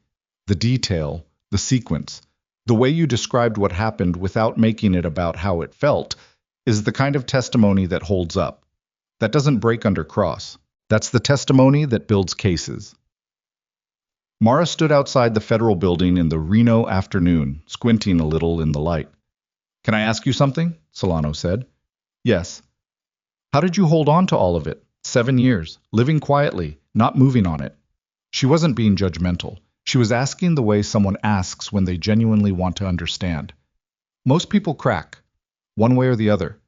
The detail, the sequence, the way you described what happened without making it about how it felt, is the kind of testimony that holds up. That doesn't break under cross. That's the testimony that builds cases. Mara stood outside the federal building in the Reno afternoon, squinting a little in the light. Can I ask you something? Solano said. Yes. How did you hold on to all of it? 7 years, living quietly, not moving on it. She wasn't being judgmental. She was asking the way someone asks when they genuinely want to understand. Most people crack, one way or the other.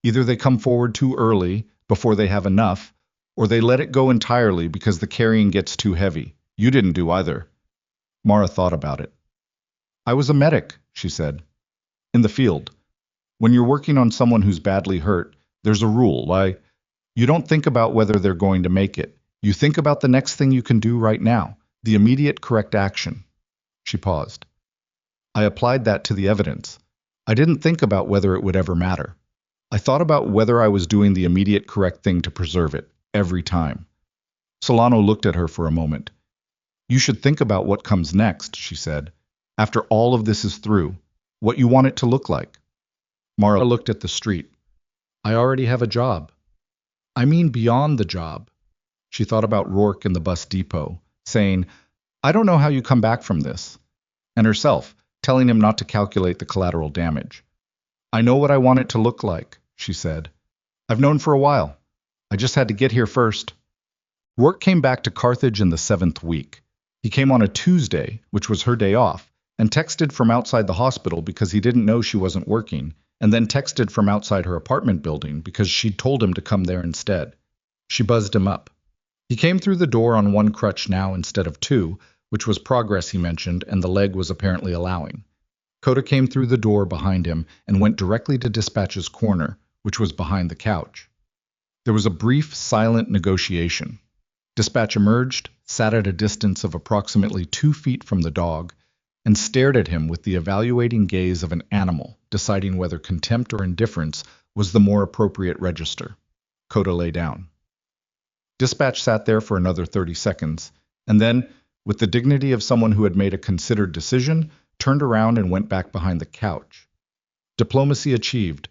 Either they come forward too early, before they have enough, or they let it go entirely because the carrying gets too heavy. You didn't do either. Mara thought about it. I was a medic, she said. In the field. When you're working on someone who's badly hurt, there's a rule, you don't think about whether they're going to make it. You think about the next thing you can do right now, the immediate correct action. She paused. I applied that to the evidence. I didn't think about whether it would ever matter. I thought about whether I was doing the immediate correct thing to preserve it, every time. Solano looked at her for a moment. You should think about what comes next, she said. After all of this is through, what you want it to look like. Mara looked at the street. I already have a job. I mean beyond the job. She thought about Rourke in the bus depot, saying, I don't know how you come back from this. And herself, telling him not to calculate the collateral damage. I know what I want it to look like, she said. I've known for a while. I just had to get here first. Rourke came back to Carthage in the 7th week. He came on a Tuesday, which was her day off, and texted from outside the hospital because he didn't know she wasn't working, and then texted from outside her apartment building because she'd told him to come there instead. She buzzed him up. He came through the door on one crutch now instead of two, which was progress he mentioned, and the leg was apparently allowing. Coda came through the door behind him and went directly to Dispatch's corner, which was behind the couch. There was a brief, silent negotiation. Dispatch emerged, sat at a distance of approximately 2 feet from the dog, and stared at him with the evaluating gaze of an animal, deciding whether contempt or indifference was the more appropriate register. Coda lay down. Dispatch sat there for another 30 seconds, and then, with the dignity of someone who had made a considered decision, turned around and went back behind the couch. Diplomacy achieved.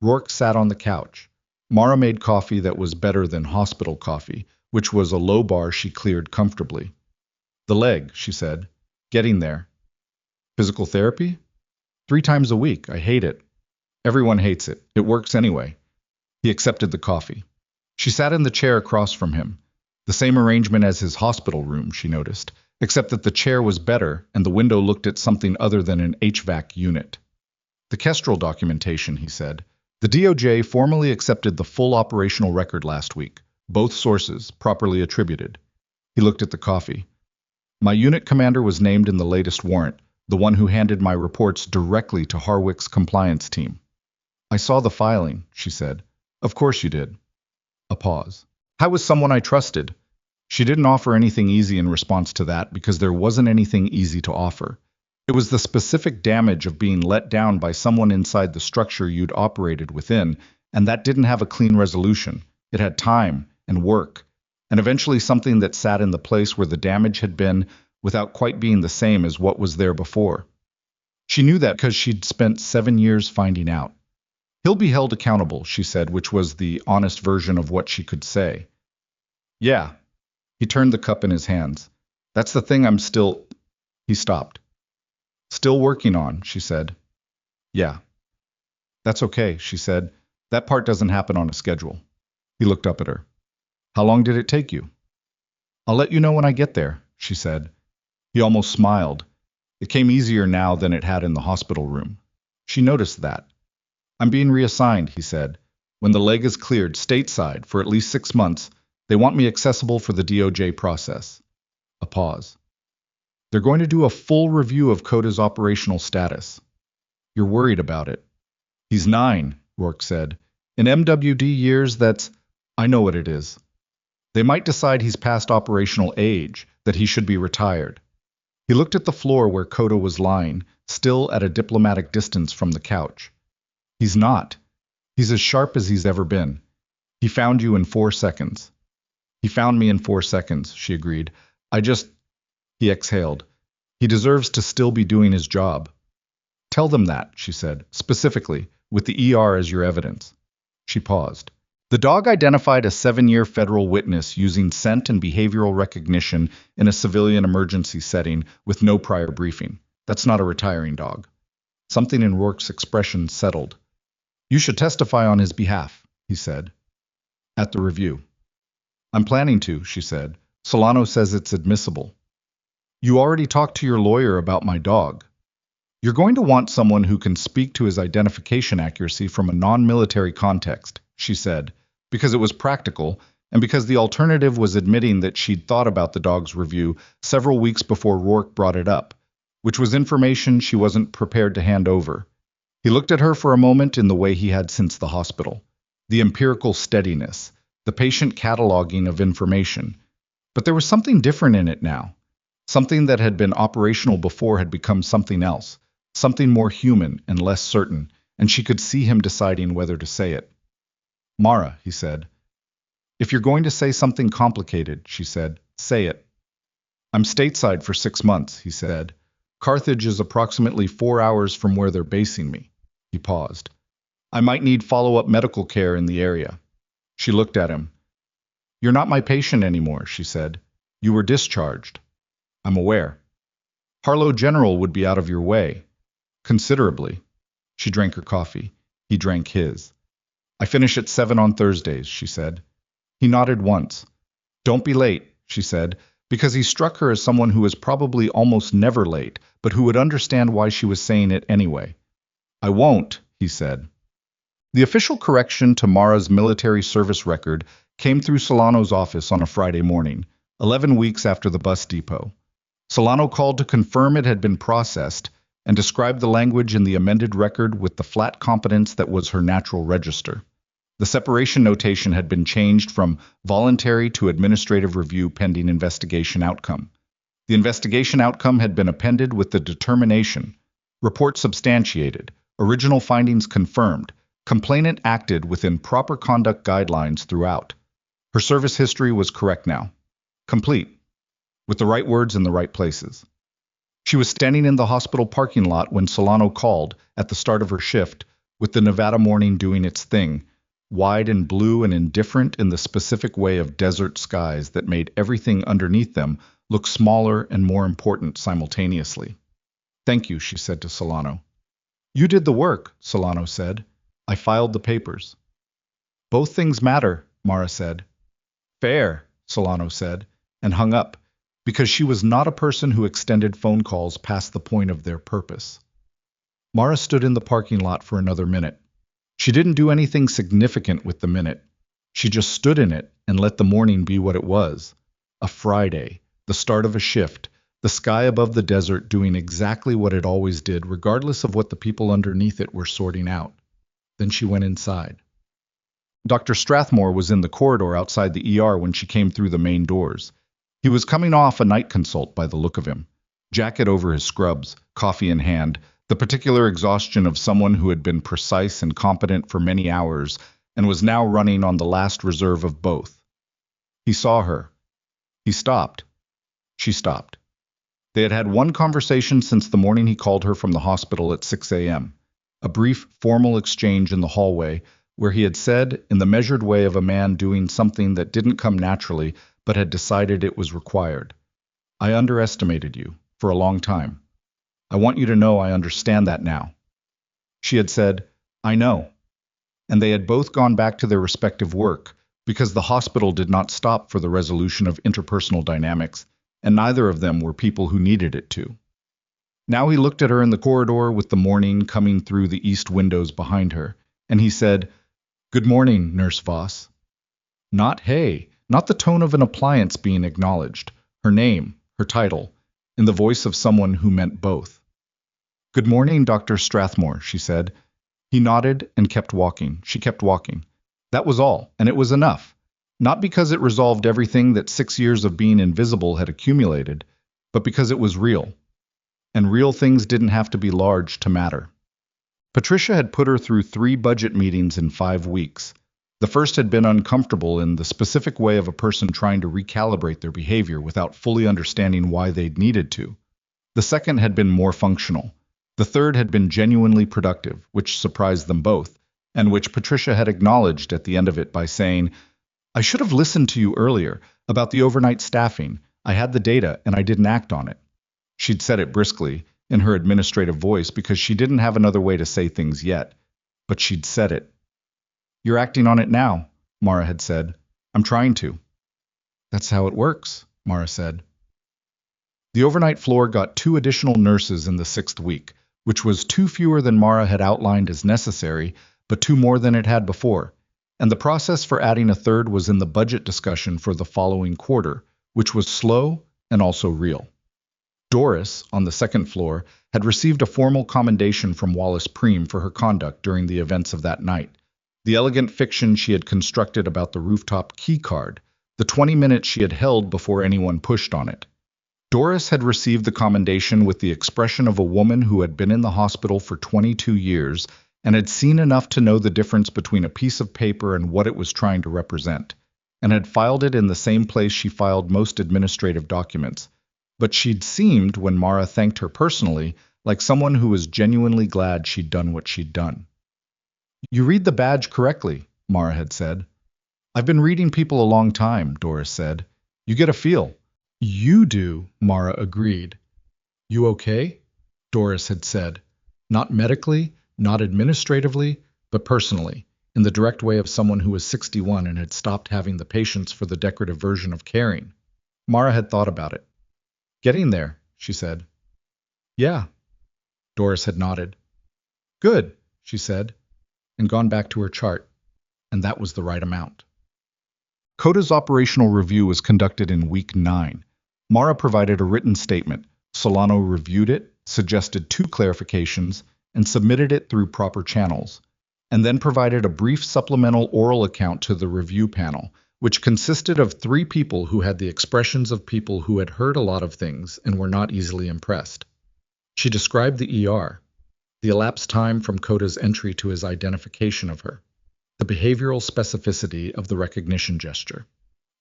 Rourke sat on the couch. Mara made coffee that was better than hospital coffee, which was a low bar she cleared comfortably. The leg, she said. Getting there. Physical therapy? 3 times a week. I hate it. Everyone hates it. It works anyway. He accepted the coffee. She sat in the chair across from him. The same arrangement as his hospital room, she noticed, except that the chair was better and the window looked at something other than an HVAC unit. The Kestrel documentation, he said. The DOJ formally accepted the full operational record last week, both sources properly attributed. He looked at the coffee. My unit commander was named in the latest warrant, the one who handed my reports directly to Harwick's compliance team. I saw the filing, she said. Of course you did. A pause. How was someone I trusted? She didn't offer anything easy in response to that because there wasn't anything easy to offer. It was the specific damage of being let down by someone inside the structure you'd operated within, and that didn't have a clean resolution. It had time and work, and eventually something that sat in the place where the damage had been without quite being the same as what was there before. She knew that because she'd spent 7 years finding out. He'll be held accountable, she said, which was the honest version of what she could say. Yeah. He turned the cup in his hands. That's the thing I'm still... He stopped. Still working on, she said. Yeah. That's okay, she said. That part doesn't happen on a schedule. He looked up at her. How long did it take you? I'll let you know when I get there, she said. He almost smiled. It came easier now than it had in the hospital room. She noticed that. I'm being reassigned, he said. When the leg is cleared stateside for at least 6 months, they want me accessible for the DOJ process. A pause. They're going to do a full review of Coda's operational status. You're worried about it. He's 9, Rourke said. In MWD years, that's... I know what it is. They might decide he's past operational age, that he should be retired. He looked at the floor where Coda was lying, still at a diplomatic distance from the couch. He's not. He's as sharp as he's ever been. He found you in 4 seconds. He found me in 4 seconds, she agreed. He exhaled. He deserves to still be doing his job. Tell them that, she said, specifically, with the ER as your evidence. She paused. The dog identified a 7-year federal witness using scent and behavioral recognition in a civilian emergency setting with no prior briefing. That's not a retiring dog. Something in Rourke's expression settled. You should testify on his behalf, he said. At the review. I'm planning to, she said. Solano says it's admissible. You already talked to your lawyer about my dog. You're going to want someone who can speak to his identification accuracy from a non-military context, she said, because it was practical, and because the alternative was admitting that she'd thought about the dog's review several weeks before Rourke brought it up, which was information she wasn't prepared to hand over. He looked at her for a moment in the way he had since the hospital. The empirical steadiness, the patient cataloging of information. But there was something different in it now. Something that had been operational before had become something else, something more human and less certain, and she could see him deciding whether to say it. Mara, he said. If you're going to say something complicated, she said, say it. I'm stateside for 6 months, he said. Carthage is approximately 4 hours from where they're basing me. He paused. I might need follow-up medical care in the area. She looked at him. You're not my patient anymore, she said. You were discharged. I'm aware. Harlow General would be out of your way. Considerably. She drank her coffee. He drank his. I finish at 7 on Thursdays, she said. He nodded once. Don't be late, she said, because he struck her as someone who was probably almost never late, but who would understand why she was saying it anyway. I won't, he said. The official correction to Mara's military service record came through Solano's office on a Friday morning, 11 weeks after the bus depot. Solano called to confirm it had been processed and described the language in the amended record with the flat competence that was her natural register. The separation notation had been changed from voluntary to administrative review pending investigation outcome. The investigation outcome had been appended with the determination. Report substantiated. Original findings confirmed. Complainant acted within proper conduct guidelines throughout. Her service history was correct now. Complete. With the right words in the right places. She was standing in the hospital parking lot when Solano called, at the start of her shift, with the Nevada morning doing its thing, wide and blue and indifferent in the specific way of desert skies that made everything underneath them look smaller and more important simultaneously. Thank you, she said to Solano. You did the work, Solano said. I filed the papers. Both things matter, Mara said. Fair, Solano said, and hung up, because she was not a person who extended phone calls past the point of their purpose. Mara stood in the parking lot for another minute. She didn't do anything significant with the minute. She just stood in it and let the morning be what it was. A Friday, the start of a shift, the sky above the desert doing exactly what it always did, regardless of what the people underneath it were sorting out. Then she went inside. Dr. Strathmore was in the corridor outside the ER when she came through the main doors. He was coming off a night consult by the look of him. Jacket over his scrubs, coffee in hand, the particular exhaustion of someone who had been precise and competent for many hours and was now running on the last reserve of both. He saw her. He stopped. She stopped. They had had one conversation since the morning he called her from the hospital at 6 a.m. A brief, formal exchange in the hallway where he had said, in the measured way of a man doing something that didn't come naturally but had decided it was required. I underestimated you for a long time. I want you to know I understand that now. She had said, I know. And they had both gone back to their respective work, because the hospital did not stop for the resolution of interpersonal dynamics, and neither of them were people who needed it to. Now he looked at her in the corridor with the morning coming through the east windows behind her, and he said, Good morning, Nurse Voss. Not hey, not the tone of an appliance being acknowledged, her name, her title, in the voice of someone who meant both. Good morning, Dr. Strathmore, she said. He nodded and kept walking. She kept walking. That was all, and it was enough. Not because it resolved everything that 6 years of being invisible had accumulated, but because it was real. And real things didn't have to be large to matter. Patricia had put her through 3 budget meetings in 5 weeks. The first had been uncomfortable in the specific way of a person trying to recalibrate their behavior without fully understanding why they'd needed to. The second had been more functional. The third had been genuinely productive, which surprised them both, and which Patricia had acknowledged at the end of it by saying, I should have listened to you earlier about the overnight staffing. I had the data and I didn't act on it. She'd said it briskly, in her administrative voice, because she didn't have another way to say things yet. But she'd said it. You're acting on it now, Mara had said. I'm trying to. That's how it works, Mara said. The overnight floor got 2 additional nurses in the 6th week, which was 2 fewer than Mara had outlined as necessary, but 2 more than it had before, and the process for adding a third was in the budget discussion for the following quarter, which was slow and also real. Doris, on the 2nd floor, had received a formal commendation from Wallace Preem for her conduct during the events of that night, the elegant fiction she had constructed about the rooftop key card, the 20 minutes she had held before anyone pushed on it. Doris had received the commendation with the expression of a woman who had been in the hospital for 22 years and had seen enough to know the difference between a piece of paper and what it was trying to represent, and had filed it in the same place she filed most administrative documents. But she'd seemed, when Mara thanked her personally, like someone who was genuinely glad she'd done what she'd done. You read the badge correctly, Mara had said. I've been reading people a long time, Doris said. You get a feel. You do, Mara agreed. You okay? Doris had said. Not medically, not administratively, but personally, in the direct way of someone who was 61 and had stopped having the patience for the decorative version of caring. Mara had thought about it. Getting there, she said. Yeah, Doris had nodded. Good, she said, and gone back to her chart, and that was the right amount. Coda's operational review was conducted in week 9. Mara provided a written statement. Solano reviewed it, suggested 2 clarifications, and submitted it through proper channels, and then provided a brief supplemental oral account to the review panel, which consisted of 3 people who had the expressions of people who had heard a lot of things and were not easily impressed. She described the ER, the elapsed time from Coda's entry to his identification of her, the behavioral specificity of the recognition gesture,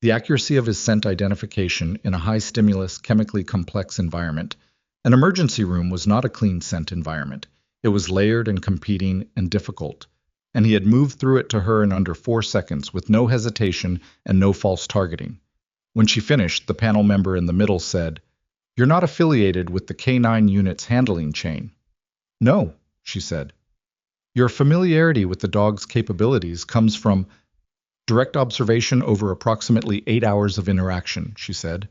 the accuracy of his scent identification in a high-stimulus, chemically complex environment. An emergency room was not a clean scent environment. It was layered and competing and difficult, and he had moved through it to her in under 4 seconds with no hesitation and no false targeting. When she finished, the panel member in the middle said, "You're not affiliated with the K9 unit's handling chain." "No," she said. "Your familiarity with the dog's capabilities comes from direct observation over approximately 8 hours of interaction," she said,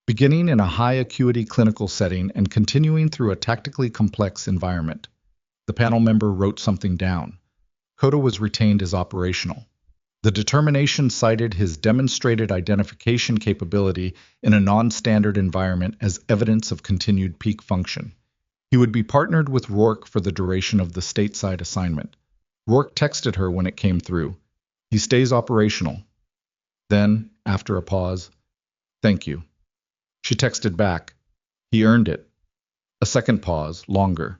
"beginning in a high-acuity clinical setting and continuing through a tactically complex environment." The panel member wrote something down. Coda was retained as operational. The determination cited his demonstrated identification capability in a non-standard environment as evidence of continued peak function. He would be partnered with Rourke for the duration of the stateside assignment. Rourke texted her when it came through. "He stays operational." Then, after a pause, "Thank you." She texted back, "He earned it." A second pause, longer.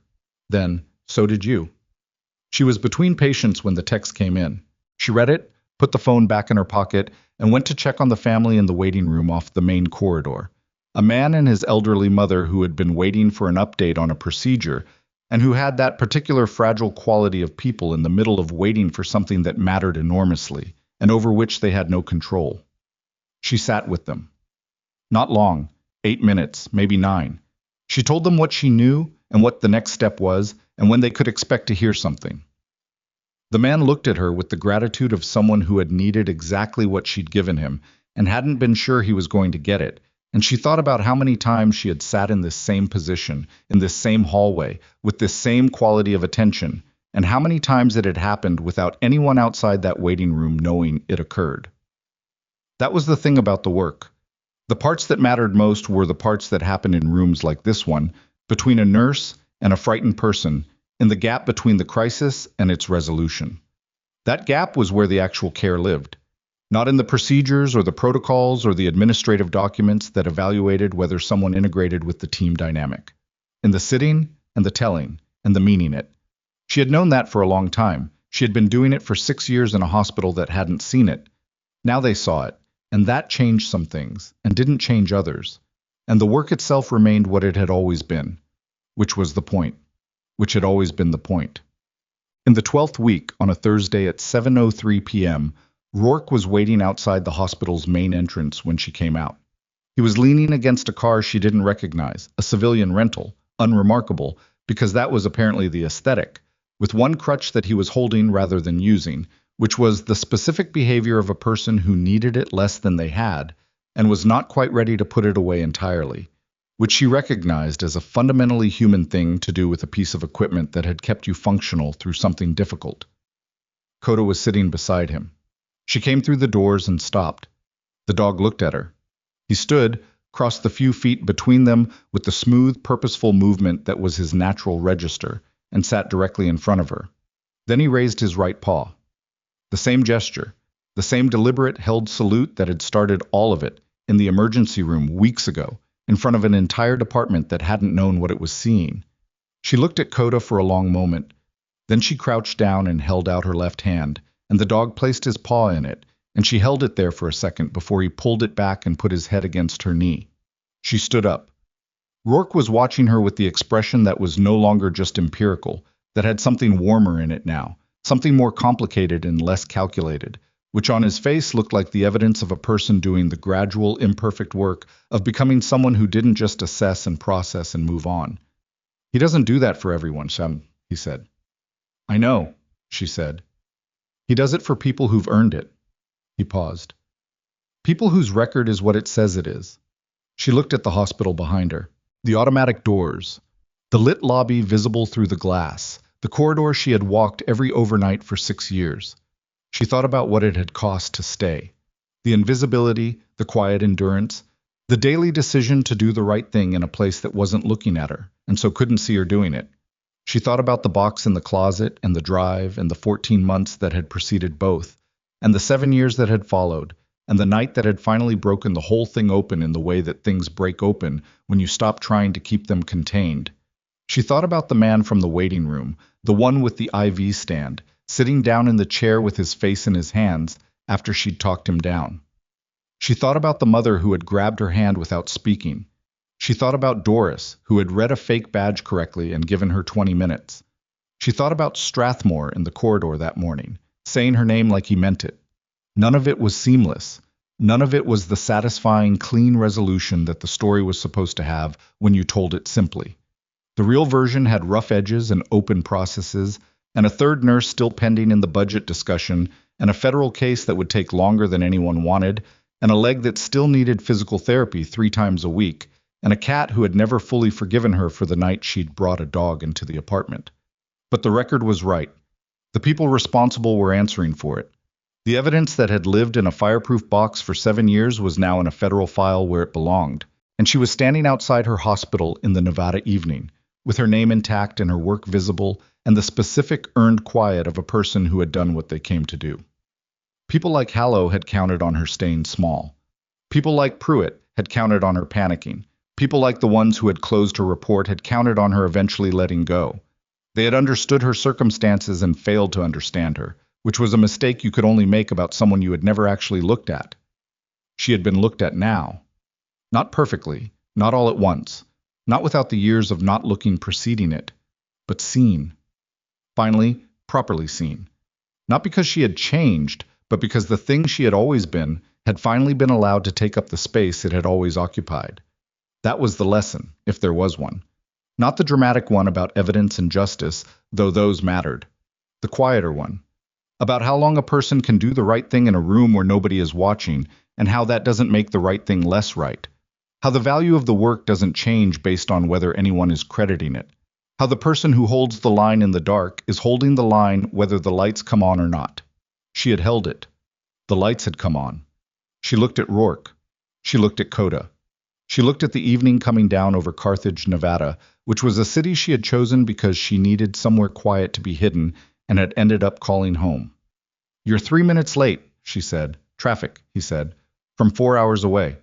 Then, "So did you." She was between patients when the text came in. She read it, put the phone back in her pocket, and went to check on the family in the waiting room off the main corridor. A man and his elderly mother who had been waiting for an update on a procedure, and who had that particular fragile quality of people in the middle of waiting for something that mattered enormously, and over which they had no control. She sat with them. Not long, 8 minutes, maybe 9. She told them what she knew and what the next step was, and when they could expect to hear something. The man looked at her with the gratitude of someone who had needed exactly what she'd given him and hadn't been sure he was going to get it, and she thought about how many times she had sat in this same position, in this same hallway, with this same quality of attention, and how many times it had happened without anyone outside that waiting room knowing it occurred. That was the thing about the work. The parts that mattered most were the parts that happened in rooms like this one, between a nurse and a frightened person, in the gap between the crisis and its resolution. That gap was where the actual care lived, not in the procedures or the protocols or the administrative documents that evaluated whether someone integrated with the team dynamic. In the sitting and the telling and the meaning it. She had known that for a long time. She had been doing it for 6 years in a hospital that hadn't seen it. Now they saw it, and that changed some things, and didn't change others. And the work itself remained what it had always been, which was the point. Which had always been the point. In the 12th week, on a Thursday at 7:03 p.m., Rourke was waiting outside the hospital's main entrance when she came out. He was leaning against a car she didn't recognize, a civilian rental, unremarkable, because that was apparently the aesthetic, with one crutch that he was holding rather than using, which was the specific behavior of a person who needed it less than they had, and was not quite ready to put it away entirely, which she recognized as a fundamentally human thing to do with a piece of equipment that had kept you functional through something difficult. Coda was sitting beside him. She came through the doors and stopped. The dog looked at her. He stood, crossed the few feet between them with the smooth, purposeful movement that was his natural register, and sat directly in front of her. Then he raised his right paw. The same gesture, the same deliberate held salute that had started all of it in the emergency room weeks ago, in front of an entire department that hadn't known what it was seeing. She looked at Coda for a long moment. Then she crouched down and held out her left hand, and the dog placed his paw in it, and she held it there for a second before he pulled it back and put his head against her knee. She stood up. Rourke was watching her with the expression that was no longer just empirical, that had something warmer in it now, something more complicated and less calculated, which on his face looked like the evidence of a person doing the gradual, imperfect work of becoming someone who didn't just assess and process and move on. He doesn't do that for everyone, Sham, he said. I know, she said. He does it for people who've earned it. He paused. People whose record is what it says it is. She looked at the hospital behind her. The automatic doors. The lit lobby visible through the glass. The corridor she had walked every overnight for 6 years. She thought about what it had cost to stay. The invisibility, the quiet endurance, the daily decision to do the right thing in a place that wasn't looking at her, and so couldn't see her doing it. She thought about the box in the closet and the drive and the 14 months that had preceded both, and the 7 years that had followed, and the night that had finally broken the whole thing open in the way that things break open when you stop trying to keep them contained. She thought about the man from the waiting room, the one with the IV stand, sitting down in the chair with his face in his hands after she'd talked him down. She thought about the mother who had grabbed her hand without speaking. She thought about Doris, who had read a fake badge correctly and given her 20 minutes. She thought about Strathmore in the corridor that morning, saying her name like he meant it. None of it was seamless. None of it was the satisfying, clean resolution that the story was supposed to have when you told it simply. The real version had rough edges and open processes, and a third nurse still pending in the budget discussion, and a federal case that would take longer than anyone wanted, and a leg that still needed physical therapy 3 times a week, and a cat who had never fully forgiven her for the night she'd brought a dog into the apartment. But the record was right. The people responsible were answering for it. The evidence that had lived in a fireproof box for 7 years was now in a federal file where it belonged, and she was standing outside her hospital in the Nevada evening, with her name intact and her work visible, and the specific earned quiet of a person who had done what they came to do. People like Hallow had counted on her staying small. People like Pruitt had counted on her panicking. People like the ones who had closed her report had counted on her eventually letting go. They had understood her circumstances and failed to understand her, which was a mistake you could only make about someone you had never actually looked at. She had been looked at now. Not perfectly, not all at once, not without the years of not looking preceding it, but seen. Finally, properly seen. Not because she had changed, but because the thing she had always been had finally been allowed to take up the space it had always occupied. That was the lesson, if there was one. Not the dramatic one about evidence and justice, though those mattered. The quieter one. About how long a person can do the right thing in a room where nobody is watching, and how that doesn't make the right thing less right. How the value of the work doesn't change based on whether anyone is crediting it. How the person who holds the line in the dark is holding the line whether the lights come on or not. She had held it. The lights had come on. She looked at Rourke. She looked at Coda. She looked at the evening coming down over Carthage, Nevada, which was a city she had chosen because she needed somewhere quiet to be hidden and had ended up calling home. "You're 3 minutes late," she said. "Traffic," he said. "From 4 hours away."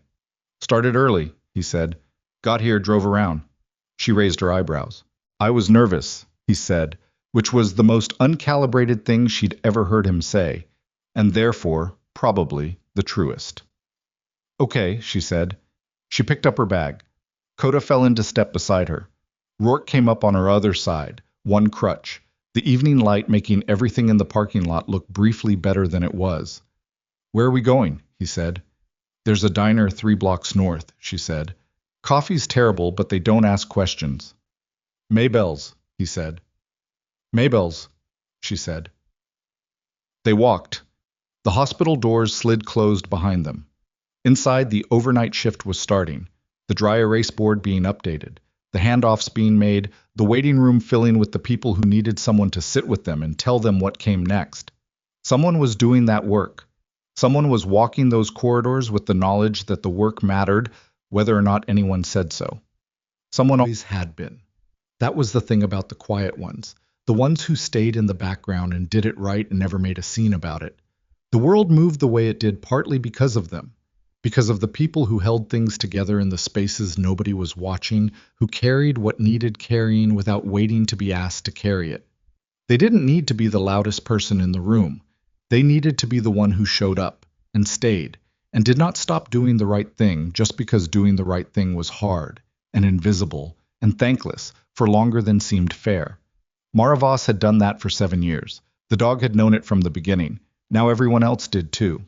"Started early," he said. "Got here, drove around." She raised her eyebrows. "I was nervous," he said, which was the most uncalibrated thing she'd ever heard him say, and therefore, probably, the truest. "Okay," she said. She picked up her bag. Coda fell into step beside her. Rourke came up on her other side, one crutch, the evening light making everything in the parking lot look briefly better than it was. "Where are we going?" he said. "There's a diner 3 blocks north," she said. "Coffee's terrible, but they don't ask questions." "Maybell's," he said. "Maybell's," she said. They walked. The hospital doors slid closed behind them. Inside, the overnight shift was starting, the dry erase board being updated, the handoffs being made, the waiting room filling with the people who needed someone to sit with them and tell them what came next. Someone was doing that work. Someone was walking those corridors with the knowledge that the work mattered, whether or not anyone said so. Someone always had been. That was the thing about the quiet ones, the ones who stayed in the background and did it right and never made a scene about it. The world moved the way it did partly because of them. Because of the people who held things together in the spaces nobody was watching, who carried what needed carrying without waiting to be asked to carry it. They didn't need to be the loudest person in the room. They needed to be the one who showed up, and stayed, and did not stop doing the right thing just because doing the right thing was hard, and invisible, and thankless, for longer than seemed fair. Maravas had done that for 7 years. The dog had known it from the beginning, Now everyone else did too.